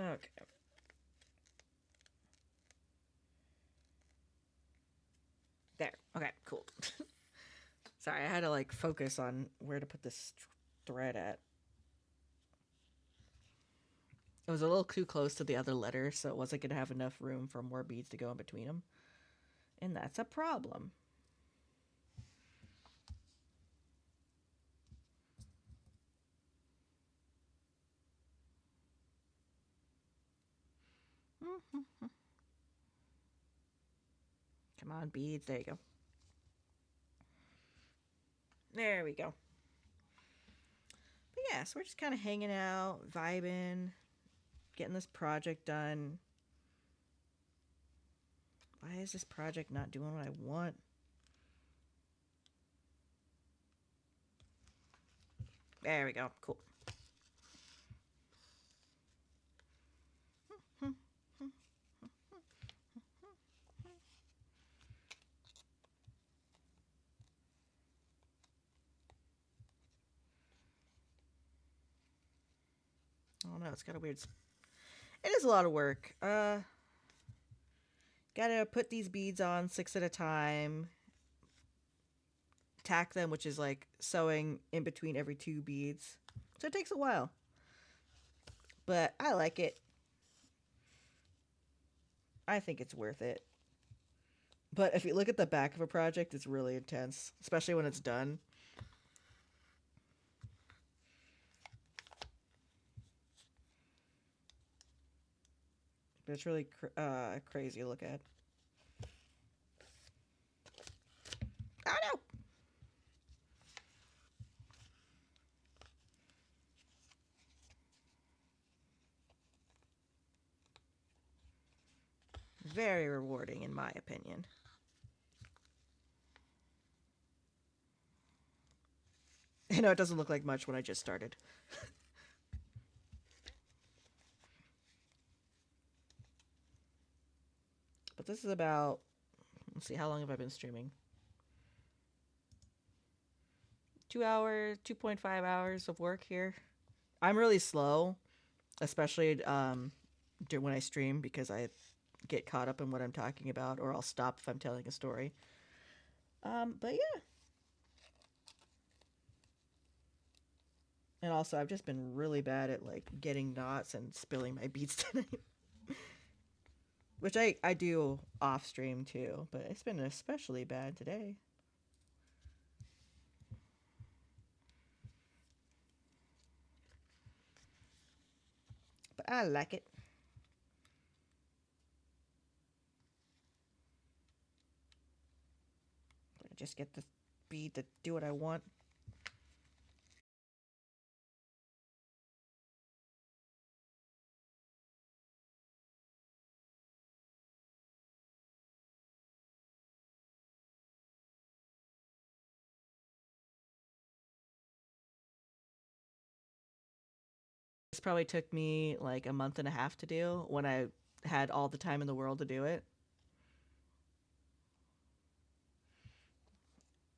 Okay. There. Okay, cool. Sorry, I had to focus on where to put this thread at. It was a little too close to the other letter, so it wasn't going to have enough room for more beads to go in between them. And that's a problem. Come on, beads. There you go. There we go. But yeah, so we're just kind of hanging out, vibing, getting this project done. Why is this project not doing what I want? There we go. Cool. Oh no, it's got a weird. It is a lot of work. Gotta put these beads on 6 at a time. Tack them, which is like sewing in between every 2 beads. So it takes a while. But I like it. I think it's worth it. But if you look at the back of a project, it's really intense, especially when it's done. But it's really crazy to look at. Oh no! Very rewarding, in my opinion. I know it doesn't look like much when I just started. But this is about, let's see, how long have I been streaming? 2 hours, 2.5 hours of work here. I'm really slow, especially when I stream, because I get caught up in what I'm talking about, or I'll stop if I'm telling a story. But yeah. And also, I've just been really bad at like getting knots and spilling my beads tonight. Which I do off stream too, but it's been especially bad today. But I like it. I just get the bead to do what I want. This probably took me like a month and a half to do when I had all the time in the world to do it.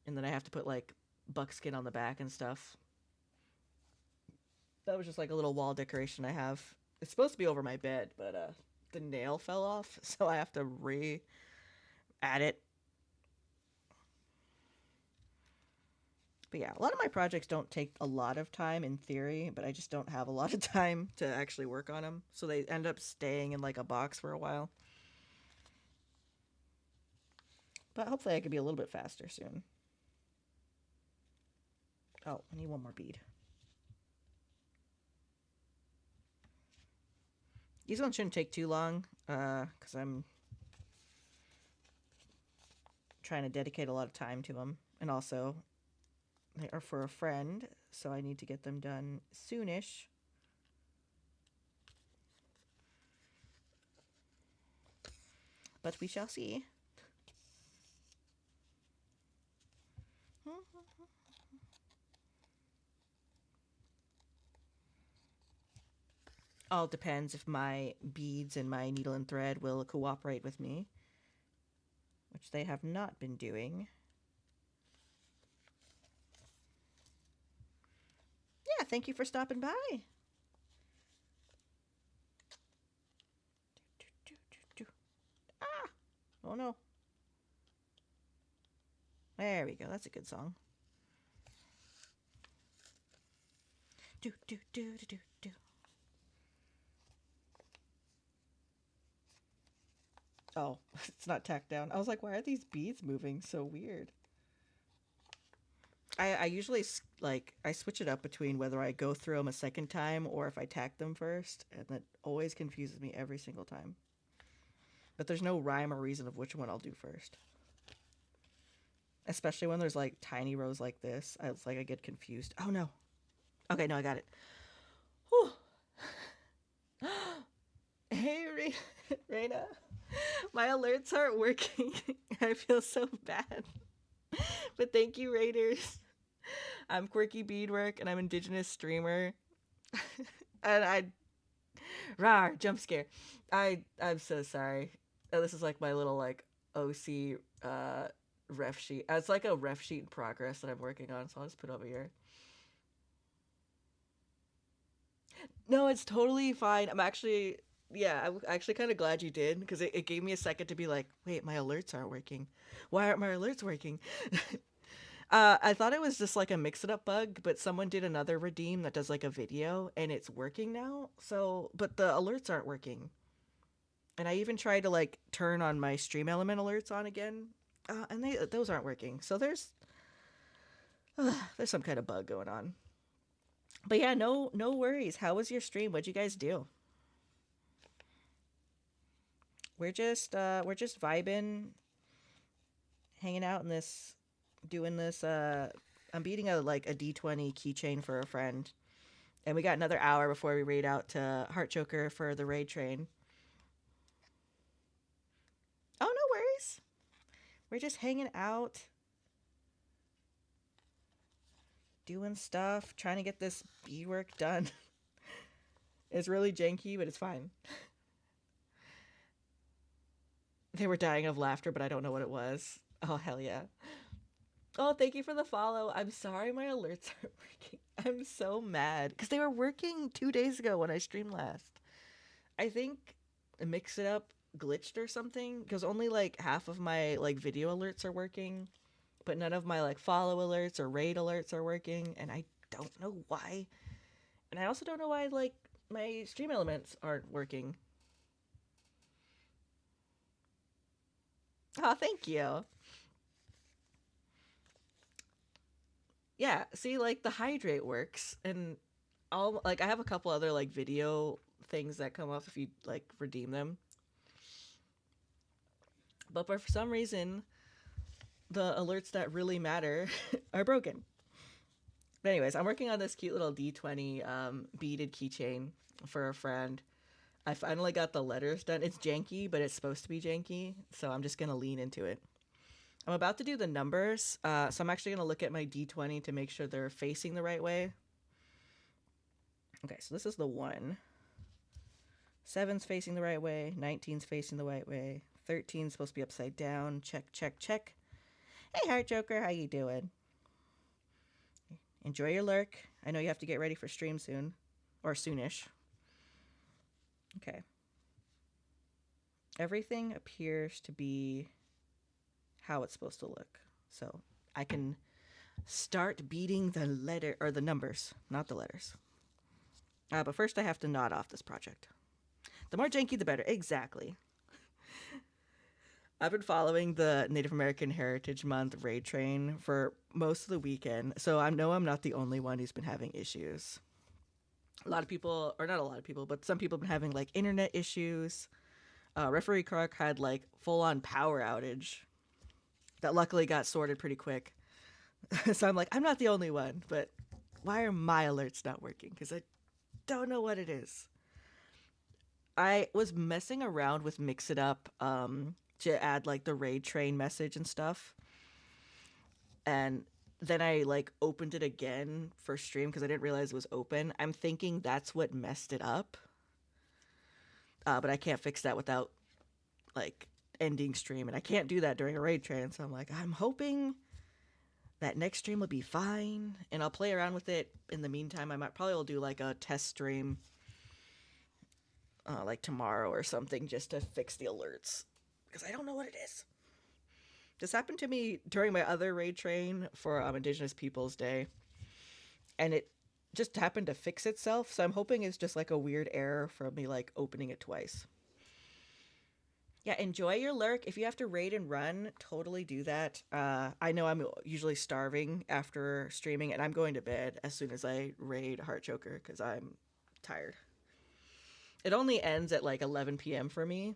And then I have to put like buckskin on the back and stuff. That was just like a little wall decoration I have. It's supposed to be over my bed, but the nail fell off, so I have to add it. But yeah, a lot of my projects don't take a lot of time in theory, but I just don't have a lot of time to actually work on them. So they end up staying in like a box for a while. But hopefully I can be a little bit faster soon. Oh, I need one more bead. These ones shouldn't take too long, because I'm trying to dedicate a lot of time to them. And also, they are for a friend, so I need to get them done soonish. But we shall see. All depends if my beads and my needle and thread will cooperate with me, which they have not been doing. Yeah, thank you for stopping by. Ah! Oh no. There we go. That's a good song. Do, do, do, do, do, do. Oh, it's not tacked down. I was like, why are these beads moving so weird? I usually like I switch it up between whether I go through them a second time or if I tack them first, and that always confuses me every single time. But there's no rhyme or reason of which one I'll do first. especially when there's like tiny rows like this. It's like I get confused. Oh no. Okay, no, I got it. Whew. Hey, Reina. My alerts aren't working. I feel so bad. But thank you, Raiders. I'm Quirky Beadwork, and I'm Indigenous streamer. And rawr, jump scare. I'm so sorry. Oh, this is like my little like OC ref sheet. It's like a ref sheet in progress that I'm working on, so I'll just put it over here. No, it's totally fine. I'm actually kind of glad you did because it gave me a second to be like, wait, my alerts aren't working. Why aren't my alerts working? I thought it was just like a mix it up bug, but someone did another redeem that does like a video and it's working now. So, but the alerts aren't working. And I even tried to like turn on my stream element alerts on again, and those aren't working. So there's some kind of bug going on. But yeah, no worries. How was your stream? What'd you guys do? We're just vibing, hanging out in this, doing this. I'm beating a D20 keychain for a friend, and we got another hour before we raid out to Heartchoker for the raid train. Oh, no worries. We're just hanging out, doing stuff, trying to get this beadwork done. It's really janky, but it's fine. They were dying of laughter, but I don't know what it was. Oh, hell yeah. Oh, thank you for the follow. I'm sorry my alerts aren't working. I'm so mad because they were working 2 days ago when I streamed last. I think Mix It Up glitched or something because only like half of my like video alerts are working, but none of my like follow alerts or raid alerts are working, and I don't know why. And I also don't know why like my stream elements aren't working. Oh, thank you. Yeah, see, like the hydrate works, and all like I have a couple other like video things that come up if you like redeem them. But for some reason, the alerts that really matter are broken. But anyways, I'm working on this cute little D20 beaded keychain for a friend. I finally got the letters done. It's janky, but it's supposed to be janky, so I'm just gonna lean into it. I'm about to do the numbers, so I'm actually gonna look at my D20 to make sure they're facing the right way. Okay, so this is the 1. 7's facing the right way. 19's facing the right way. 13's supposed to be upside down. Check, check, check. Hey, Heartchoker, how you doing? Enjoy your lurk. I know you have to get ready for stream soon. Or soonish. Okay. Everything appears to be how it's supposed to look. So I can start beating the letter or the numbers, not the letters. But first I have to nod off this project. The more janky, the better. Exactly. I've been following the Native American Heritage Month raid train for most of the weekend, so I know I'm not the only one who's been having issues. A lot of people, or not a lot of people, but some people have been having like internet issues. Referee Clark had like full-on power outage that luckily got sorted pretty quick. So I'm like, I'm not the only one, but why are my alerts not working? Because I don't know what it is. I was messing around with Mix It Up to add like the raid train message and stuff. And then I like opened it again for stream because I didn't realize it was open. I'm thinking that's what messed it up. But I can't fix that without like ending stream, and I can't do that during a raid train. So I'm like, I'm hoping that next stream will be fine, and I'll play around with it. In the meantime, I might probably will do like a test stream like tomorrow or something just to fix the alerts because I don't know what it is. This happened to me during my other raid train for Indigenous Peoples Day, and it just happened to fix itself. So I'm hoping it's just like a weird error from me like opening it twice. Yeah, enjoy your lurk. If you have to raid and run, totally do that. I know I'm usually starving after streaming, and I'm going to bed as soon as I raid Heartchoker because I'm tired. It only ends at like 11 p.m. for me,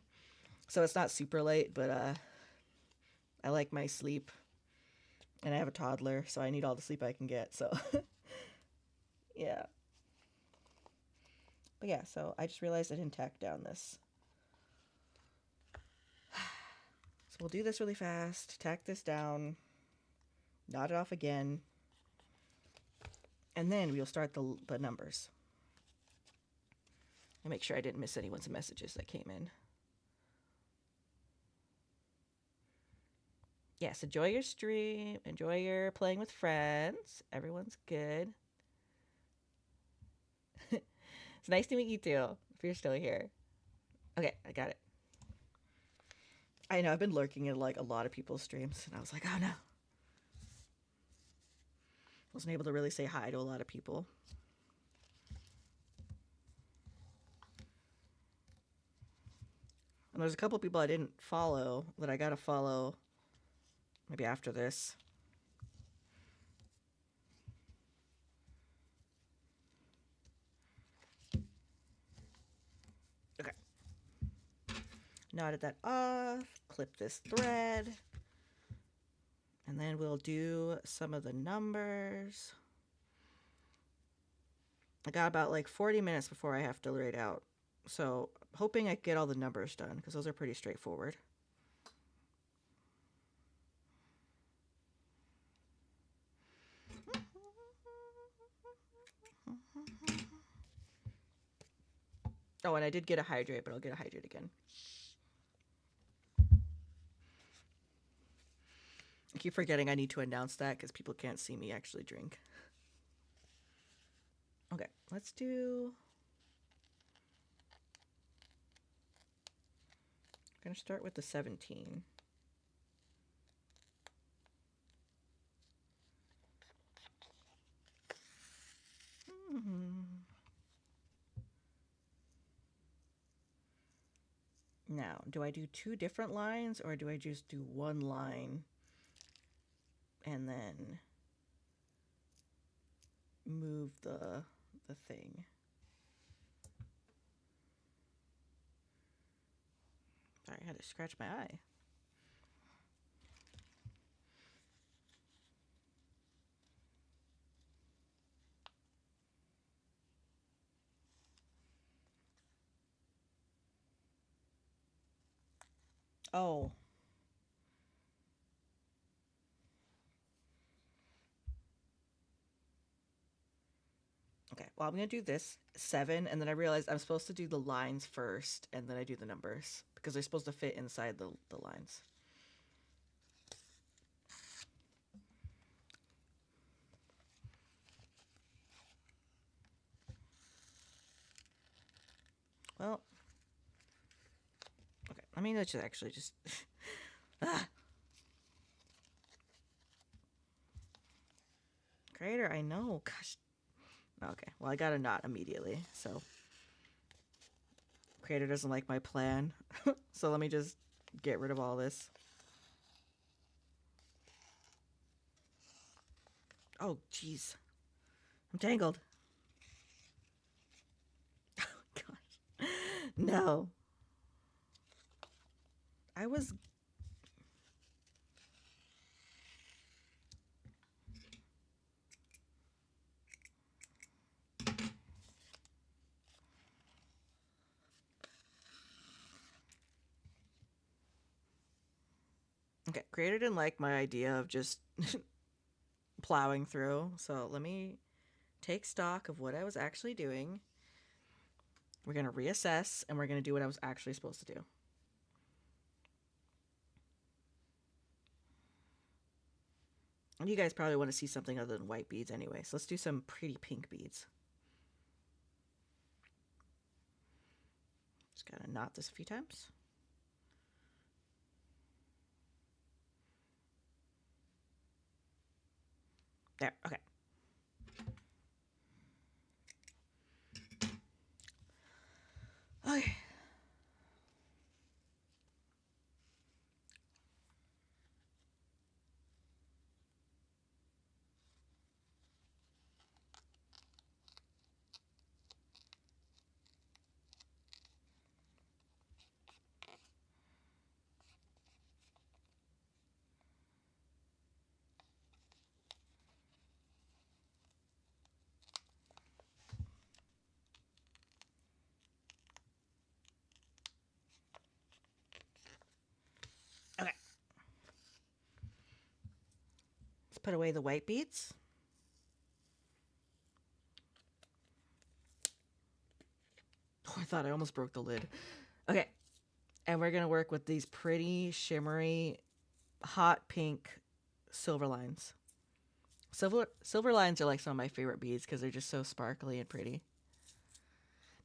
so it's not super late, but I like my sleep. And I have a toddler, so I need all the sleep I can get. So, yeah. But yeah, so I just realized I didn't tack down this. So we'll do this really fast, tack this down, knot it off again, and then we'll start the numbers. And make sure I didn't miss anyone's messages that came in. Yes, enjoy your stream, enjoy your playing with friends. Everyone's good. It's nice to meet you too, if you're still here. Okay, I got it. I know, I've been lurking at like a lot of people's streams, and I was like, oh no. Wasn't able to really say hi to a lot of people. And there's a couple people I didn't follow that I gotta follow maybe after this. Okay. Knotted that off, clip this thread, and then we'll do some of the numbers. I got about like 40 minutes before I have to write out. So hoping I get all the numbers done because those are pretty straightforward. Oh, and I did get a hydrate, but I'll get a hydrate again. I keep forgetting I need to announce that because people can't see me actually drink. Okay, let's do... I'm going to start with the 17. Now, do I do 2 different lines or do I just do 1 line and then move the thing? Sorry, I had to scratch my eye. Oh. Okay, well, I'm going to do this 7, and then I realized I'm supposed to do the lines first, and then I do the numbers, because they're supposed to fit inside the lines. Well, okay, I mean, let's just actually just... Creator, I know, gosh. Okay, well, I got a knot immediately, so... Creator doesn't like my plan, so let me just get rid of all this. Oh, jeez. I'm tangled. Oh, gosh. No. I was... Okay, Creator didn't like my idea of just plowing through, so let me take stock of what I was actually doing. We're going to reassess, and we're going to do what I was actually supposed to do. And you guys probably want to see something other than white beads anyway, so let's do some pretty pink beads. Just got to knot this a few times. There, okay. Okay. put away the white beads. Oh, I thought I almost broke the lid. Okay. And we're going to work with these pretty shimmery hot pink silver lines. Silver lines are like some of my favorite beads because they're just so sparkly and pretty.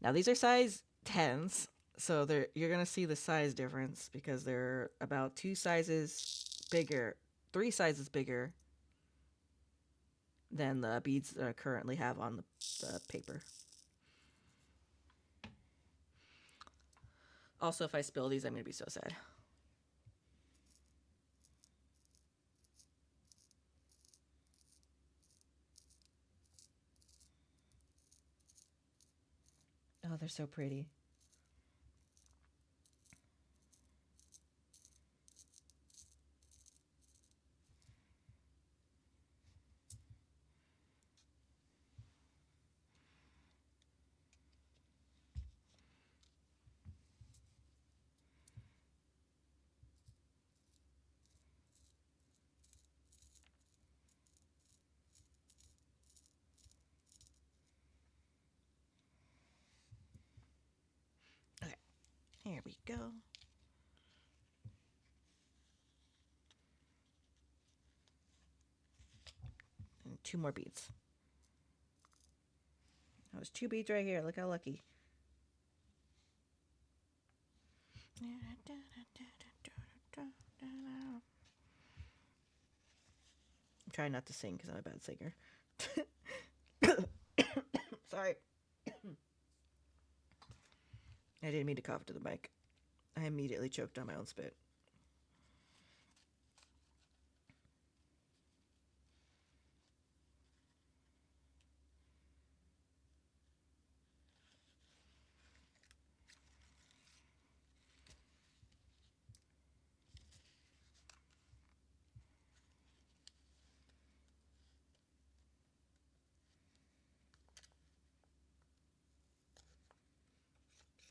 Now these are size 10s, so you're going to see the size difference because they're about 2 sizes bigger, 3 sizes bigger than the beads that I currently have on the paper. Also, if I spill these, I'm going to be so sad. Oh, they're so pretty. Okay, here we go. And 2 more beads. That was 2 beads right here. Look how lucky. I'm trying not to sing because I'm a bad singer. Sorry. I didn't mean to cough to the mic. I immediately choked on my own spit.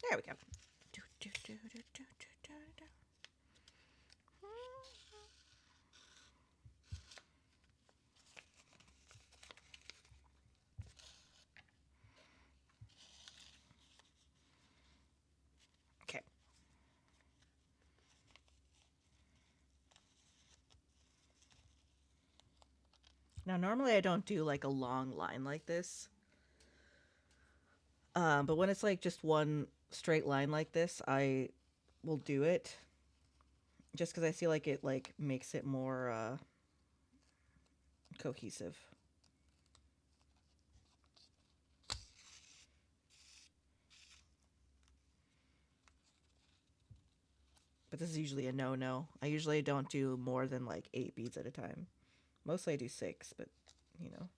There we go. Okay. Now, normally I don't do like a long line like this. But when it's like just one straight line like this, I will do it just because I feel like it like makes it more cohesive. But this is usually a no-no. I usually don't do more than like 8 beads at a time. Mostly I do 6, but you know.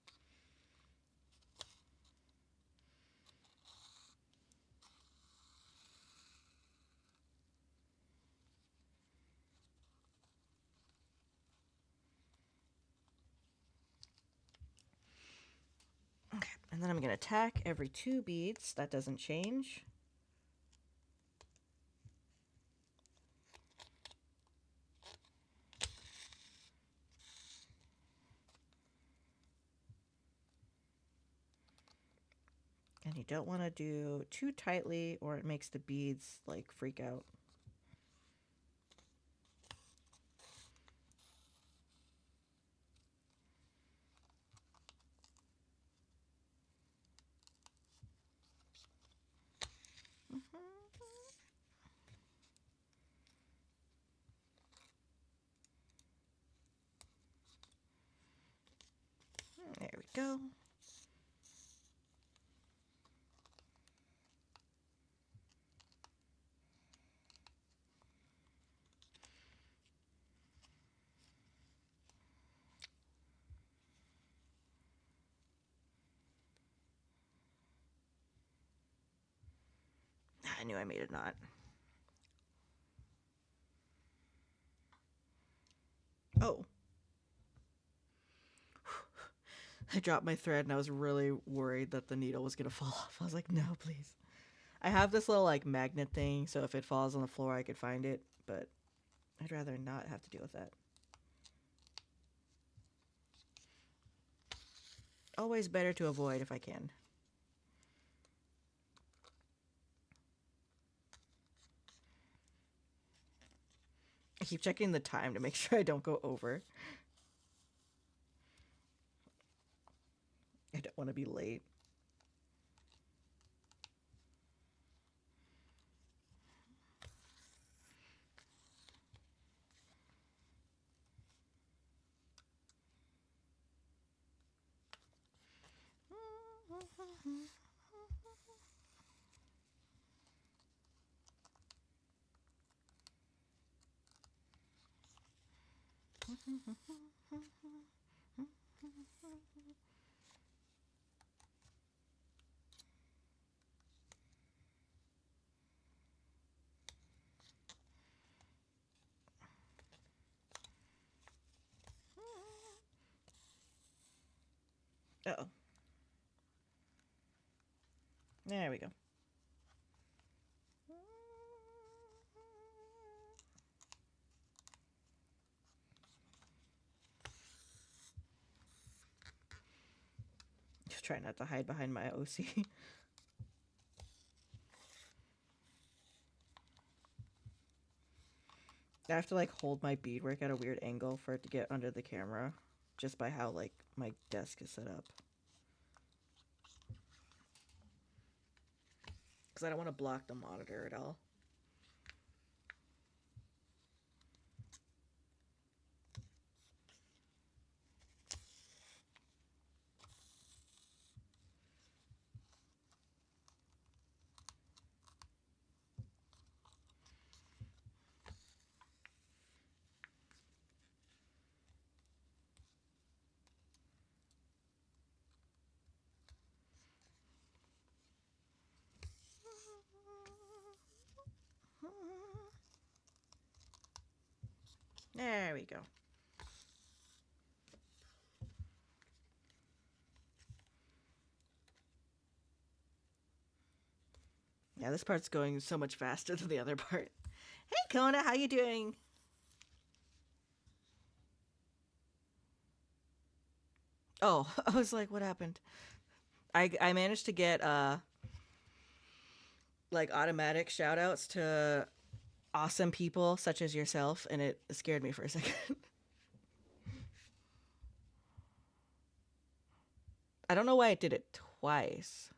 Okay, and then I'm going to tack every 2 beads. That doesn't change. And you don't want to do too tightly or it makes the beads like freak out. There we go. I knew I made a knot. Oh. I dropped my thread and I was really worried that the needle was going to fall off. I was like, no, please. I have this little like magnet thing, so if it falls on the floor, I could find it, but I'd rather not have to deal with that. always better to avoid if I can. I keep checking the time to make sure I don't go over. I don't want to be late. Uh-oh. There we go. Just try not to hide behind my OC. I have to like hold my beadwork at a weird angle for it to get under the camera, just by how like my desk is set up. Because I don't want to block the monitor at all. There we go. Yeah, this part's going so much faster than the other part. Hey, Kona, how you doing? Oh, I was like, what happened? I managed to get like automatic shout outs to awesome people such as yourself, and it scared me for a second. I don't know why it did it twice.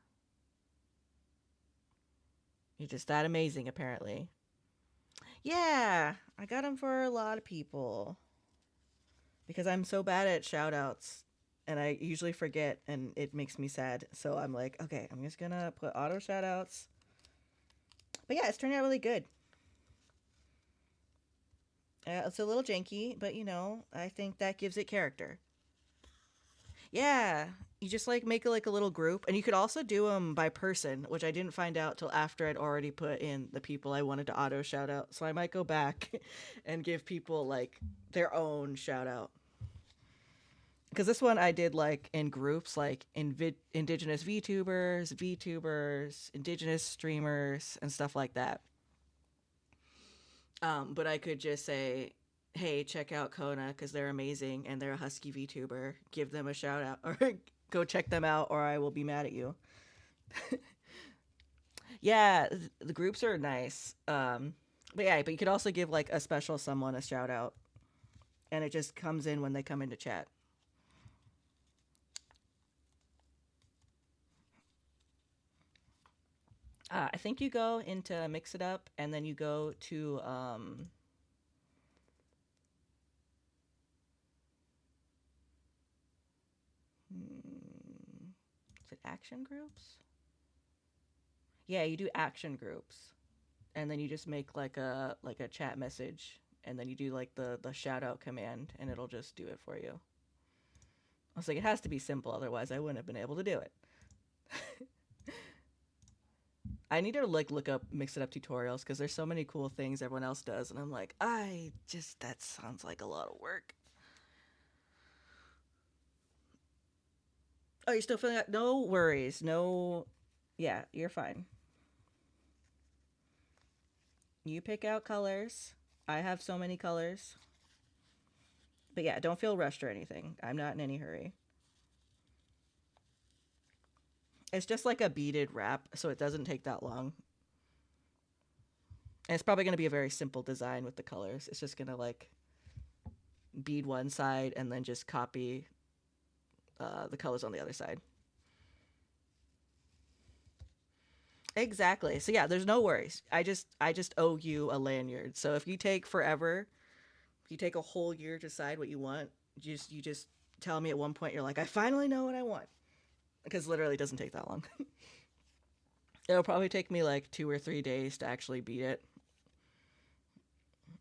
You're just that amazing, apparently. Yeah, I got them for a lot of people. Because I'm so bad at shout outs and I usually forget and it makes me sad. So I'm like, okay, I'm just gonna put auto shout outs. But yeah, it's turning out really good. It's a little janky, but you know, I think that gives it character. Yeah, you just like make it like a little group, and you could also do them by person, which I didn't find out till after I'd already put in the people I wanted to auto shout out. So I might go back and give people like their own shout out. Because this one I did like in groups, like indigenous VTubers, indigenous streamers, and stuff like that. But I could just say, hey, check out Kona because they're amazing and they're a Husky VTuber. Give them a shout out or go check them out or I will be mad at you. Yeah, the groups are nice. But yeah, but you could also give like a special someone a shout out and it just comes in when they come into chat. I think you go into mix it up and then you go to is it action groups? Yeah, you do action groups. And then you just make like a chat message and then you do like the shout out command and it'll just do it for you. I was like, it has to be simple, otherwise I wouldn't have been able to do it. I need to like look up mix it up tutorials because there's so many cool things everyone else does, and I'm like, that sounds like a lot of work. Oh, you're still feeling that? No worries. No, yeah, you're fine. You pick out colors. I have so many colors. But yeah, don't feel rushed or anything. I'm not in any hurry. It's just like a beaded wrap, so it doesn't take that long. And it's probably going to be a very simple design with the colors. It's just going to like bead one side and then just copy the colors on the other side. Exactly. So yeah, there's no worries. I just owe you a lanyard. So if you take forever, if you take a whole year to decide what you want, you just tell me at one point you're like, I finally know what I want. Because literally it doesn't take that long. It'll probably take me like 2 or 3 days to actually beat it.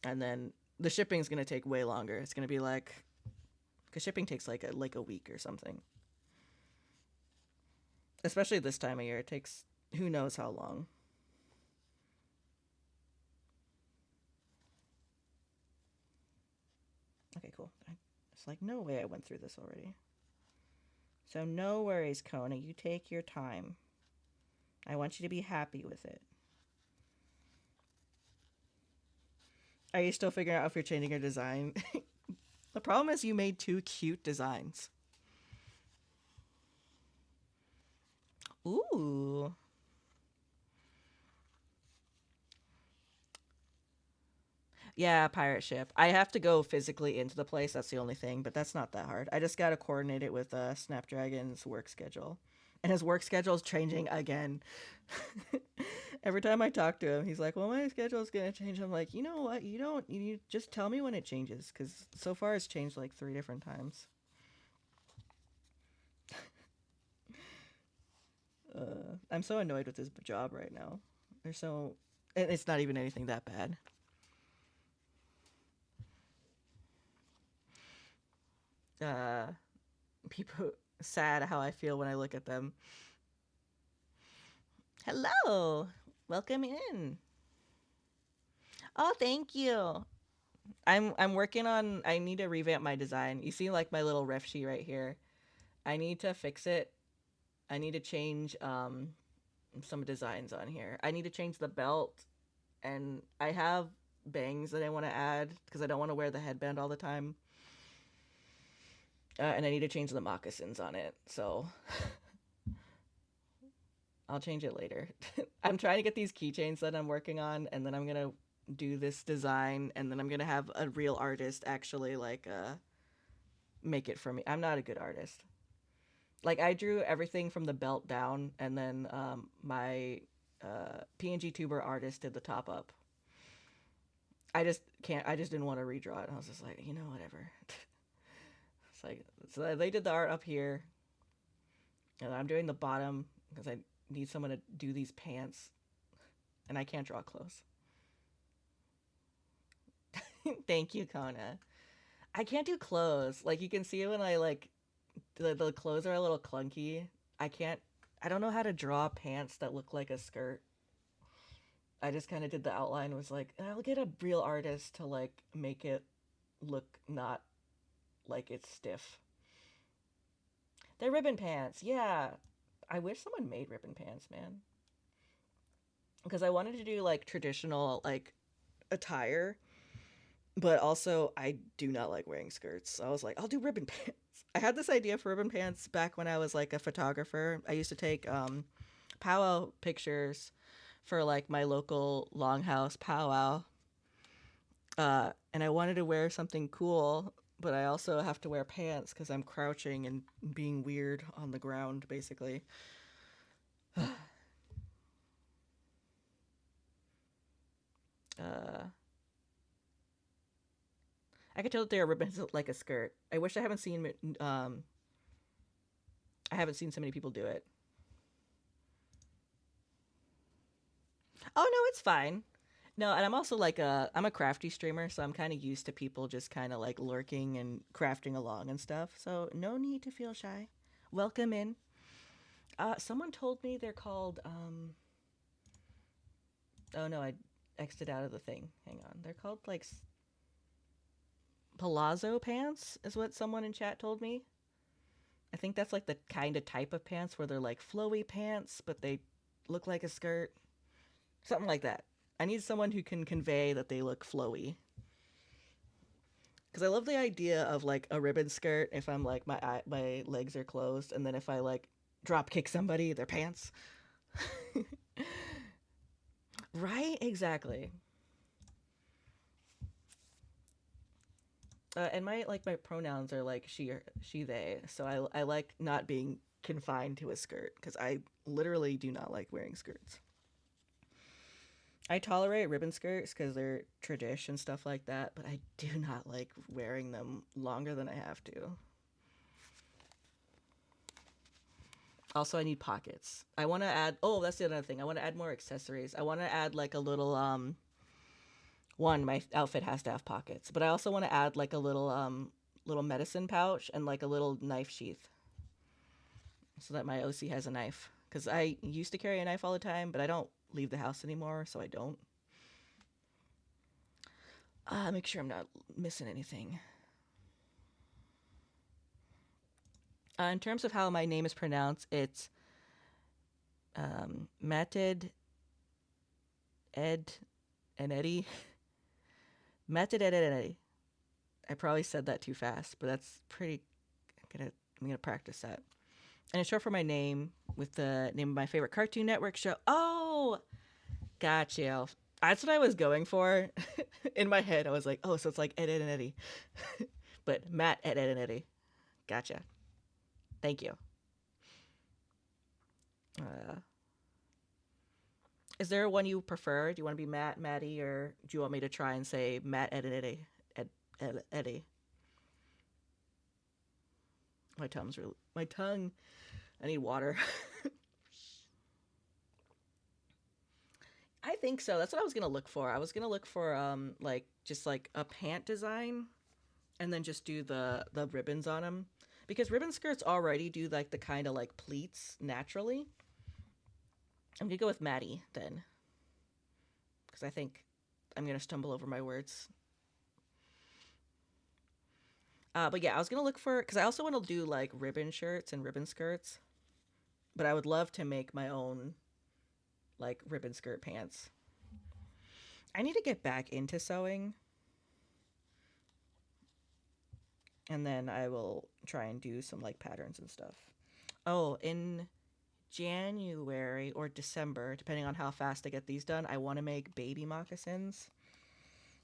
And then the shipping's gonna take way longer. It's gonna be like, because shipping takes like a week or something. Especially this time of year, it takes who knows how long. Okay, cool. It's like no way I went through this already. So no worries, Kona. You take your time. I want you to be happy with it. Are you still figuring out if you're changing your design? The problem is you made 2 cute designs. Ooh. Yeah, pirate ship. I have to go physically into the place. That's the only thing, but that's not that hard. I just got to coordinate it with Snapdragon's work schedule. And his work schedule is changing again. Every time I talk to him, he's like, well, my schedule is going to change. I'm like, you know what? You just tell me when it changes. Because so far it's changed like 3 different times. I'm so annoyed with this job right now. And it's not even anything that bad. People sad how I feel when I look at them. Hello, welcome in. Oh, thank you. I'm working on. I need to revamp my design. You see, like my little ref sheet right here. I need to fix it. I need to change some designs on here. I need to change the belt, and I have bangs that I want to add because I don't want to wear the headband all the time. And I need to change the moccasins on it. So I'll change it later. I'm trying to get these keychains that I'm working on, and then I'm gonna do this design, and then I'm gonna have a real artist actually like make it for me. I'm not a good artist. Like I drew everything from the belt down, and then my PNG tuber artist did the top up. I just can't. I just didn't want to redraw it. I was just like, you know, whatever. It's like so they did the art up here, and I'm doing the bottom because I need someone to do these pants, and I can't draw clothes. Thank you, Kona. I can't do clothes. Like you can see when I like the clothes are a little clunky. I can't. I don't know how to draw pants that look like a skirt. I just kind of did the outline. Was like, I'll get a real artist to like make it look not like it's stiff. They're ribbon pants. Yeah, I wish someone made ribbon pants, man. Because I wanted to do like traditional like attire, but also I do not like wearing skirts. So I was like, I'll do ribbon pants. I had this idea for ribbon pants back when I was like a photographer. I used to take powwow pictures for like my local longhouse powwow. And I wanted to wear something cool, but I also have to wear pants because I'm crouching and being weird on the ground, basically. I could tell that they are ribbons like a skirt. I wish I haven't seen so many people do it. Oh no, it's fine. No, and I'm also like I'm a crafty streamer, so I'm kind of used to people just kind of like lurking and crafting along and stuff. So no need to feel shy. Welcome in. Someone told me they're called oh no, I exited out of the thing. Hang on. They're called like palazzo pants is what someone in chat told me. I think that's like the kind of type of pants where they're like flowy pants, but they look like a skirt. Something like that. I need someone who can convey that they look flowy. Because I love the idea of like a ribbon skirt if I'm like my legs are closed, and then if I like drop kick somebody, their pants. Right? Exactly. And my pronouns are like she they, so I like not being confined to a skirt because I literally do not like wearing skirts. I tolerate ribbon skirts because they're tradition stuff like that, but I do not like wearing them longer than I have to. Also, I need pockets. I want to add. Oh, that's the other thing. I want to add more accessories. I want to add like a little one. My outfit has to have pockets, but I also want to add like a little medicine pouch and like a little knife sheath, so that my OC has a knife. Because I used to carry a knife all the time, but I don't leave the house anymore, so I don't. Make sure I'm not missing anything. In terms of how my name is pronounced, it's Matted Ed and Eddie. Matted Ed and Eddie. I probably said that too fast, but that's pretty. I'm gonna practice that. And it's short for my name with the name of my favorite Cartoon Network show. Oh, gotcha. That's what I was going for. In my head, I was like, oh, so it's like Ed, Ed, and Eddie. But Matt, Ed, Ed, and Eddie. Gotcha. Thank you. Uh, is there one you prefer? Do you want to be Matt, Maddie, or do you want me to try and say Matt, Ed, and Eddie? Ed, Eddie. My tongue. I need water. I think so. That's what I was gonna look for. I was gonna look for like just like a pant design, and then just do the ribbons on them, because ribbon skirts already do like the kind of like pleats naturally. I'm gonna go with Maddie then, because I think I'm gonna stumble over my words. But yeah, I was gonna look for, because I also want to do like ribbon shirts and ribbon skirts, but I would love to make my own like ribbon skirt pants. I need to get back into sewing, and then I will try and do some like patterns and stuff. Oh, in January or December, depending on how fast I get these done, I want to make baby moccasins.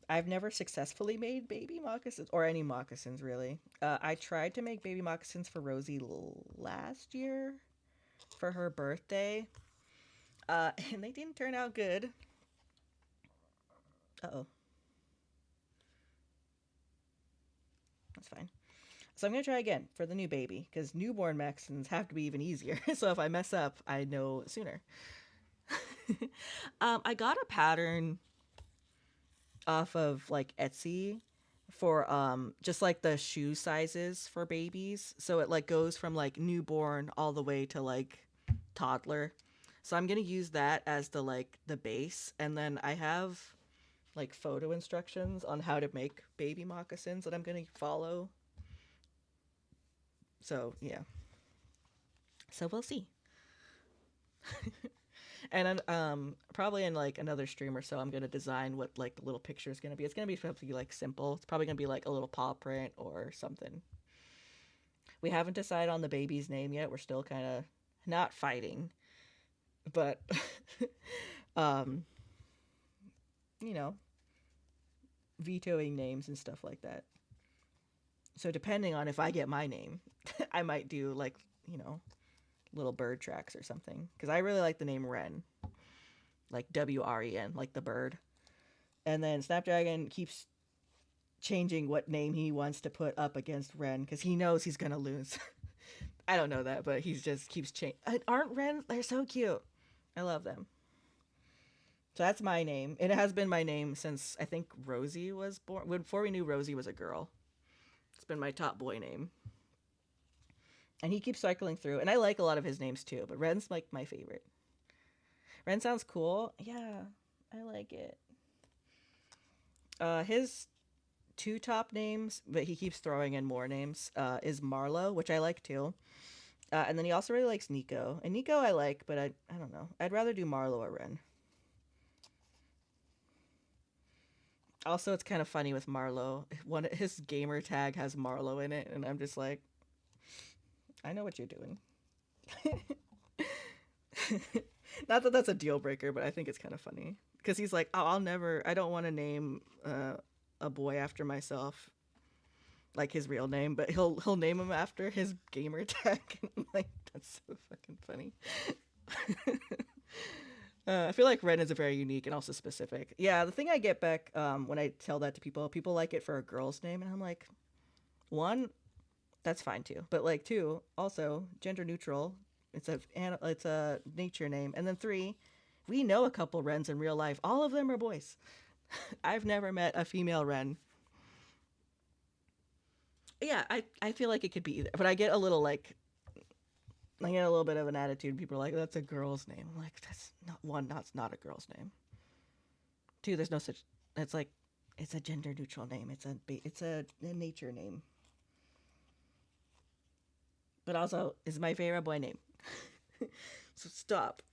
I've never successfully made baby moccasins, or any moccasins really. I tried to make baby moccasins for Rosie last year for her birthday, and they didn't turn out good. Uh oh, that's fine. So I'm gonna try again for the new baby, because newborn moccasins have to be even easier. So if I mess up, I know sooner. I got a pattern off of like Etsy for just like the shoe sizes for babies. So it like goes from like newborn all the way to like toddler. So I'm going to use that as the base, and then I have like photo instructions on how to make baby moccasins that I'm going to follow. So, yeah. So we'll see. And then probably in like another stream or so, I'm gonna design what like the little picture is gonna be. It's gonna be something like simple. It's probably gonna be like a little paw print or something. We haven't decided on the baby's name yet. We're still kind of not fighting, but um, you know, vetoing names and stuff like that. So depending on if I get my name, I might do like, you know, little bird tracks or something, because I really like the name Wren, like WREN, like the bird. And then Snapdragon keeps changing what name he wants to put up against Ren because he knows he's gonna lose. I don't know that, but he just keeps changing. Aren't Ren? They're so cute. I love them. So that's my name. It has been my name since I think Rosie was born. Before we knew Rosie was a girl, it's been my top boy name. And he keeps cycling through, and I like a lot of his names too. But Ren's like my favorite. Ren sounds cool. Yeah, I like it. His two top names, but he keeps throwing in more names, is Marlo, which I like too. And then he also really likes Nico. And Nico I like, but I don't know. I'd rather do Marlo or Ren. Also, it's kind of funny with Marlo. His gamer tag has Marlo in it, and I'm just like, I know what you're doing. Not that that's a deal breaker, but I think it's kind of funny because he's like, oh, I don't want to name a boy after myself, like his real name, but he'll name him after his gamer tag. And I'm like, that's so fucking funny. I feel like Ren is a very unique and also specific. Yeah, the thing I get back when I tell that to people like it for a girl's name, and I'm like, one, that's fine too, but like two, also gender neutral. It's a nature name, and then three, we know a couple Rens in real life. All of them are boys. I've never met a female Ren. Yeah, I feel like it could be either, but I get a little like I get a little bit of an attitude. People are like, "That's a girl's name." I'm like, that's not one. That's not a girl's name. Two, there's no such. It's like, it's a gender neutral name. It's a nature name. But also, is my favorite boy name. So stop.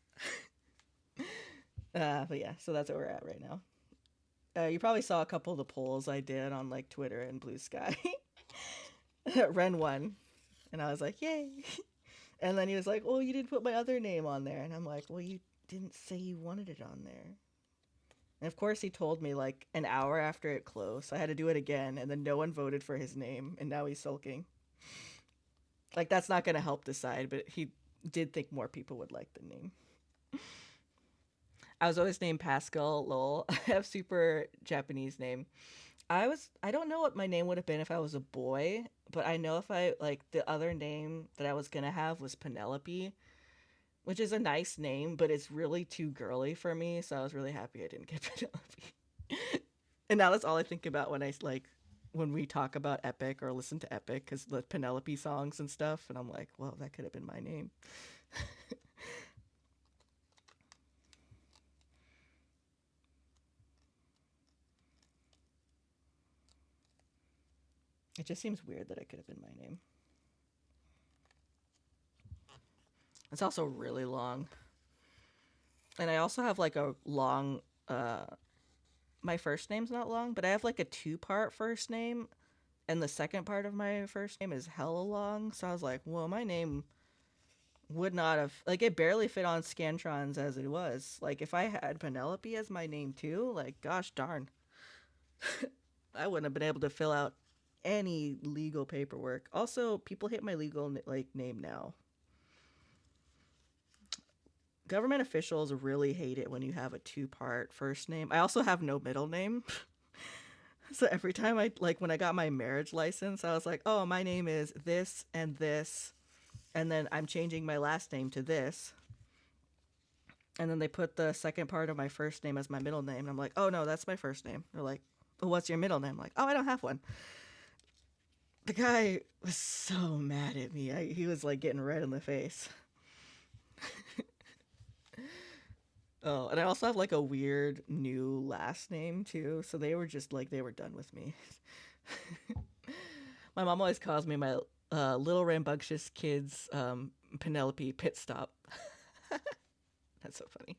But yeah, so that's where we're at right now. You probably saw a couple of the polls I did on like Twitter and Blue Sky. Ren won, and I was like, yay. And then he was like, well, you didn't put my other name on there. And I'm like, well, you didn't say you wanted it on there. And of course he told me like an hour after it closed. So I had to do it again, and then no one voted for his name, and now he's sulking. Like, that's not going to help decide, but he did think more people would like the name. I was always named Pascal Lol. I have super Japanese name. I don't know what my name would have been if I was a boy, but I know if I, like, the other name that I was going to have was Penelope, which is a nice name, but it's really too girly for me, so I was really happy I didn't get Penelope. And now that's all I think about when we talk about Epic or listen to Epic, because the Penelope songs and stuff, and I'm like, well, that could have been my name. It just seems weird that it could have been my name. It's also really long. And I also have like a long, my first name's not long, but I have like a 2-part first name, and the second part of my first name is hella long. So I was like, well, my name would not have, like, it barely fit on Scantrons as it was. Like, if I had Penelope as my name too, like, gosh darn. I wouldn't have been able to fill out any legal paperwork. Also, people hate my legal like name now. Government officials really hate it when you have a 2-part first name. I also have no middle name. So every time when I got my marriage license, I was like, oh, my name is this, and then I'm changing my last name to this. And then they put the second part of my first name as my middle name. And I'm like, oh, no, that's my first name. They're like, well, what's your middle name? I'm like, oh, I don't have one. The guy was so mad at me. He was like getting red in the face. Oh, and I also have like a weird new last name too. So they were just like, they were done with me. My mom always calls me my little rambunctious kids Penelope Pit Stop. That's so funny.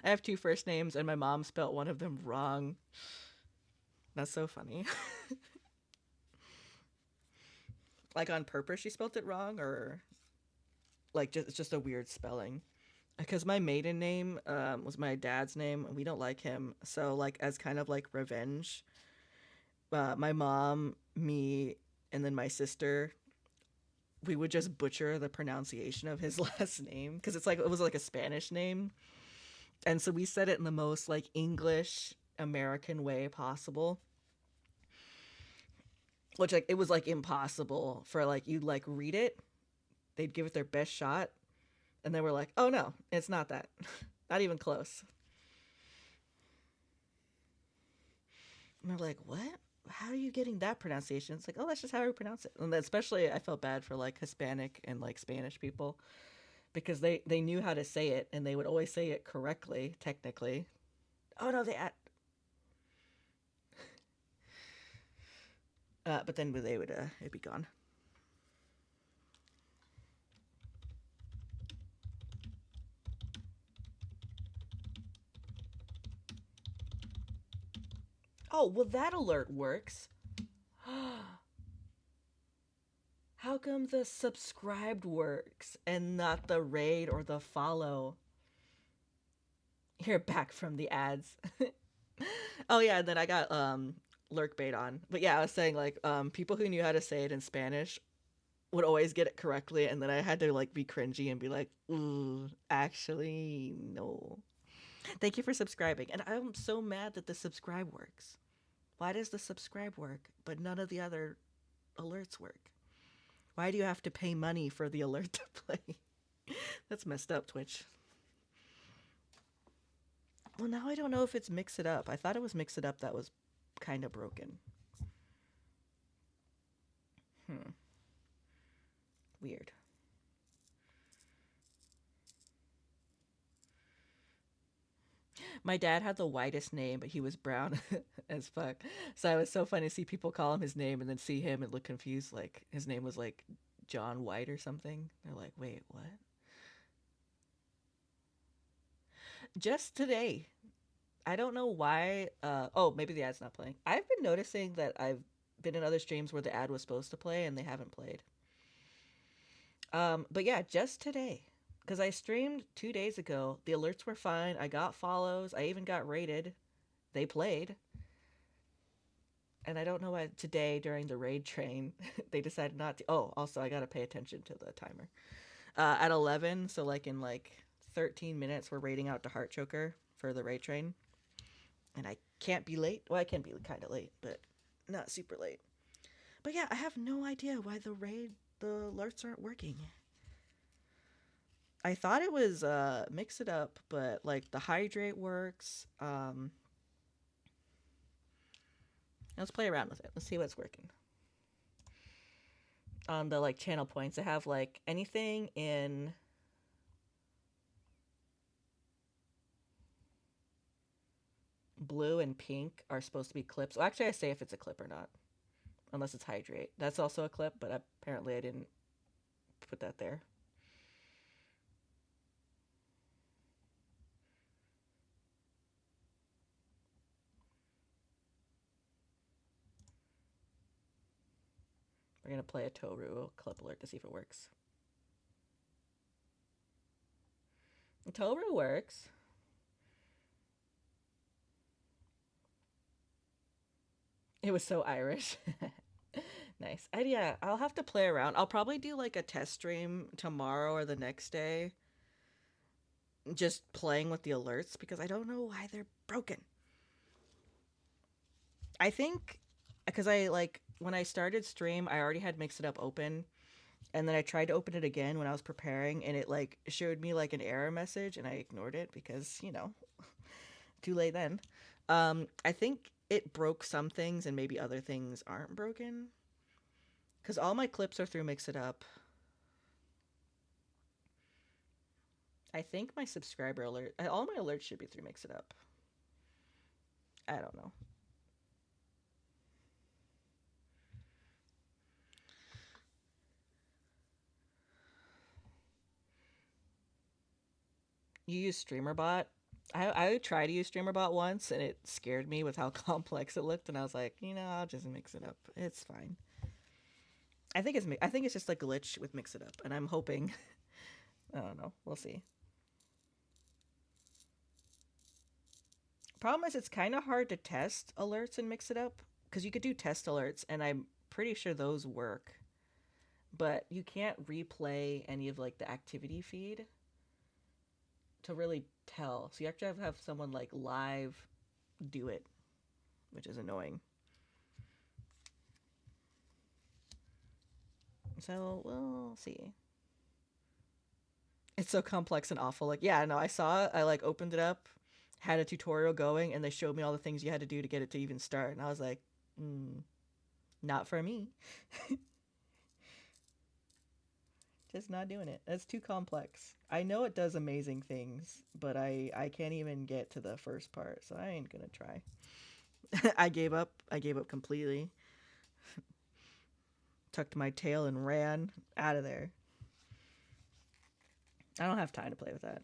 I have 2 first names, and my mom spelt one of them wrong. That's so funny. Like, on purpose she spelt it wrong, or like it's just a weird spelling? Because my maiden name was my dad's name, and we don't like him. So, like, as kind of like revenge, my mom, me, and then my sister, we would just butcher the pronunciation of his last name, because it was like a Spanish name, and so we said it in the most like English American way possible, which like it was like impossible for like you'd like read it, they'd give it their best shot, and then we're like, oh no, it's not that. Not even close. And they're like, what? How are you getting that pronunciation? It's like, oh, that's just how we pronounce it. And especially I felt bad for like Hispanic and like Spanish people, because they knew how to say it, and they would always say it correctly, technically. Oh no, but then they would it'd be gone. Oh, well, that alert works. How how come the subscribed works and not the raid or the follow? Here, back from the ads. Oh yeah, and then I got lurk bait on. But yeah, I was saying like people who knew how to say it in Spanish would always get it correctly, and then I had to like be cringy and be like, ooh, actually no. Thank you for subscribing. And I'm so mad that the subscribe works. Why does the subscribe work, but none of the other alerts work? Why do you have to pay money for the alert to play? That's messed up, Twitch. Well, now I don't know if it's Mix It Up. I thought it was Mix It Up that was kind of broken. Weird. My dad had the whitest name, but he was brown as fuck. So it was so funny to see people call him his name and then see him and look confused, like his name was like John White or something. They're like, wait, what? Just today. I don't know why. Oh, maybe the ad's not playing. I've been noticing that I've been in other streams where the ad was supposed to play and they haven't played. But yeah, just today. Because I streamed 2 days ago. The alerts were fine. I got follows. I even got rated. They played. And I don't know why today during the raid train they decided not to. Oh, also I gotta pay attention to the timer. At 11, so like in like 13 minutes, we're raiding out to Heart Choker for the raid train, and I can't be late. Well, I can be kind of late, but not super late. But yeah, I have no idea why the alerts aren't working. I thought it was Mix It Up, but like the hydrate works. Let's play around with it. Let's see what's working. On the like channel points, I have like anything in blue and pink are supposed to be clips. Well, actually, I say if it's a clip or not, unless it's hydrate. That's also a clip, but apparently I didn't put that there. We're gonna play a Toru clip alert to see if it works. Toru works. It was so Irish. Nice. Yeah, I'll have to play around. I'll probably do like a test stream tomorrow or the next day. Just playing with the alerts because I don't know why they're broken. I think because I like when I started stream, I already had Mix It Up open. And then I tried to open it again when I was preparing, and it like showed me like an error message, and I ignored it because too late then. I think it broke some things, and maybe other things aren't broken. Because all my clips are through Mix It Up. I think my subscriber alert, all my alerts should be through Mix It Up. I don't know. You use StreamerBot? I tried to use StreamerBot once, and it scared me with how complex it looked, and I was like, I'll just Mix It Up. It's fine. I think it's just a glitch with Mix It Up, and I'm hoping. I don't know. We'll see. Problem is, it's kind of hard to test alerts and Mix It Up because you could do test alerts, and I'm pretty sure those work, but you can't replay any of like the activity feed to really tell. So you have to have someone like live do it, which is annoying. So we'll see. It's so complex and awful. Like, yeah, no, I saw it. I like opened it up, had a tutorial going, and they showed me all the things you had to do to get it to even start. And I was like, not for me. Just not doing it. That's too complex. I know it does amazing things, but I can't even get to the first part, so I ain't gonna try. I gave up. I gave up completely. Tucked my tail and ran out of there. I don't have time to play with that.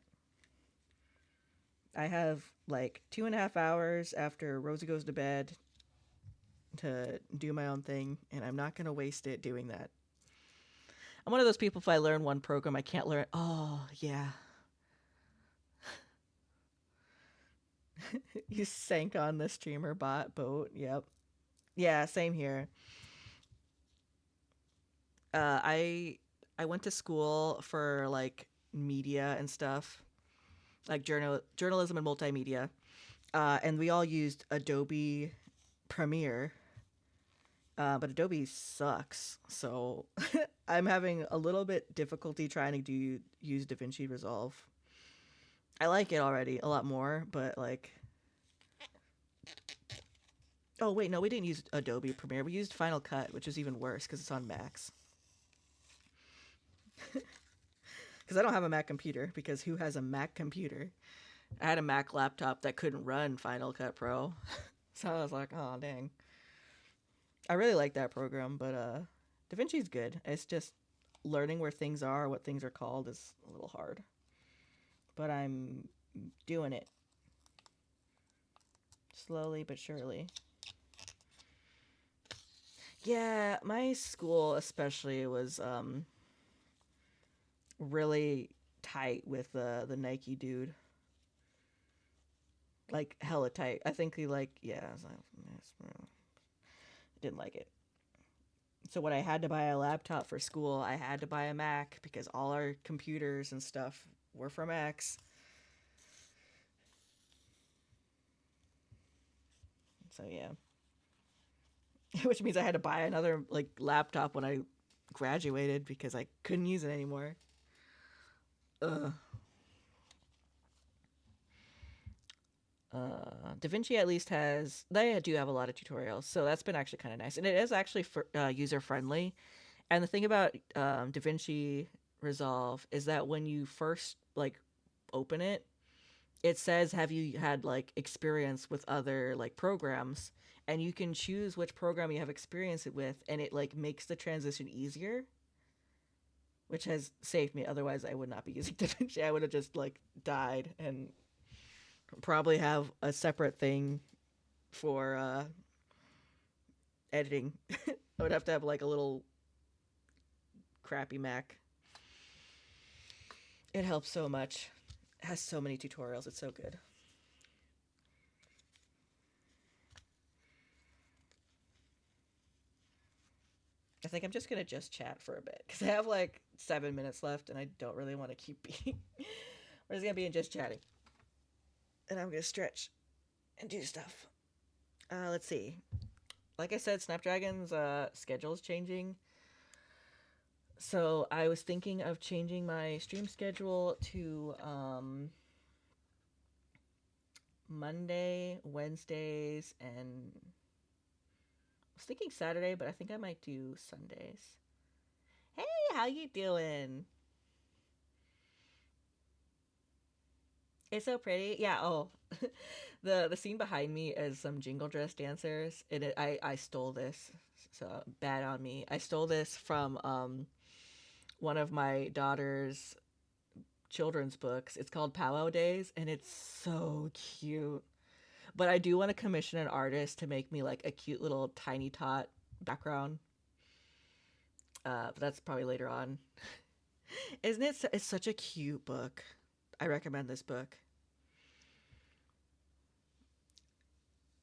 I have like 2.5 hours after Rosie goes to bed to do my own thing, and I'm not gonna waste it doing that. I'm one of those people, if I learn one program, I can't learn. Oh, yeah. You sank on the streamer boat. Yep. Yeah, same here. I went to school for like media and stuff, like journalism and multimedia. And we all used Adobe Premiere, but Adobe sucks. So I'm having a little bit difficulty trying to use DaVinci Resolve. I like it already a lot more, but like, oh wait, no, we didn't use Adobe Premiere. We used Final Cut, which is even worse because it's on Macs. Because I don't have a Mac computer. Because who has a Mac computer? I had a Mac laptop that couldn't run Final Cut Pro, so I was like, oh dang. I really like that program, but DaVinci's good. It's just learning where things are, what things are called, is a little hard. But I'm doing it slowly but surely. Yeah, my school especially was really tight with the Nike dude. Like hella tight. I think he like, yeah, I was like, didn't like it. So when I had to buy a laptop for school, I had to buy a Mac because all our computers and stuff were from Macs. So yeah. Which means I had to buy another like laptop when I graduated because I couldn't use it anymore. Ugh. DaVinci at least they do have a lot of tutorials, so that's been actually kind of nice, and it is actually user friendly. And the thing about DaVinci Resolve is that when you first like open it, it says, "Have you had like experience with other like programs?" And you can choose which program you have experience with, and it like makes the transition easier, which has saved me. Otherwise, I would not be using DaVinci. I would have just like died and probably have a separate thing for editing. I would have to have like a little crappy Mac. It helps so much. It has so many tutorials. It's so good. I think I'm just gonna just chat for a bit because I have like 7 minutes left and I don't really want to keep being. We're just gonna be in just chatting, and I'm gonna stretch and do stuff. Let's see. Like I said, Snapdragon's schedule is changing. So I was thinking of changing my stream schedule to Monday, Wednesdays, and I was thinking Saturday, but I think I might do Sundays. Hey, how you doing? It's so pretty. Yeah. Oh, the scene behind me is some jingle dress dancers. I stole this. So bad on me. I stole this from one of my daughter's children's books. It's called Powwow Days, and it's so cute. But I do want to commission an artist to make me like a cute little tiny tot background. But that's probably later on. Isn't it? It's such a cute book. I recommend this book.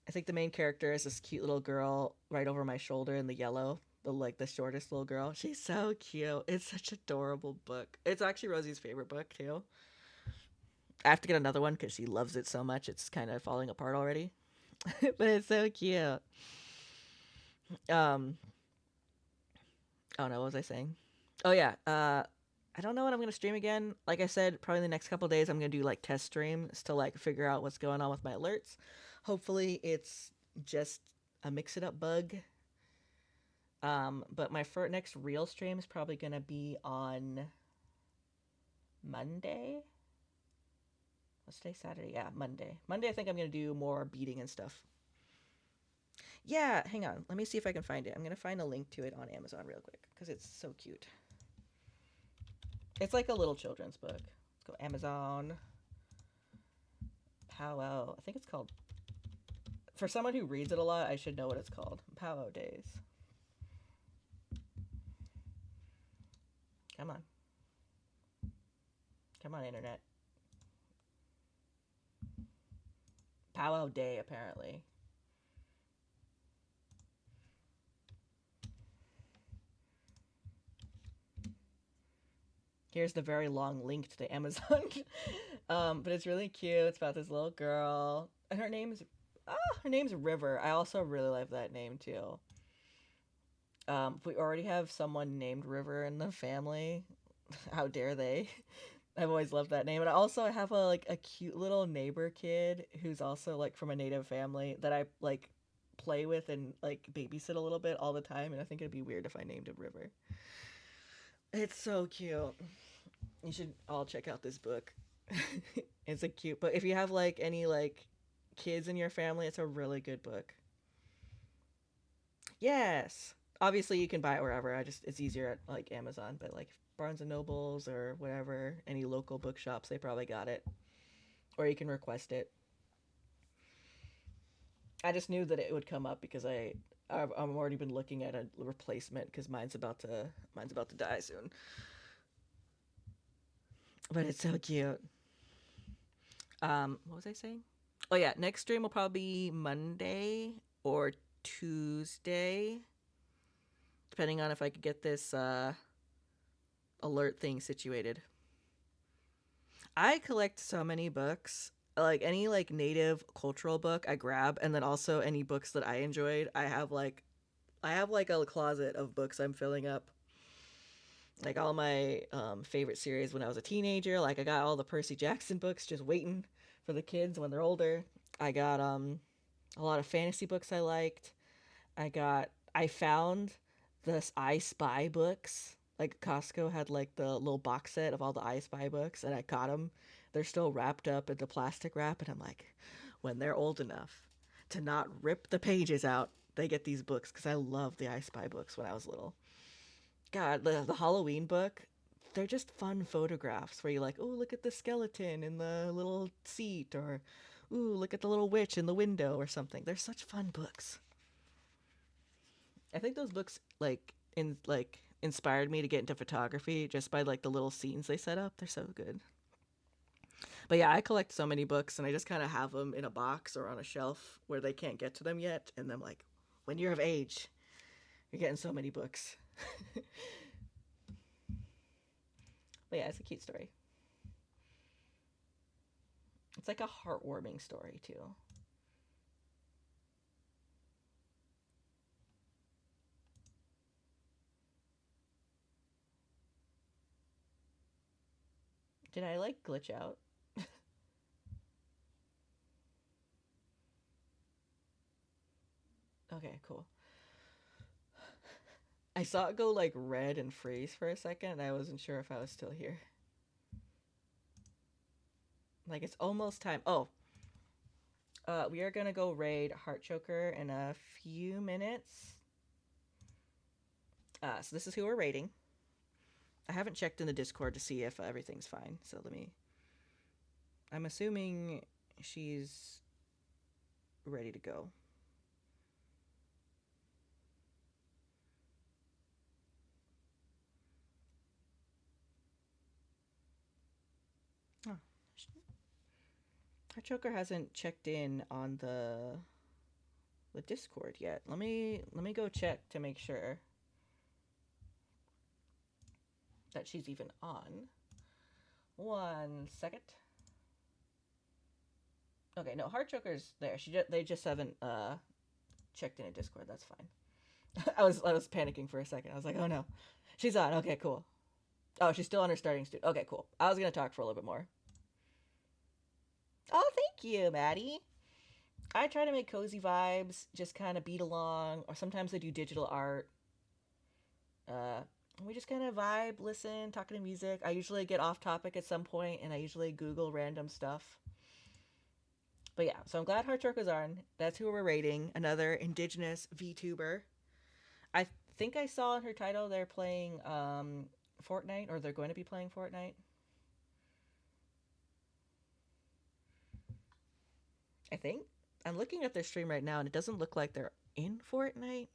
I think the main character is this cute little girl right over my shoulder in the yellow. The shortest little girl. She's so cute. It's such an adorable book. It's actually Rosie's favorite book too. I have to get another one because she loves it so much. It's kind of falling apart already. But it's so cute. Um, oh no, what was I saying? Oh yeah. I don't know when I'm gonna stream again. Like I said, probably in the next couple days, I'm gonna do like test streams to like figure out what's going on with my alerts. Hopefully, it's just a mix it up bug. But my next real stream is probably gonna be on Monday. What's today? Saturday? Yeah, Monday. Monday, I think I'm gonna do more beating and stuff. Yeah, hang on. Let me see if I can find it. I'm gonna find a link to it on Amazon real quick because it's so cute. It's like a little children's book. Let's go Amazon. Powwow. I think it's called. For someone who reads it a lot, I should know what it's called. Powwow Days. Come on. Come on, internet. Powwow Day, apparently. Here's the very long link to the Amazon. But it's really cute. It's about this little girl. And her name's River. I also really like that name too. We already have someone named River in the family. How dare they? I've always loved that name. And I also have a cute little neighbor kid who's also like from a native family that I like play with and like babysit a little bit all the time, and I think it'd be weird if I named him River. It's so cute. You should all check out this book. It's a cute book. If you have like any like kids in your family, it's a really good book. Yes. Obviously you can buy it wherever. It's easier at like Amazon, but like Barnes and Nobles or whatever, any local bookshops, they probably got it. Or you can request it. I just knew that it would come up because I've already been looking at a replacement because mine's about to die soon. But it's so cute. What was I saying? Oh yeah, next stream will probably be Monday or Tuesday, depending on if I could get this alert thing situated. I collect so many books. Like any like native cultural book I grab, and then also any books that I enjoyed. I have like a closet of books I'm filling up. Like all my favorite series when I was a teenager. Like I got all the Percy Jackson books just waiting for the kids when they're older. I got a lot of fantasy books I liked. I found this I Spy books. Like Costco had like the little box set of all the I Spy books, and I got them. They're still wrapped up in the plastic wrap, and I'm like, when they're old enough to not rip the pages out, they get these books because I loved the I Spy books when I was little. God, the Halloween book, they're just fun photographs where you're like, oh, look at the skeleton in the little seat, or ooh, look at the little witch in the window or something. They're such fun books. I think those books inspired me to get into photography just by like the little scenes they set up. They're so good. But yeah, I collect so many books and I just kind of have them in a box or on a shelf where they can't get to them yet. And I'm like, when you're of age, you're getting so many books. But yeah, it's a cute story. It's like a heartwarming story too. Did I like glitch out? Okay, cool. I saw it go like red and freeze for a second, and I wasn't sure if I was still here. Like it's almost time. Oh, we are gonna go raid Heartchoker in a few minutes. So this is who we're raiding. I haven't checked in the Discord to see if everything's fine. So let me. I'm assuming she's ready to go. Oh. Heartchoker hasn't checked in on the Discord yet. Let me go check to make sure that she's even on. 1 second. Okay, no, Heartchoker's there. They just haven't checked in a Discord. That's fine. I was panicking for a second. I was like, oh no, she's on. Okay, cool. Oh, she's still on her starting student. Okay, cool. I was gonna talk for a little bit more. Oh, thank you, Maddie. I try to make cozy vibes, just kind of beat along, or sometimes I do digital art. Uh, we just kind of vibe, listen, talking to music. I usually get off topic at some point, and I usually Google random stuff. But yeah, so I'm glad Heartchoker's on. That's who we're rating. Another indigenous VTuber. I think I saw in her title they're playing Fortnite, or they're going to be playing Fortnite. I think. I'm looking at their stream right now, and it doesn't look like they're in Fortnite.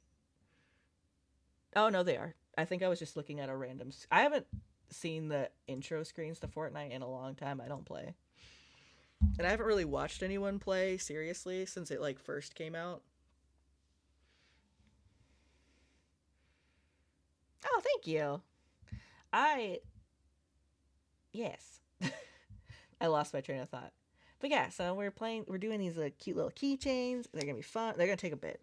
Oh, no, they are. I think I was just looking at a random. I haven't. seen the intro screens to Fortnite in a long time. I don't play. And I haven't really watched anyone play seriously since it like first came out. Oh, thank you. I yes. I lost my train of thought. But yeah, so we're doing these cute little keychains. They're gonna be fun. They're gonna take a bit.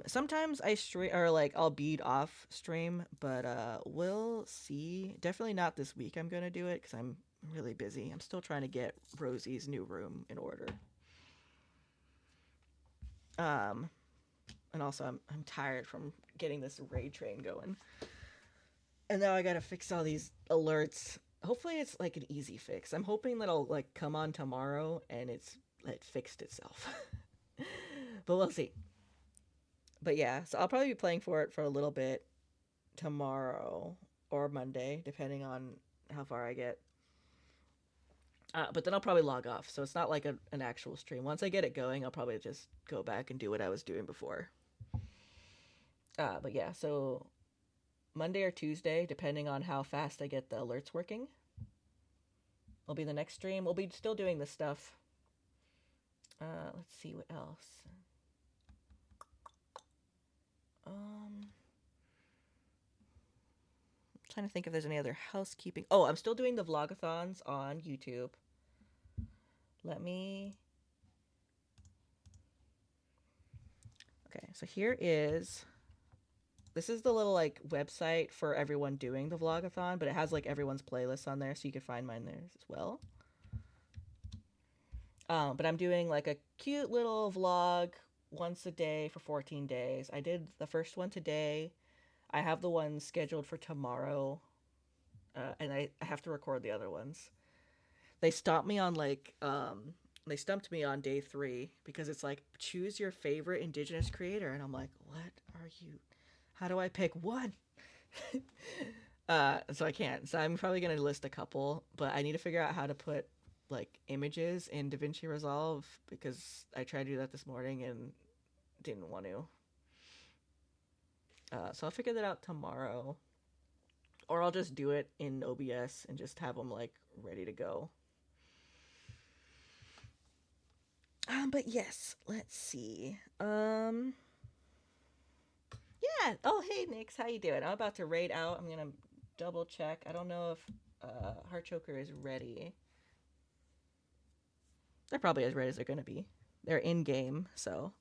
Sometimes I stream or like I'll bead off stream, but we'll see. Definitely not this week. I'm gonna do it because I'm really busy. I'm still trying to get Rosie's new room in order. Um, and also I'm tired from getting this raid train going, and now I gotta fix all these alerts. Hopefully it's like an easy fix. I'm hoping that I'll like come on tomorrow and it's like fixed itself. But we'll see. But yeah, so I'll probably be playing for it for a little bit tomorrow or Monday, depending on how far I get. But then I'll probably log off, so it's not like an actual stream. Once I get it going, I'll probably just go back and do what I was doing before. But yeah, so Monday or Tuesday, depending on how fast I get the alerts working, will be the next stream. We'll be still doing this stuff. Let's see what else. Trying to think if there's any other housekeeping. Oh, I'm still doing the vlogathons on YouTube. Let me. Okay, so here is. This is the little like website for everyone doing the vlogathon, but it has like everyone's playlists on there, so you can find mine there as well. But I'm doing like a cute little vlog once a day for 14 days. I did the first one today. I have the one scheduled for tomorrow, and I have to record the other ones. They stopped me on they stumped me on day 3 because it's like choose your favorite indigenous creator, and I'm like, what are you? How do I pick one? So I can't. So I'm probably gonna list a couple, but I need to figure out how to put like images in DaVinci Resolve because I tried to do that this morning and didn't want to. So I'll figure that out tomorrow, or I'll just do it in OBS and just have them like ready to go. But yes, let's see. Yeah. Oh, hey, Nix, how you doing? I'm about to raid out. I'm gonna double check. I don't know if Heartchoker is ready. They're probably as ready as they're gonna be. They're in game, so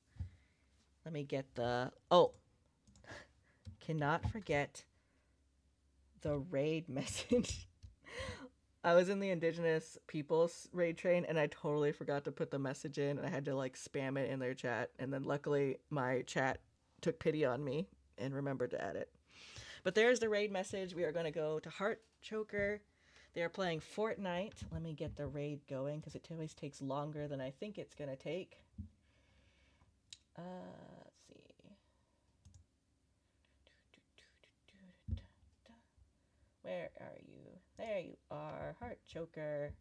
let me get the. Oh, cannot forget the raid message. I was in the Indigenous Peoples raid train and I totally forgot to put the message in, and I had to like spam it in their chat, and then luckily my chat took pity on me and remembered to add it. But there's the raid message. We are going to go to Heartchoker. They are playing Fortnite. Let me get the raid going because it always takes longer than I think it's going to take. Let's see. Where are you? There you are, Heartchoker.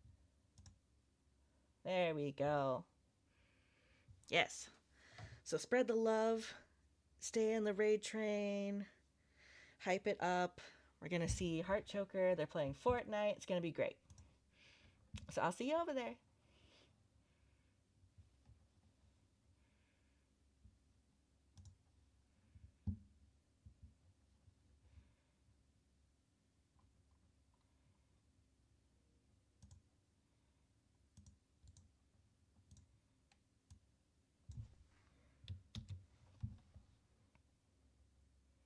There we go. Yes. So spread the love. Stay in the raid train. Hype it up. We're going to see Heartchoker. They're playing Fortnite. It's going to be great. So I'll see you over there.